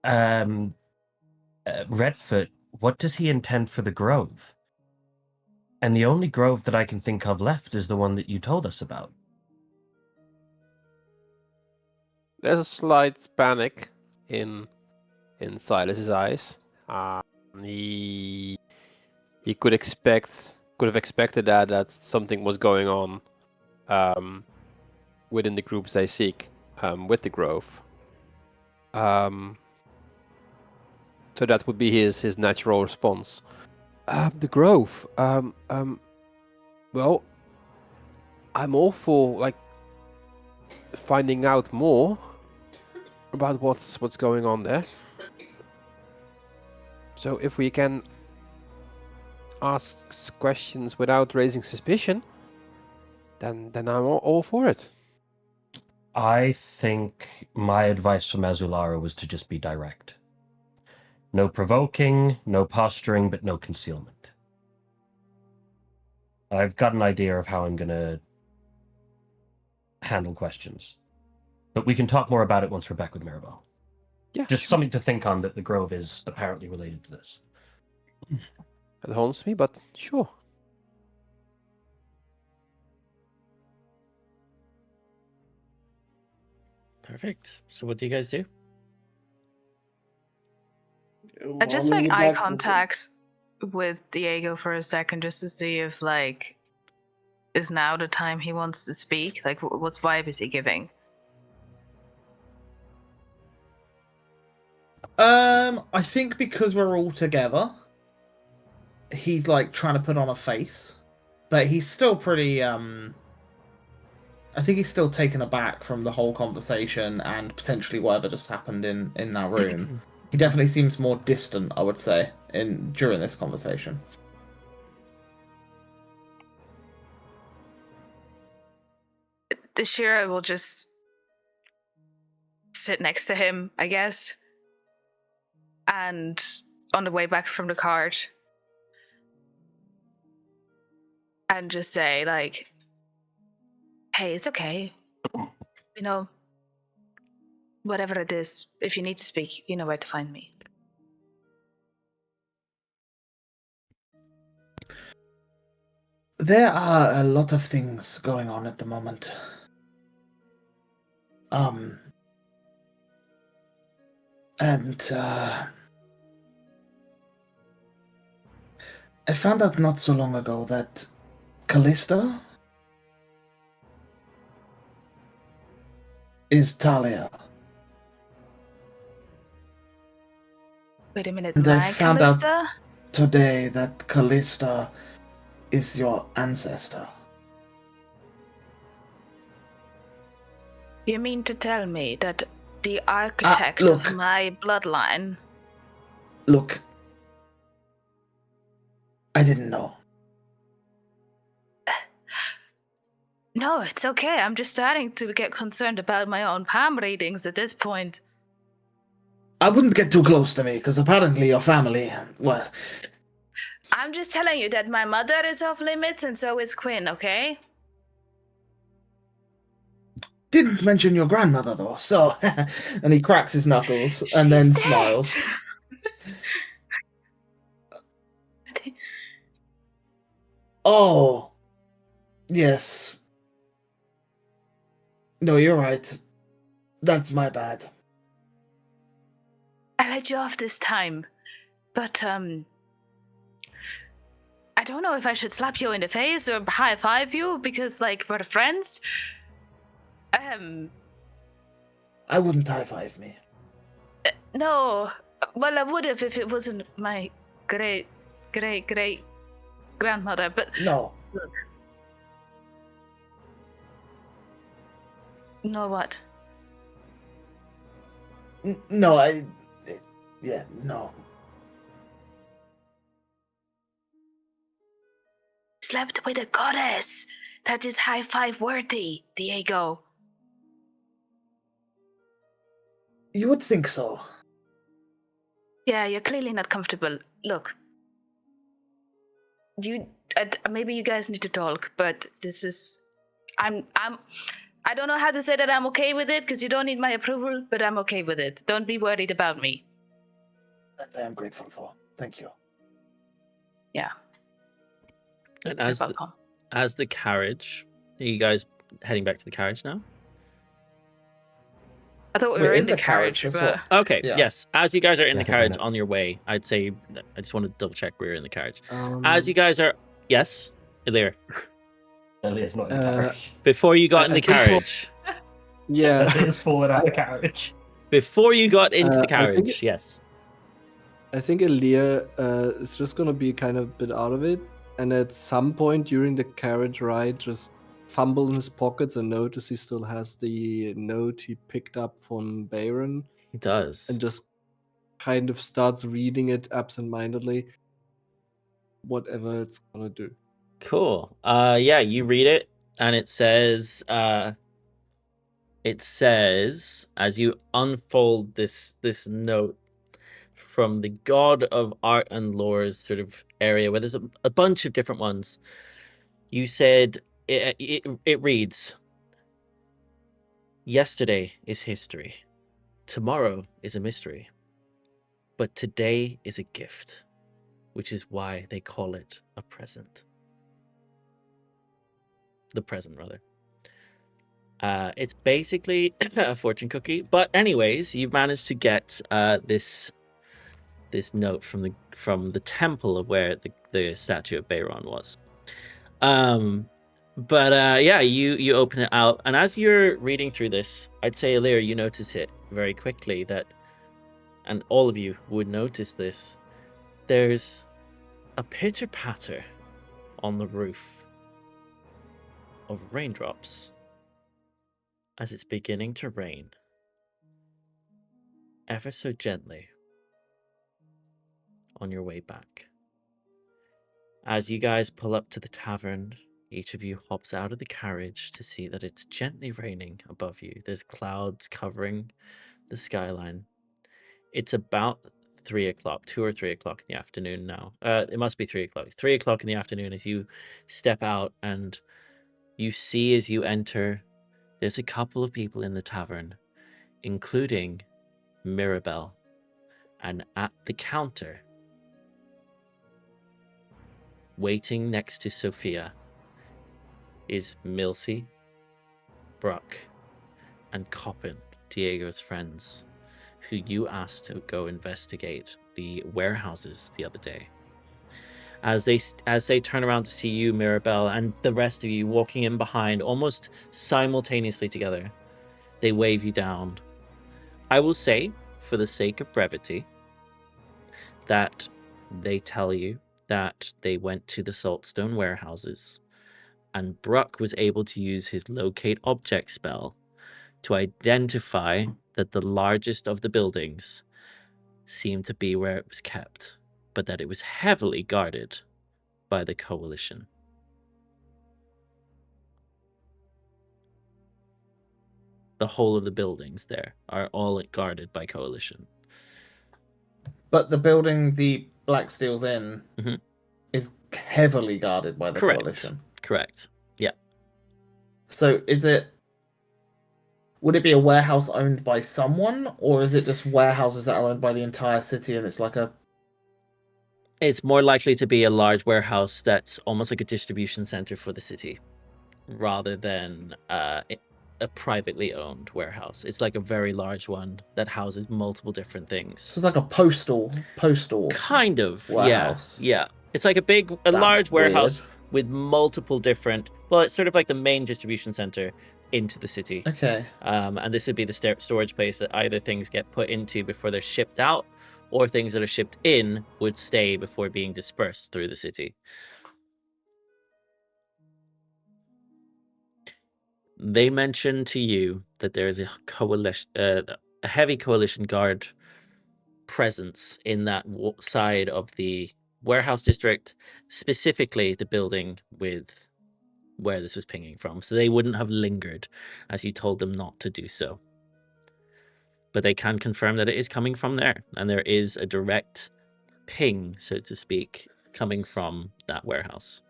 Redfoot, what does he intend for the grove? And the only grove that I can think of left is the one that you told us about. There's a slight panic in Silas's eyes. He could have expected that something was going on within the groups they seek with the grove. So that would be his natural response. The grove. Well, I'm all for finding out more about what's going on there. So if we can ask questions without raising suspicion, then I'm all for it. I think my advice from Azulara was to just be direct. No provoking, no posturing, but no concealment. I've got an idea of how I'm going to handle questions. But we can talk more about it once we're back with Mirabelle. Yeah, Just sure. something to think on that the Grove is apparently related to this. It haunts me, but sure. Perfect. So what do you guys do? I just I'm gonna make get eye back to- contact with Diego for a second just to see if, like, is now the time he wants to speak? Like, what vibe is he giving? I think because we're all together, he's like trying to put on a face, but he's still pretty. I think he's still taken aback from the whole conversation and potentially whatever just happened in that room. He definitely seems more distant, I would say, during this conversation. Ashira will just sit next to him, I guess. And on the way back from the card, and just say, like, hey, it's okay. You know, whatever it is, if you need to speak, you know where to find me. There are a lot of things going on at the moment. And I found out not so long ago that Callista is Talia. Wait a minute, And I my found out Callista? today that Callista is your ancestor. You mean to tell me that the architect look. of my bloodline... Look, I didn't know. No, it's okay. I'm just starting to get concerned about my own palm readings at this point. I wouldn't get too close to me, because apparently your family, well, I'm just telling you that my mother is off limits and so is Quinn, okay? didn't mention your grandmother though, so... And he cracks his knuckles and then She's dead. smiles. Oh, yes. No, you're right. That's my bad. I let you off this time, but I don't know if I should slap you in the face or high five you because, like, we're friends. I wouldn't high five me. No. Well, I would have if it wasn't my great grandmother. But No. look. No, what? No, yeah, no. Slept with a goddess. That is high five worthy, Diego. You would think so. Yeah, you're clearly not comfortable. Look, maybe you guys need to talk, but this is, I don't know how to say that I'm okay with it because you don't need my approval, but I'm okay with it. Don't be worried about me. That I am grateful for. Thank you. Yeah. And You're as welcome. the carriage, are you guys heading back to the carriage now? I thought we were in the carriage, as but well. Okay, Yeah. yes. As you guys are in Yeah, the I think I carriage know. on your way, I'd say, I just want to double check we're in the carriage. As you guys are, yes, Elirr, Elir's not in the carriage. before you got I in the think we'll- carriage, Yeah. Elir's fallen out of the carriage. before you got into the I think carriage, yes. I think Elirr is just gonna be kind of a bit out of it, and at some point during the carriage ride, just fumble in his pockets and notice he still has the note he picked up from Baron, He does. and just kind of starts reading it absentmindedly. Whatever it's gonna do. Cool. Yeah, you read it, and it says, as you unfold this note from the god of art and lore's sort of area, where there's a bunch of different ones. You said it reads, "Yesterday is history. Tomorrow is a mystery, but today is a gift, which is why they call it a present. The present, rather. It's basically a fortune cookie, but anyways, you've managed to get this note from the temple of where the statue of Bayron was. Yeah, you open it out, and as you're reading through this, I'd say, Elirr, you notice it very quickly that, and all of you would notice this, there's a pitter-patter on the roof of raindrops as it's beginning to rain, ever so gently, on your way back. As you guys pull up to the tavern, each of you hops out of the carriage to see that it's gently raining above you. There's clouds covering the skyline. It's about 3 o'clock, 2 or 3 o'clock in the afternoon now. It must be 3 o'clock. 3 o'clock in the afternoon as you step out, and you see as you enter, there's a couple of people in the tavern, including Mirabelle. And at the counter, waiting next to Sophia, is Milsey, Bruck, and Coppin, Diego's friends, who you asked to go investigate the warehouses the other day. As they turn around to see you, Mirabelle, and the rest of you walking in behind, almost simultaneously together, they wave you down. I will say, for the sake of brevity, that they tell you that they went to the Saltstone warehouses, and Bruck was able to use his locate object spell to identify that the largest of the buildings seemed to be where it was kept, but that it was heavily guarded by the Coalition. The whole of the buildings there are all guarded by Coalition. But the building the Blacksteel's in is heavily guarded by the Coalition. Correct. Yeah. So would it be a warehouse owned by someone, or is it just warehouses that are owned by the entire city and it's like a... It's more likely to be a large warehouse that's almost like a distribution center for the city, rather than a privately owned warehouse. It's like a very large one that houses multiple different things. So it's like a postal kind of warehouse. Yeah. It's like a large warehouse with multiple different... Well, it's sort of like the main distribution center into the city. Okay. And this would be the storage place that either things get put into before they're shipped out, or things that are shipped in would stay before being dispersed through the city. They mentioned to you that there is a heavy Coalition guard presence in that side of the warehouse district, specifically the building with where this was pinging from. So they wouldn't have lingered, as you told them not to do so. But they can confirm that it is coming from there, and there is a direct ping, so to speak, coming from that warehouse.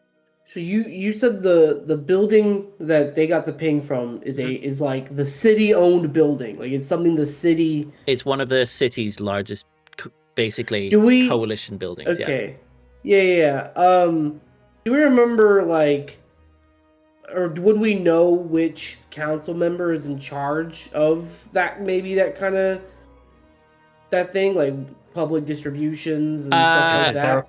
So you said the building that they got the ping from is like the city owned building, like it's something the city. It's one of the city's largest, basically Coalition buildings. Okay, yeah. Do we remember or would we know which council member is in charge of that? Maybe that kind of that thing, like public distributions and stuff like that.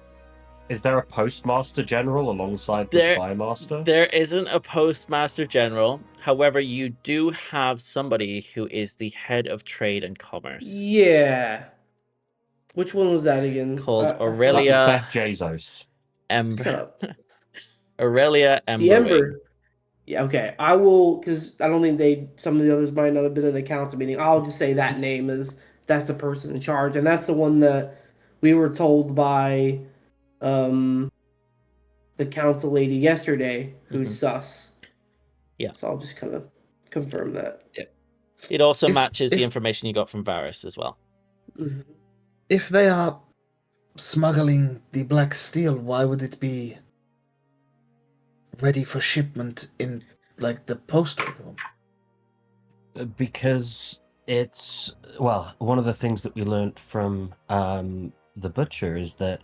Is there a postmaster general alongside the spymaster? There isn't a postmaster general. However, you do have somebody who is the head of trade and commerce. Yeah. Which one was that again? Called Aurelia. Beth Jesus. Aurelia Ember. The Ember. Yeah, okay. I will, because I don't think some of the others might not have been in the council meeting. I'll just say that name as that's the person in charge. And that's the one that we were told by the council lady yesterday who's sus. Yeah. So I'll just kind of confirm that. Yeah. It also matches the information you got from Varys as well. Mm-hmm. If they are smuggling the black steel, why would it be ready for shipment in the postal room? Because It's well, one of the things that we learned from the butcher is that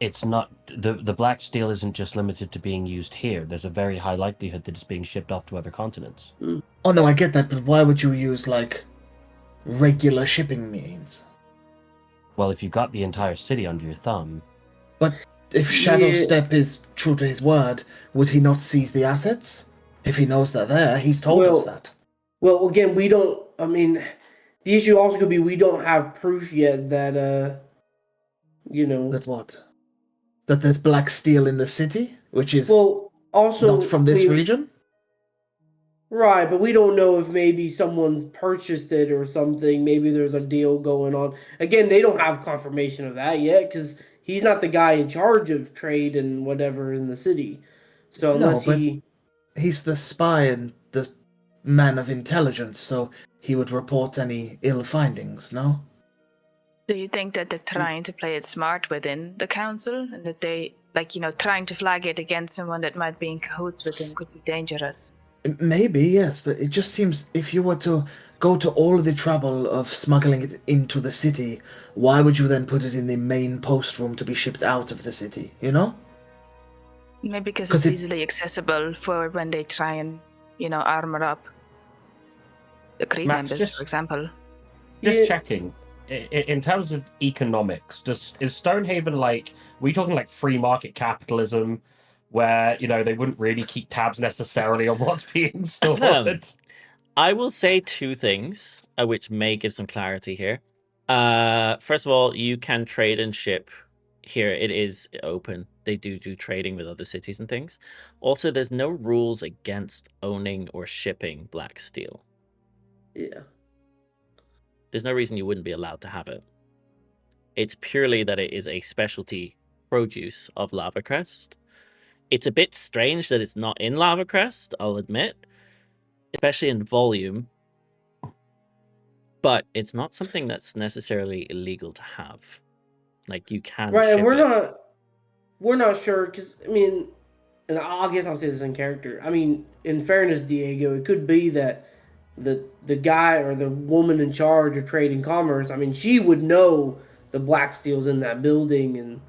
it's not the black steel isn't just limited to being used here. There's a very high likelihood that it's being shipped off to other continents. Oh no, I get that, but why would you use like regular shipping means? Well, if you've got the entire city under your thumb, But if Shadowstep is true to his word, would he not seize the assets? If he knows they're there, he's told us that. Well, again, we don't. I mean, the issue also could be we don't have proof yet that That what? That there's black steel in the city, which is also not from this region? Right, but we don't know if maybe someone's purchased it or something. Maybe there's a deal going on. Again, they don't have confirmation of that yet because he's not the guy in charge of trade and whatever in the city. So unless he's the spy and the man of intelligence, so he would report any ill findings, no? Do you think that they're trying to play it smart within the council, and that they, trying to flag it against someone that might be in cahoots with him could be dangerous? Maybe, yes, but it just seems if you were to go to all the trouble of smuggling it into the city, why would you then put it in the main post room to be shipped out of the city, you know? Maybe because it's easily accessible for when they try and, armor up the crew members, for example. Just checking. In terms of economics, is Stonehaven we talking like free market capitalism, where they wouldn't really keep tabs necessarily on what's being stored? I will say two things, which may give some clarity here. First of all, you can trade and ship here. It is open. They do trading with other cities and things. Also, there's no rules against owning or shipping black steel. Yeah. There's no reason you wouldn't be allowed to have it. It's purely that it is a specialty produce of Lava Crest. It's a bit strange that it's not in Lava Crest, I'll admit, especially in volume. But it's not something that's necessarily illegal to have. Like, you can ship and we're not sure, because, and I guess I'll say this in character. In fairness, Diego, it could be that the guy or the woman in charge of trade and commerce, she would know the black steel's in that building and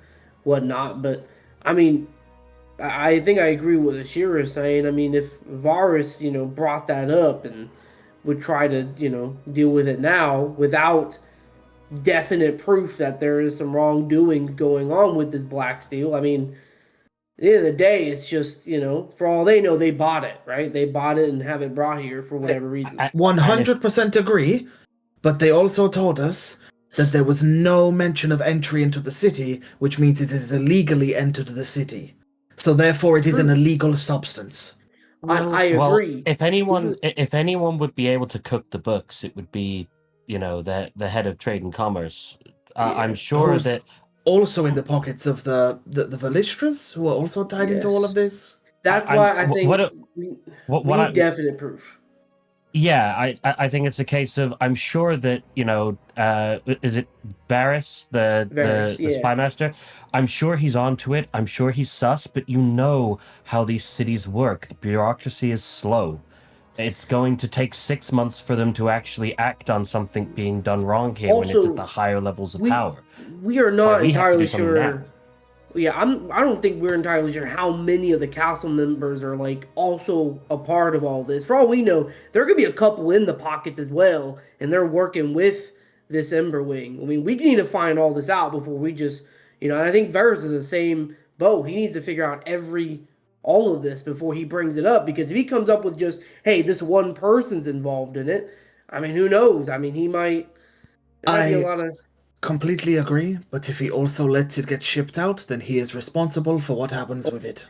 whatnot. But, I think I agree with Ashira saying. If Varus, brought that up and would try to, deal with it now without definite proof that there is some wrongdoings going on with this black steel, at the end of the day, it's just, for all they know, they bought it, right? They bought it and have it brought here for whatever reason. 100% agree, but they also told us that there was no mention of entry into the city, which means it is illegally entered the city. So therefore, it is an illegal substance. I agree. If anyone would be able to cook the books, it would be, the head of trade and commerce. I'm sure that also in the pockets of the Velistras, who are also tied into all of this. That's why I think we need definite proof. Yeah, I think it's a case of, I'm sure that, is it Varys, the spy master? I'm sure he's onto it. I'm sure he's sus, but how these cities work. The bureaucracy is slow. It's going to take 6 months for them to actually act on something being done wrong here when it's at the higher levels of power. We are not entirely sure. Yeah, I don't think we're entirely sure how many of the council members are also a part of all this. For all we know, there could be a couple in the pockets as well, and they're working with this Ember Wing. We need to find all this out before we just, and I think Varys is in the same boat. He needs to figure out all of this before he brings it up, because if he comes up with just, hey, this one person's involved in it, who knows? He might be a lot of... Completely agree, but if he also lets it get shipped out, then he is responsible for what happens with it.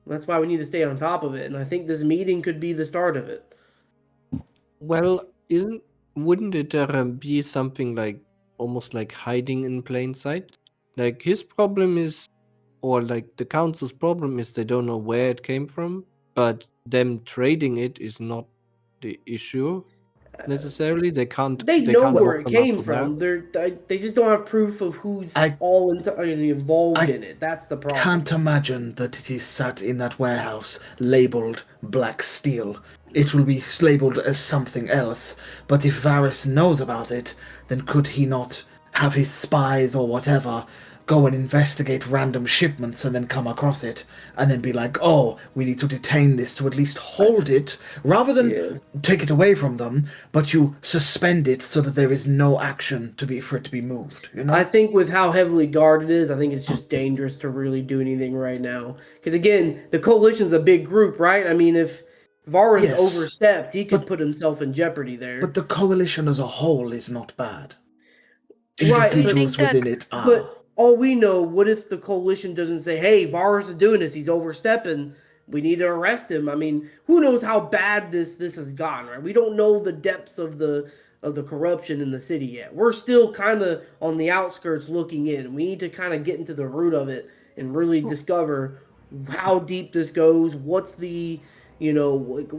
That's why we need to stay on top of it, and I think this meeting could be the start of it. Well, wouldn't it be something almost like hiding in plain sight? His problem is, or the council's problem is, they don't know where it came from, but them trading it is not the issue. Necessarily, they can't. They know where it came from. They just don't have proof of who's involved in it. That's the problem. I can't imagine that it is sat in that warehouse labeled black steel. it will be labeled as something else. But if Varys knows about it, then could he not have his spies or whatever go and investigate random shipments and then come across it and then be like, oh, we need to detain this to at least hold it, rather than take it away from them, but you suspend it so that there is no action for it to be moved, you know? I think with how heavily guarded it is, I think it's just dangerous to really do anything right now. Because again, the coalition's a big group, right? I mean, if Varys oversteps, he could put himself in jeopardy there. But the coalition as a whole is not bad. Right, Individuals within it are. But all we know, what if the coalition doesn't say, hey, Varys is doing this, he's overstepping, we need to arrest him? I mean, who knows how bad this has gone, right? We don't know the depths of the corruption in the city yet. We're still kind of on the outskirts looking in. We need to kind of get into the root of it and really discover how deep this goes, what's the,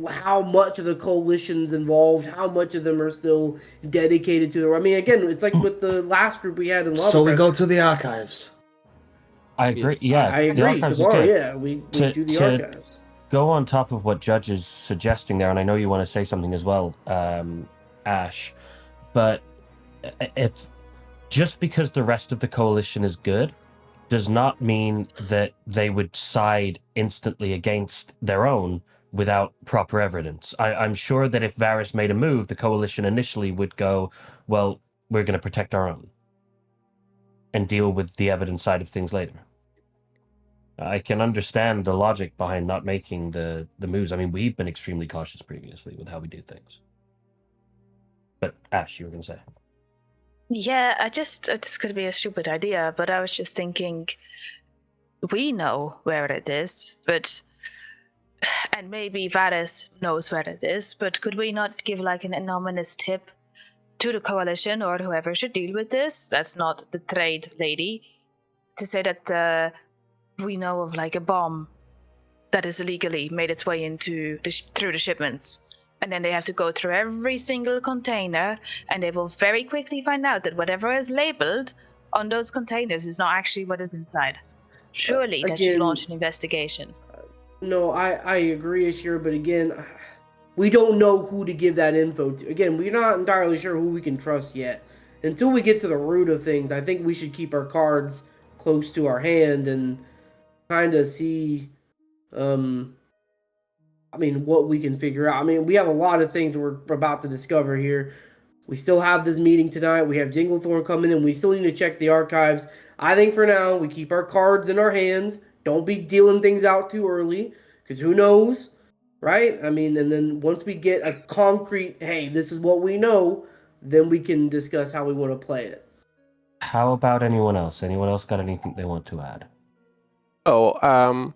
how much of the coalition's involved, how much of them are still dedicated to I mean, again, it's like with the last group we had in Love. So we go to the archives. I agree. Yeah, I agree. The archives Tomorrow, is good. yeah, we do the archives. Go on top of what Judge is suggesting there, and I know you want to say something as well, Ash, but if just because the rest of the coalition is good does not mean that they would side instantly against their own without proper evidence. I'm sure that if Varys made a move, the coalition initially would go, well, we're going to protect our own and deal with the evidence side of things later. I can understand the logic behind not making the moves. I mean, we've been extremely cautious previously with how we do things. But Ash, you were going to say. Yeah, it's going to be a stupid idea, but I was just thinking, we know where it is, and maybe Varys knows where it is, but could we not give like an anonymous tip to the coalition or whoever should deal with this? That's not the trade lady, to say that we know of like a bomb that is illegally made its way into through the shipments. And then they have to go through every single container, and they will very quickly find out that whatever is labeled on those containers is not actually what is inside. Surely that should launch an investigation. No, I agree, Ashira, but again, we don't know who to give that info to. Again, we're not entirely sure who we can trust yet. Until we get to the root of things, I think we should keep our cards close to our hand and kind of see, what we can figure out. I mean, we have a lot of things we're about to discover here. We still have this meeting tonight. We have Jinglethorn coming in. We still need to check the archives. I think for now, we keep our cards in our hands. Don't be dealing things out too early, because who knows, right? I mean, and then once we get a concrete, hey, this is what we know, then we can discuss how we want to play it. How about anyone else? Anyone else got anything they want to add? Are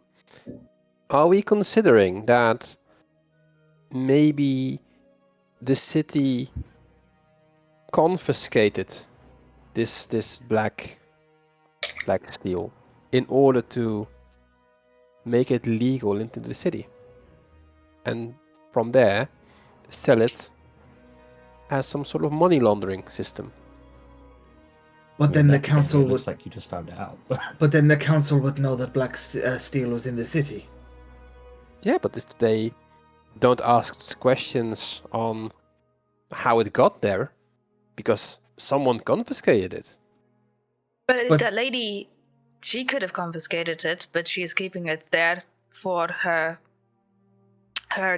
we considering that maybe the city confiscated this black steel in order to make it legal into the city, and from there sell it as some sort of money laundering system? But then the council would. Looks like you just found it out. But then the council would know that black steel was in the city. Yeah, but if they don't ask questions on how it got there, because someone confiscated it. But that lady, she could have confiscated it, but she's keeping it there for her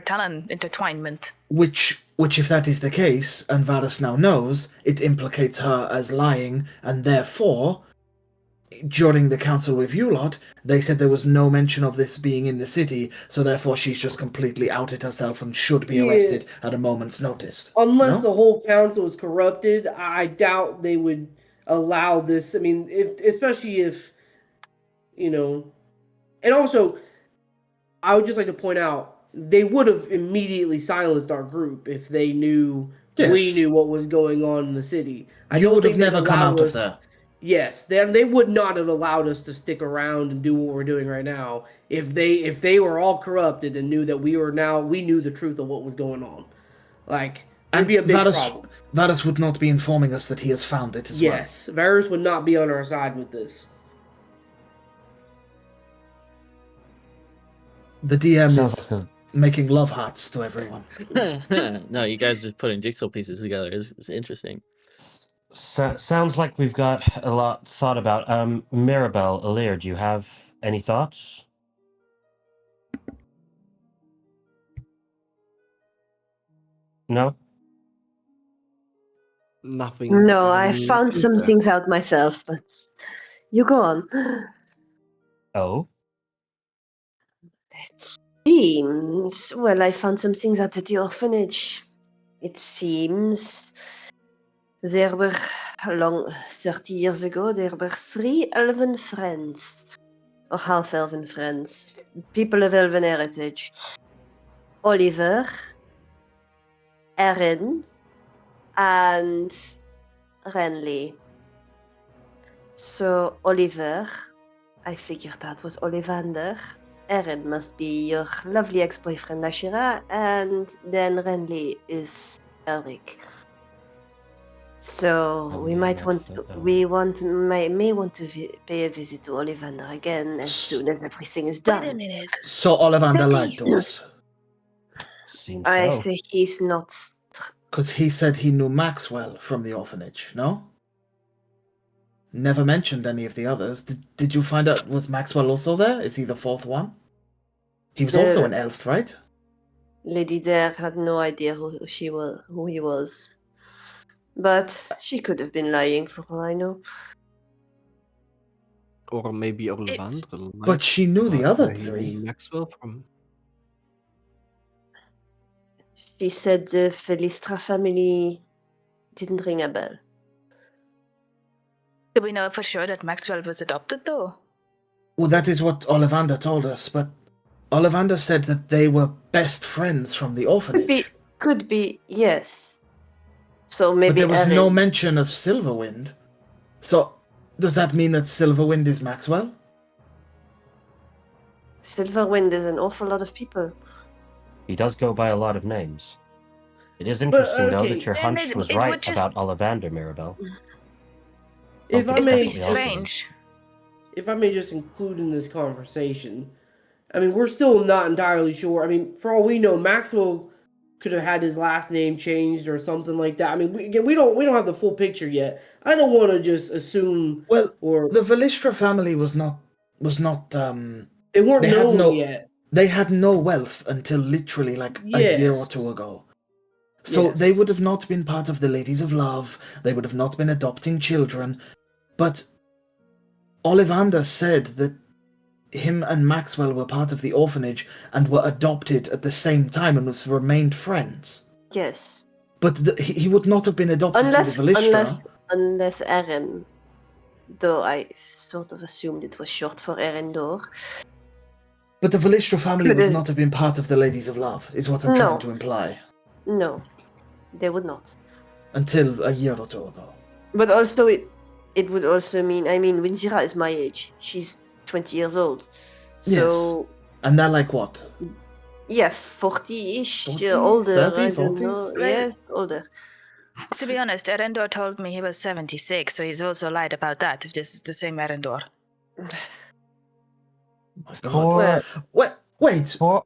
talent intertwinement. Which, if that is the case, and Varys now knows, it implicates her as lying, and therefore, during the council with you lot, they said there was no mention of this being in the city, so therefore she's just completely outed herself and should be arrested at a moment's notice. Unless the whole council is corrupted, I doubt they would allow this. I mean, especially if, and also, I would just like to point out, they would have immediately silenced our group if they knew we knew what was going on in the city. And you would have never come out of there. Yes, they would not have allowed us to stick around and do what we're doing right now if they were all corrupted and knew that we knew the truth of what was going on. Like, it'd be a big problem. Varys would not be informing us that he has found it as well. Yes, Varys would not be on our side with this. The DM Sounds is like a making love hearts to everyone. No, you guys just putting jigsaw pieces together. It's interesting. Sounds like we've got a lot thought about. Mirabelle, Elirr, do you have any thoughts? No? Nothing. No, I found think some that- things out myself, but you go on. Oh? It seems. Well, I found some things out at the orphanage. It seems there were, along 30 years ago, there were 3 elven friends, or half-elven friends, people of elven heritage. Oliver, Erin, and Renly. So, Oliver, I figured that was Ollivander. Erin must be your lovely ex-boyfriend Ashira, and then Renly is Elric. So Oh, we yeah, might that's want the- may want to pay a visit to Ollivander again as soon as everything is Wait a done. minute. So Ollivander Betty. lied to us. Seems I so. say he's not. Because he said he knew Maxwell from the orphanage, no? Never mentioned any of the others. Did you find out, was Maxwell also there? Is he the 4th one? He was also an elf, right? Lady Dare had no idea who he was. But she could have been lying for all I know. Or maybe Ollivander. But she knew the other he 3. knew Maxwell from. She said the Felistra family didn't ring a bell. Do we know for sure that Maxwell was adopted, though? Well, that is what Ollivander told us, but Ollivander said that they were best friends from the orphanage. Could be, yes. So But maybe there was no Erin. mention of Silverwind. So, does that mean that Silverwind is Maxwell? Silverwind is an awful lot of people. He does go by a lot of names. It is interesting, though, okay. that your Then hunch was it right would just- about Ollivander, Mirabelle. If I It's may, definitely awesome. Strange. if I may just include in this conversation, I mean, we're still not entirely sure. I mean, for all we know, Maxwell could have had his last name changed or something like that. I mean, we don't have the full picture yet. I don't want to just assume. Well, or the Velistra family was not they weren't they had known no- yet. they had no wealth until literally like a year or Yes. 2 ago. So Yes. they would have not been part of the Ladies of Love, they would have not been adopting children, but Ollivander said that him and Maxwell were part of the orphanage and were adopted at the same time and have remained friends. Yes. But he would not have been adopted Unless to the Velistra. unless Erin. Though I sort of assumed it was short for Erendor. But the Velistra family Could would have- not have been part of the Ladies of Love, is what I'm No. trying to imply. No. They would not. Until a year or 2 ago. But also it would also mean, I mean, Winzira is my age. She's 20 years old. So And they're like what? yeah, 40-ish, 40, older. 30, I don't 40s? know. Well- Yes, older. To be honest, Erendor told me he was 76, so he's also lied about that, if this is the same Erendor. Oh my God. For, Wait, for,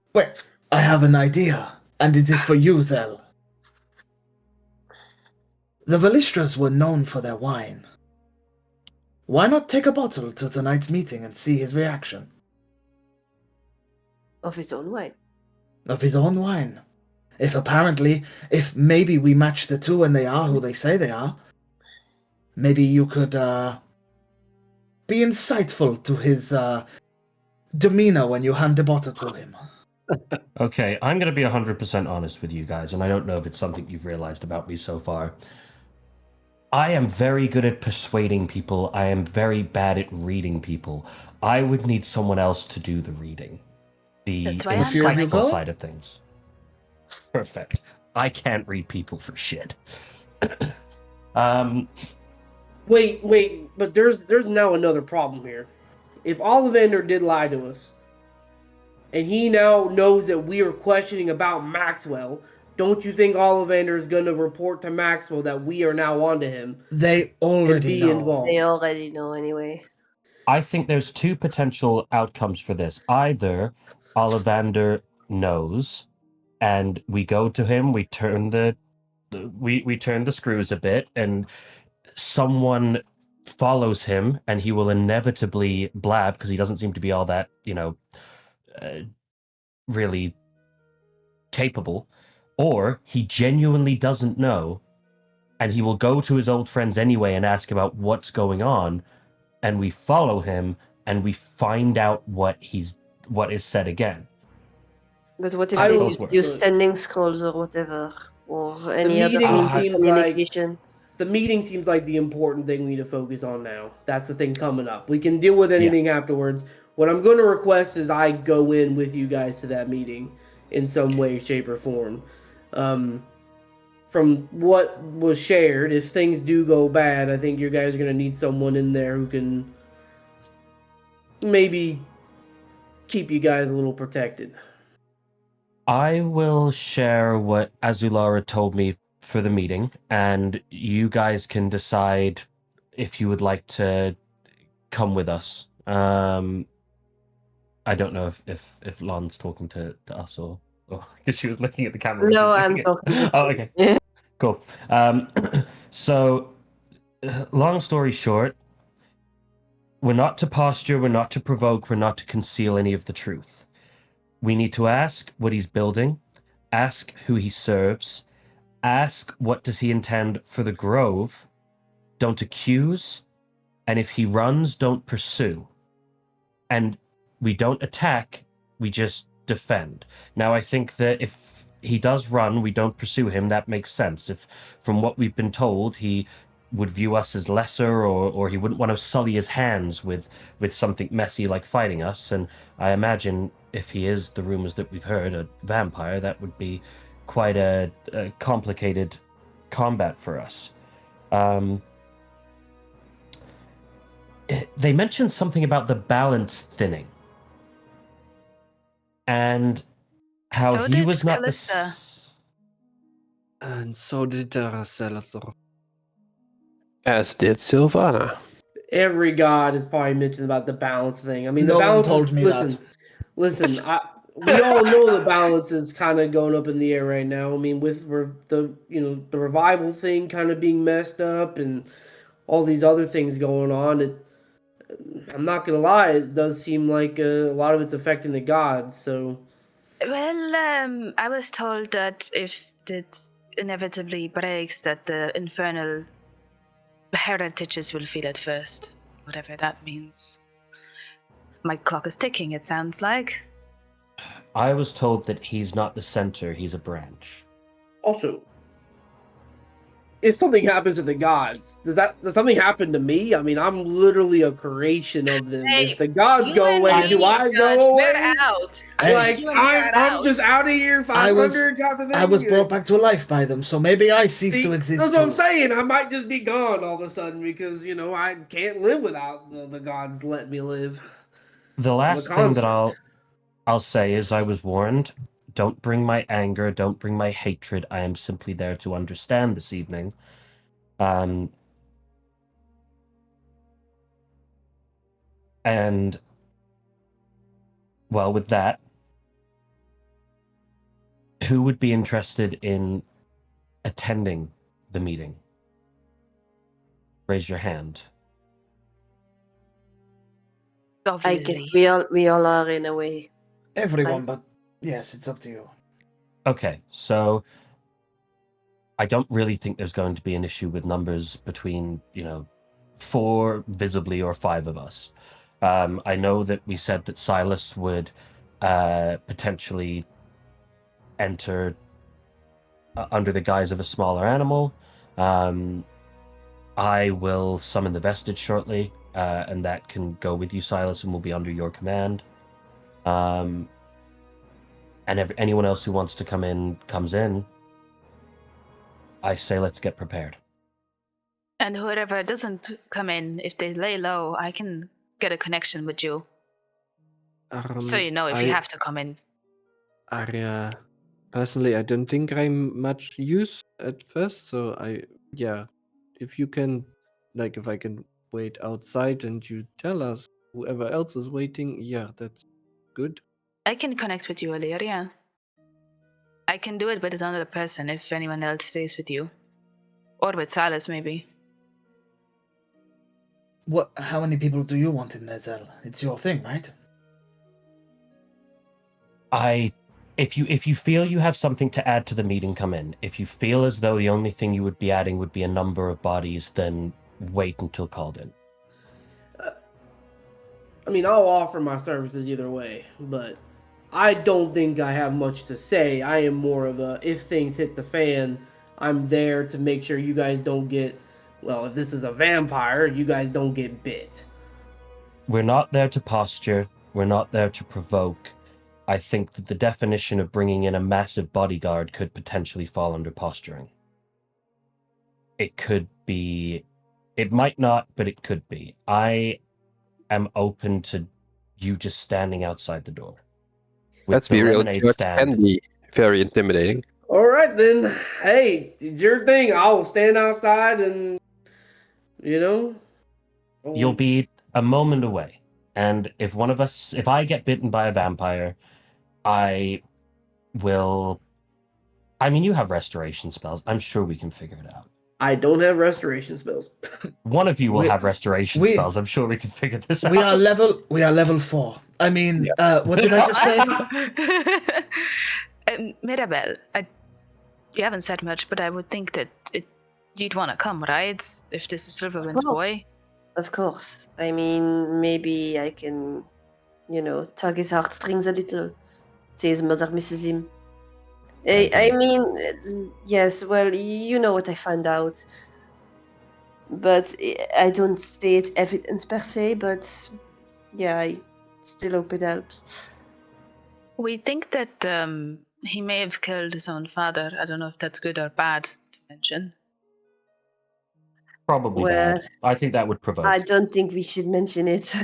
I have an idea, and it is for you, Zell. The Velistras were known for their wine. Why not take a bottle to tonight's meeting and see his reaction? Of his own wine. Of his own wine. If maybe we match the two and they are who they say they are, maybe you could, be insightful to his, demeanor when you hand the bottle to him. Okay, I'm going to be 100% honest with you guys, and I don't know if it's something you've realized about me so far. I am very good at persuading people. I am very bad at reading people. I would need someone else to do the reading. The That's why I'm insightful coming. side of things. Perfect. I can't read people for shit. Wait, but there's now another problem here. If Ollivander did lie to us, and he now knows that we are questioning about Maxwell, don't you think Ollivander is going to report to Maxwell that we are now onto him They and already be know. involved? They already know anyway. I think there's 2 potential outcomes for this. Either Ollivander knows, and we go to him, we turn the screws a bit, and someone follows him, and he will inevitably blab because he doesn't seem to be all that, really capable, or he genuinely doesn't know, and he will go to his old friends anyway and ask about what's going on, and we follow him, and we find out what is said again. But what if I they will- use sending scrolls or whatever, or any other meeting means of seems like- communication? The meeting seems like the important thing we need to focus on now. That's the thing coming up. We can deal with anything afterwards. What I'm going to request is I go in with you guys to that meeting in some way, shape, or form. From what was shared, if things do go bad, I think you guys are going to need someone in there who can maybe keep you guys a little protected. I will share what Azulara told me for the meeting, and you guys can decide if you would like to come with us. I don't know if Lon's talking to us or because she was looking at the camera. No, I'm talking. Oh, okay. Yeah. Cool. So, long story short, we're not to posture, we're not to provoke, we're not to conceal any of the truth. We need to ask what he's building, ask who he serves, ask what does he intend for the Grove, don't accuse, and if he runs, don't pursue. And we don't attack, we just defend. Now, I think that if he does run, we don't pursue him, that makes sense. If, from what we've been told, he would view us as lesser, or he wouldn't want to sully his hands with something messy like fighting us, and I imagine if he is the rumors that we've heard, a vampire, that would be quite a complicated combat for us. They mentioned something about the balance thinning, and how So he did was not Callista. And so did Celestria. As did Sylvana. Every god has probably mentioned about the balance thing. I mean, No the one balance. told me listen, that. listen. We all know the balance is kind of going up in the air right now. I mean, with the revival thing kind of being messed up and all these other things going on. I'm not gonna lie, it does seem like a lot of it's affecting the gods. So Well, I was told that if it inevitably breaks, that the infernal heritages will feel it first, whatever that means. My clock is ticking, it sounds like. I was told that he's not the center, he's a branch. also, if something happens to the gods, does something happen to me? I mean, I'm literally a creation of them. Hey, if the gods you go and away, me, do I Judge, go away? We're out. Hey. Like You and me are I'm just out of here, I was- 500 type of thing. I was brought back to life by them, so maybe I cease See, to exist. that's what I'm too. saying. I might just be gone all of a sudden because I can't live without the gods letting me live. The last thing that construct. I'll say is I was warned, don't bring my anger, don't bring my hatred. I am simply there to understand this evening. And well, with that, who would be interested in attending the meeting? Raise your hand. I guess Obviously. we all are in a way. Everyone, Right. but yes, it's up to you. Okay, so I don't really think there's going to be an issue with numbers between, 4 visibly or 5 of us. I know that we said that Sylas would potentially enter under the guise of a smaller animal. I will summon the vestige shortly, and that can go with you, Sylas, and will be under your command. And anyone else who wants to come in comes in. I say let's get prepared. And whoever doesn't come in, if they lay low, I can get a connection with you. So you know if you have to come in. Personally, I don't think I'm much use at first, so if you can, if I can wait outside and you tell us whoever else is waiting, yeah, that's good. I can connect with you, Elirr, yeah. I can do it with another person if anyone else stays with you. Or with Sylas, maybe. What? How many people do you want in there, Zel? It's your thing, right? If you feel you have something to add to the meeting, come in. If you feel as though the only thing you would be adding would be a number of bodies, then wait until called in. I mean, I'll offer my services either way, but I don't think I have much to say. I am more of a, if things hit the fan, I'm there to make sure you guys don't get, well, if this is a vampire, you guys don't get bit. We're not there to posture. We're not there to provoke. I think that the definition of bringing in a massive bodyguard could potentially fall under posturing. It could be, it might not, but it could be. I am open to you just standing outside the door. Let's be real, Judge can be very intimidating. All right, then. Hey, it's your thing. I'll stand outside and, You'll be a moment away. And if one of us, if I get bitten by a vampire, I will... I mean, you have restoration spells. I'm sure we can figure it out. I don't have restoration spells. One of you will have restoration spells. I'm sure we can figure this out. We are level 4. I mean, what did I just say? Mirabelle, you haven't said much, but I would think that you'd want to come, right? If this is Silverwind's boy. Of course. I mean, maybe I can, tug his heartstrings a little. Say his mother misses him. I mean, yes, well, you know what I found out. But I don't state evidence per se, but yeah, I still hope it helps. We think that he may have killed his own father. I don't know if that's good or bad to mention. Probably bad. I think that would provoke. I don't think we should mention it.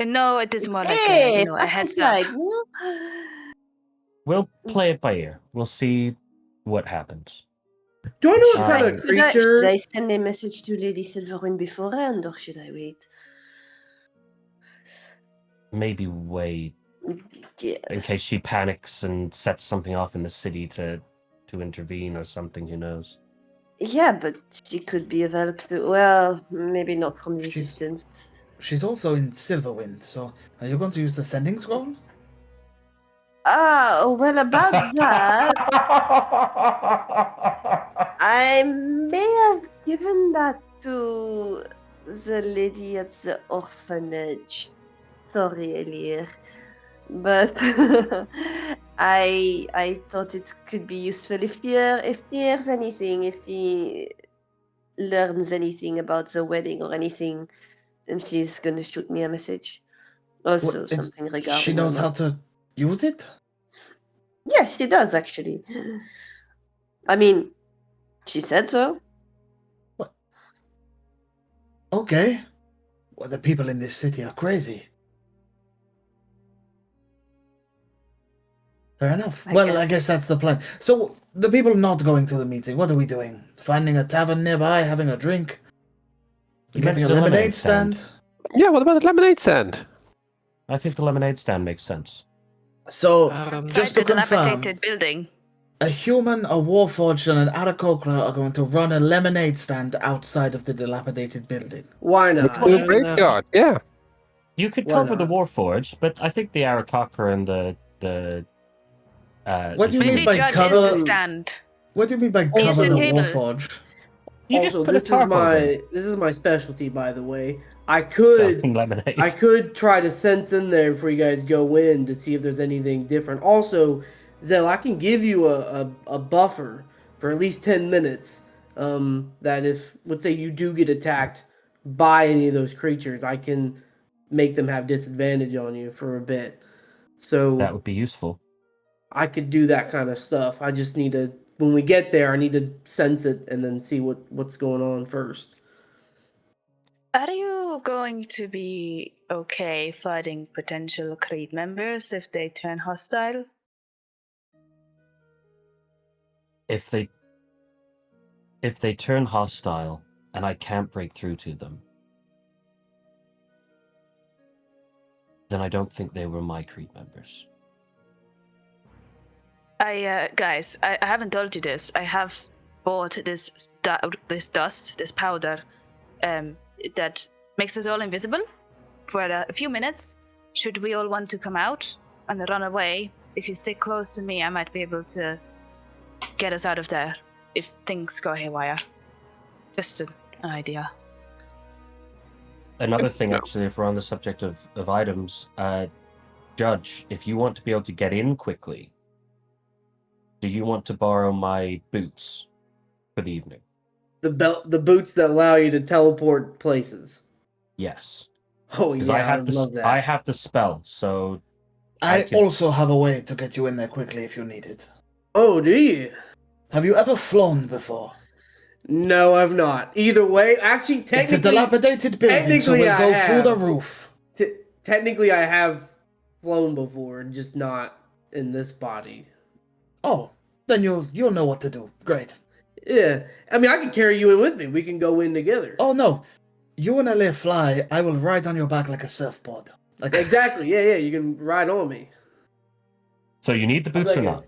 No, it is more like a heads up. We'll play it by ear. We'll see what happens. Do I know what kind of creature? Should I send a message to Lady Silverwind beforehand, or should I wait? Maybe wait. Yeah. In case she panics and sets something off in the city to intervene or something, who knows? Yeah, but she could be available to... Well, maybe not from the distance. She's also in Silverwind, so are you going to use the sending scroll? Well, about that... I may have given that to the lady at the orphanage. Sorry, Elirr. But I thought it could be useful if he hears anything, if he learns anything about the wedding or anything, and she's gonna shoot me a message. Also, something regarding. She knows how to use it? Yeah, she does actually. I mean, she said so. What? Okay. Well, the people in this city are crazy. Fair enough. I guess that's the plan. So, the people not going to the meeting, what are we doing? Finding a tavern nearby, having a drink? Getting a lemonade stand? Yeah, what about the lemonade stand? I think the lemonade stand makes sense. So, just to the confirm, dilapidated building. a human, a warforged, and an Aarakocra are going to run a lemonade stand outside of the dilapidated building. Why not? It's the graveyard, yeah. You could cover the warforged, but I think the Aarakocra and the what do you mean by cover? What do you mean by cover the warforged? Also, this is my specialty, by the way. I could try to sense in there before you guys go in to see if there's anything different. Also, Zell, I can give you a buffer for at least 10 minutes. That if, let's say, you do get attacked by any of those creatures, I can make them have disadvantage on you for a bit. So that would be useful. I could do that kind of stuff. I just need to, when we get there, I need to sense it and then see what's going on first. Are you going to be okay fighting potential Creed members if they turn hostile? If they turn hostile and I can't break through to them, then I don't think they were my Creed members. Guys, I haven't told you this. I have bought this powder, that makes us all invisible for a few minutes. Should we all want to come out and run away, if you stick close to me, I might be able to get us out of there if things go haywire. Just an idea. Another thing, actually, if we're on the subject of items, Judge, if you want to be able to get in quickly, do you want to borrow my boots for the evening? The boots that allow you to teleport places. Yes. Oh Because yeah, I have love that. I have the spell, so I can- also have a way to get you in there quickly if you need it. Oh, do you? Have you ever flown before? No, I've not. Either way, actually, It's a technically, dilapidated building, so technically we'll I go have. through the roof. Technically, I have flown before, just not in this body. Oh, then you'll know what to do. Great. Yeah, I mean, I can carry you in with me. We can go in together. Oh no, you and Elirr fly. I will ride on your back like a surfboard. Like Exactly. Yeah, you can ride on me. So you need the boots or like not?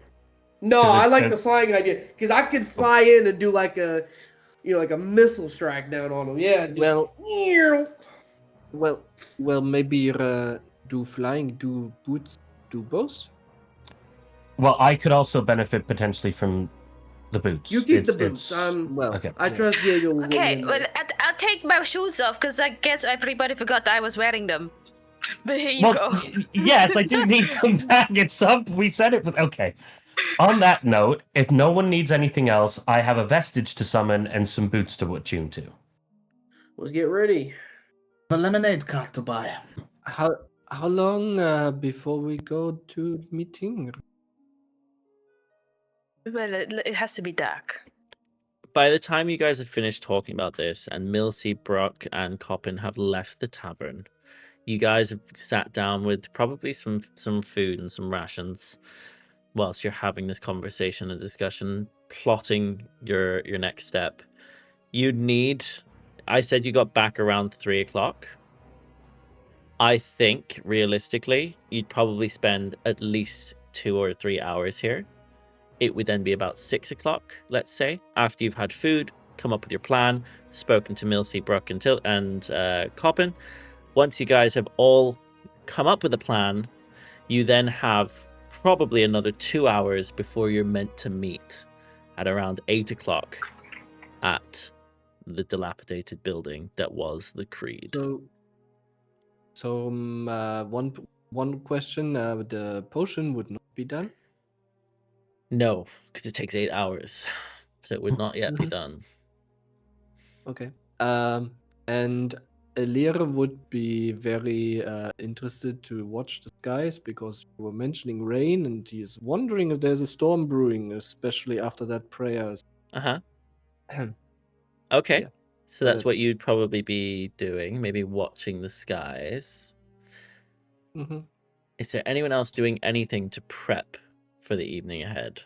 No, Cause I like it- the flying idea because I could fly in and do like a, like a missile strike down on them. Yeah. Just, Well, maybe do flying, do boots, do both. Well, I could also benefit potentially from the boots. You keep the boots. Well, okay. I trust Diego will get Okay, in well, there. I'll take my shoes off because I guess everybody forgot I was wearing them. But here you Well, go. yes, I do need them back. It's up. We said it. Okay. On that note, if no one needs anything else, I have a vestige to summon and some boots to attune to. Let's get ready. a lemonade cart to buy. How long before we go to meeting? Well, it has to be dark. By the time you guys have finished talking about this and Milsey, Brock, and Coppin have left the tavern, you guys have sat down with probably some food and some rations whilst you're having this conversation and discussion, plotting your next step. You'd need... I said you got back around 3 o'clock. I think, realistically, you'd probably spend at least 2 or 3 hours here. It would then be about 6 o'clock, let's say, after you've had food, come up with your plan, spoken to Milsey, Brook, and Coppin. Once you guys have all come up with a plan, you then have probably another 2 hours before you're meant to meet at around 8 o'clock at the dilapidated building that was the Creed. So one question: the potion would not be done. No, because it takes 8 hours, so it would not yet be done. Okay. And Elirr would be very interested to watch the skies because you were mentioning rain, and he is wondering if there's a storm brewing, especially after that prayer. Okay. Yeah. So that's what you'd probably be doing, maybe watching the skies. Mm-hmm. Is there anyone else doing anything to prep for the evening ahead?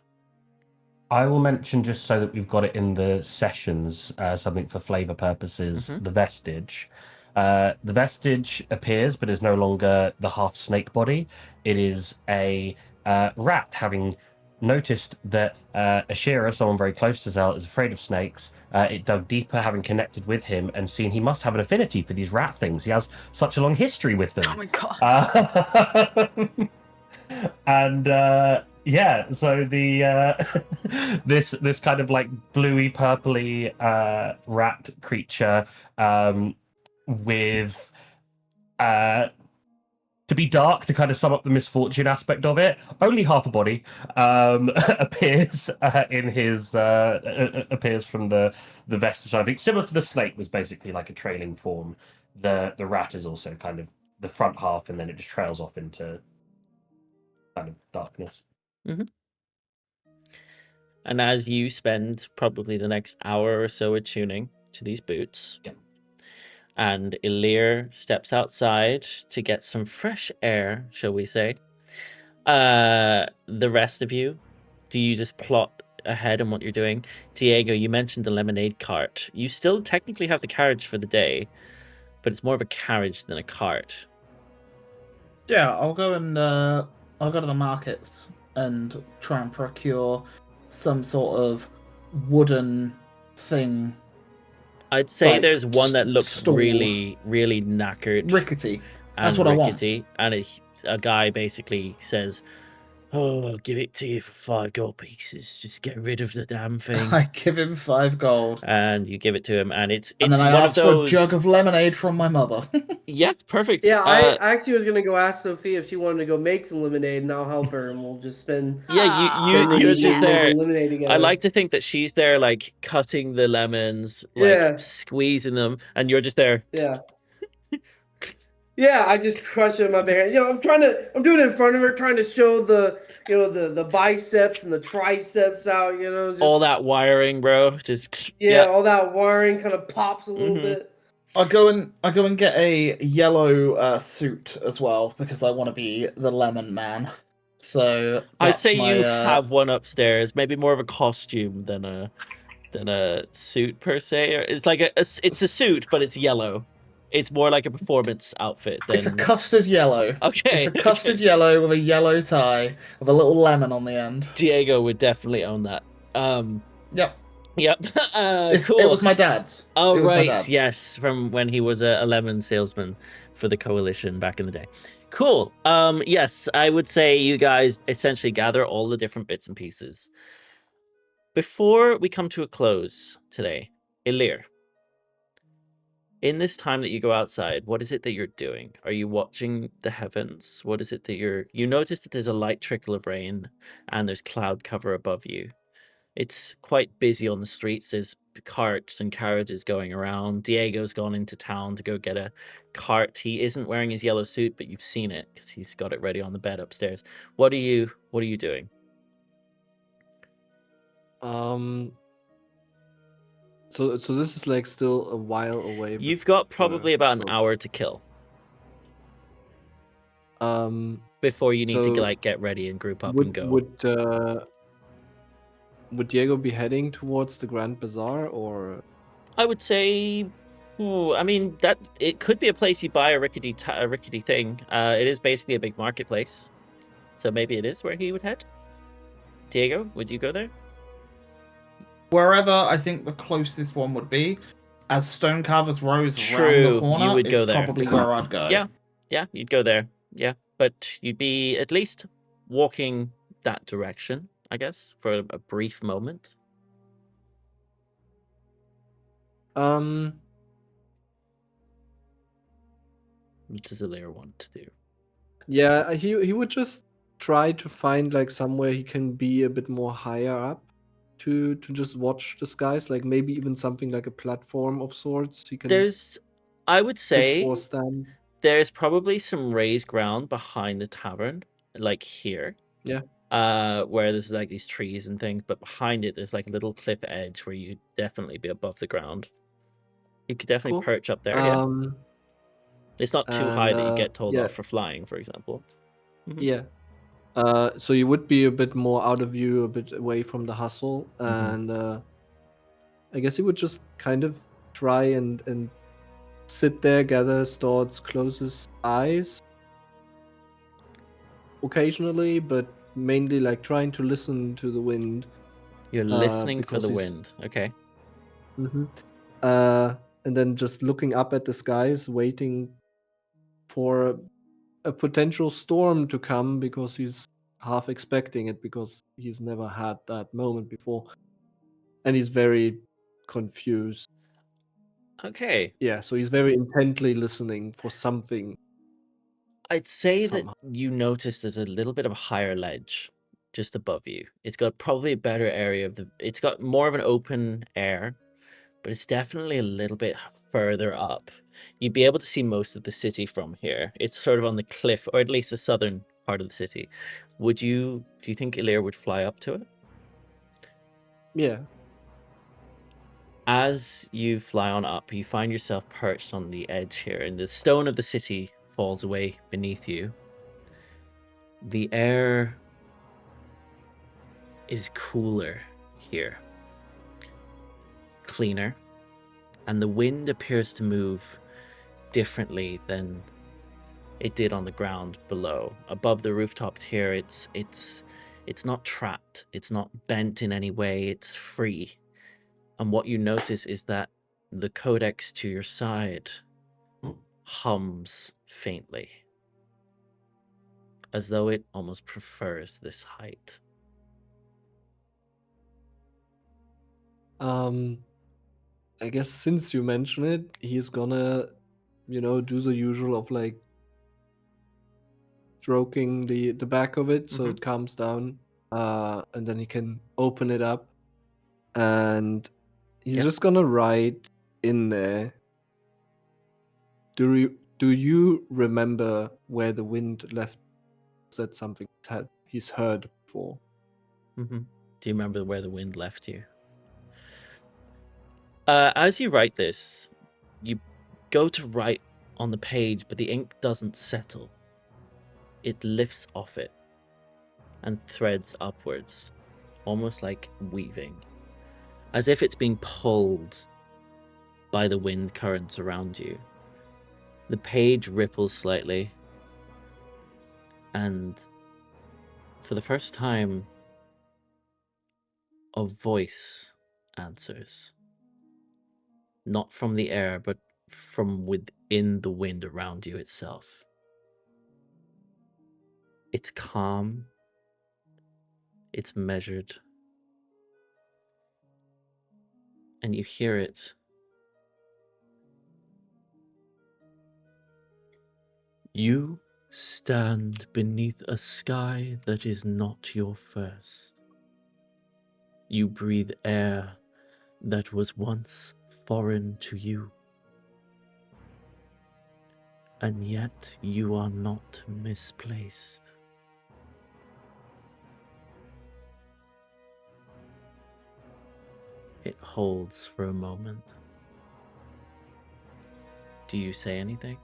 I will mention, just so that we've got it in the sessions, something for flavor purposes, the vestige. The vestige appears, but is no longer the half snake body. It is a rat, having noticed that Ashira, someone very close to Zell, is afraid of snakes. It dug deeper, having connected with him and seen he must have an affinity for these rat things. He has such a long history with them. Oh my god. And yeah, so the this kind of like bluey purpley rat creature with to be dark, to kind of sum up the misfortune aspect of it, only half a body appears in his appears from the vestige. I think similar to the snake was basically like a trailing form. The rat is also kind of the front half, and then it just trails off into kind of darkness. And as you spend probably the next hour or so attuning to these boots, and Elirr steps outside to get some fresh air, shall we say, the rest of you, do you just plot ahead on what you're doing? Diego, you mentioned the lemonade cart. You still technically have the carriage for the day, but it's more of a carriage than a cart. Yeah, I'll go to the markets and try and procure some sort of wooden thing. I'd say Like, there's one that looks stool. really, really knackered Rickety. and That's what I want. rickety, and a guy basically says, "Oh, I'll give it to you for 5 gold pieces. Just get rid of the damn thing." I give him 5 gold. And you give it to him, and it's And then I one of ask for a jug those. of lemonade from my mother. Yeah, perfect. Yeah, I actually was gonna go ask Sophia if she wanted to go make some lemonade, and I'll help her, and we'll just spend. Yeah, spend the you're evening just there. making lemonade together. I like to think that she's there, like cutting the lemons, like Yeah. squeezing them, and you're just there. Yeah. Yeah, I just crush it in my bare hands. I'm doing it in front of her, trying to show the biceps and the triceps out. Just, All that wiring, bro. Just all that wiring kind of pops a little bit. I go and get a yellow suit as well because I want to be the lemon man. So I'd say my, you have one upstairs, maybe more of a costume than a suit per se. It's like it's a suit, but it's yellow. It's more like a performance outfit. It's a custard yellow. Okay. It's a custard yellow with a yellow tie with a little lemon on the end. Diego would definitely own that. Yep. Yep. Cool. It was my dad's. Oh, It was my right. dad's. Yes, from when he was a lemon salesman for the Coalition back in the day. Cool. Yes, I would say you guys essentially gather all the different bits and pieces. Before we come to a close today, Elirr, in this time that you go outside, what is it that you're doing? Are you watching the heavens? What is it that you notice that there's a light trickle of rain and there's cloud cover above you. It's quite busy on the streets. There's carts and carriages going around. Diego's gone into town to go get a cart. He isn't wearing his yellow suit, but you've seen it because he's got it ready on the bed upstairs. What are you doing? So this is like still a while away. You've got probably about an hour to kill before you need to so like get ready and group up and go. Would Diego be heading towards the Grand Bazaar, or? I would say, I mean that it could be a place you buy a rickety thing. It is basically a big marketplace, so maybe it is where he would head. Diego, would you go there? Wherever I think the closest one would be, as Stonecarver's Rose True, around the corner, you would go is there. probably where I'd go. Yeah, you'd go there. Yeah, but you'd be at least walking that direction, I guess, for a brief moment. What does Elirr want to do? Yeah, he would just try to find like somewhere he can be a bit more higher up to just watch the skies, like maybe even something like a platform of sorts. He can I would say sit or stand. there's probably some raised ground behind the tavern, like here. Yeah. Where there's like these trees and things, but behind it there's like a little cliff edge where you'd definitely be above the ground. You could definitely Cool. perch up there. Yeah. It's not too high that you get told yeah. off for flying, for example. Mhm. Yeah. So you would be a bit more out of view, a bit away from the hustle, and I guess he would just kind of try and sit there, gather his thoughts, close his eyes occasionally, but mainly like trying to listen to the wind. You're listening for because the he's- wind. Okay. And then just looking up at the skies, waiting for a potential storm to come, because he's half expecting it, because he's never had that moment before, and he's very confused. Okay. Yeah, so he's very intently listening for something. I'd say Somehow. that you notice there's a little bit of a higher ledge just above you. It's got probably a better area it's got more of an open air, but it's definitely a little bit further up. You'd be able to see most of the city from here. It's sort of on the cliff, or at least the southern part of the city. Do you think Elirr would fly up to it? Yeah. As you fly on up, you find yourself perched on the edge here, and the stone of the city falls away beneath you. The air is cooler here, cleaner, and the wind appears to move differently than it did on the ground below. Above the rooftops here, it's It's not trapped. It's not bent in any way. It's free. And what you notice is that the codex to your side hums faintly, as though it almost prefers this height. I guess since you mention it, he's gonna, do the usual of like stroking the back of it so it calms down, and then he can open it up, and he's just gonna write in there. Do you remember where the wind left? Is that something he's heard before? Do you remember where the wind left you? As you write this, you go to write on the page, but the ink doesn't settle. It lifts off it and threads upwards, almost like weaving, as if it's being pulled by the wind currents around you. The page ripples slightly, and for the first time, a voice answers. Not from the air, but from within the wind around you itself. It's calm. It's measured. And you hear it. You stand beneath a sky that is not your first. You breathe air that was once foreign to you. And yet you are not misplaced. It holds for a moment. Do you say anything?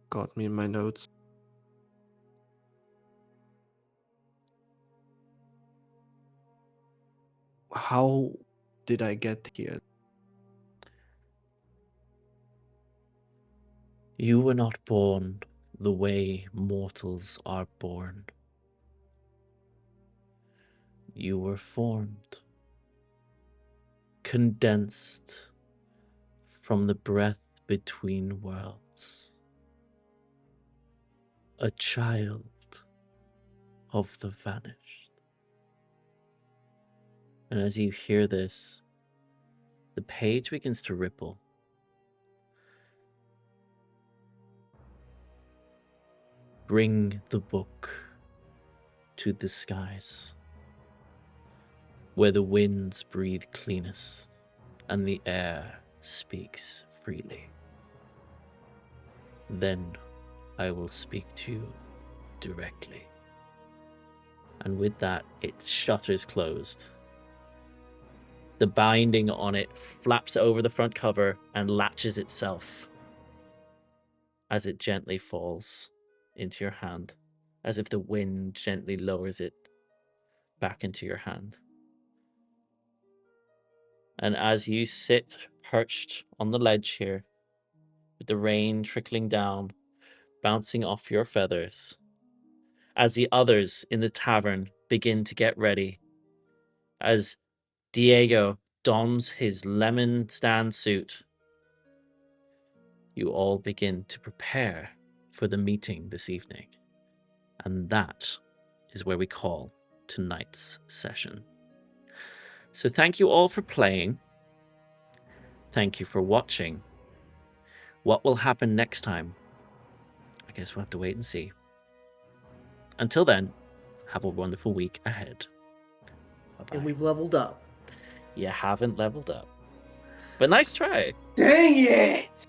Got me in my notes. How did I get here? You were not born the way mortals are born. You were formed, condensed from the breath between worlds. A child of the vanished. And as you hear this, the page begins to ripple. Bring the book to the skies, where the winds breathe cleanest and the air speaks freely. Then I will speak to you directly. And with that, its shutters closed. The binding on it flaps over the front cover and latches itself as it gently falls into your hand, as if the wind gently lowers it back into your hand. And as you sit perched on the ledge here, with the rain trickling down, bouncing off your feathers, as the others in the tavern begin to get ready, as Diego dons his lemon stand suit, you all begin to prepare for the meeting this evening. And that is where we call tonight's session. So thank you all for playing. Thank you for watching. What will happen next time? I guess we'll have to wait and see. Until then, have a wonderful week ahead. Bye-bye. And we've leveled up. You haven't leveled up. But nice try. Dang it!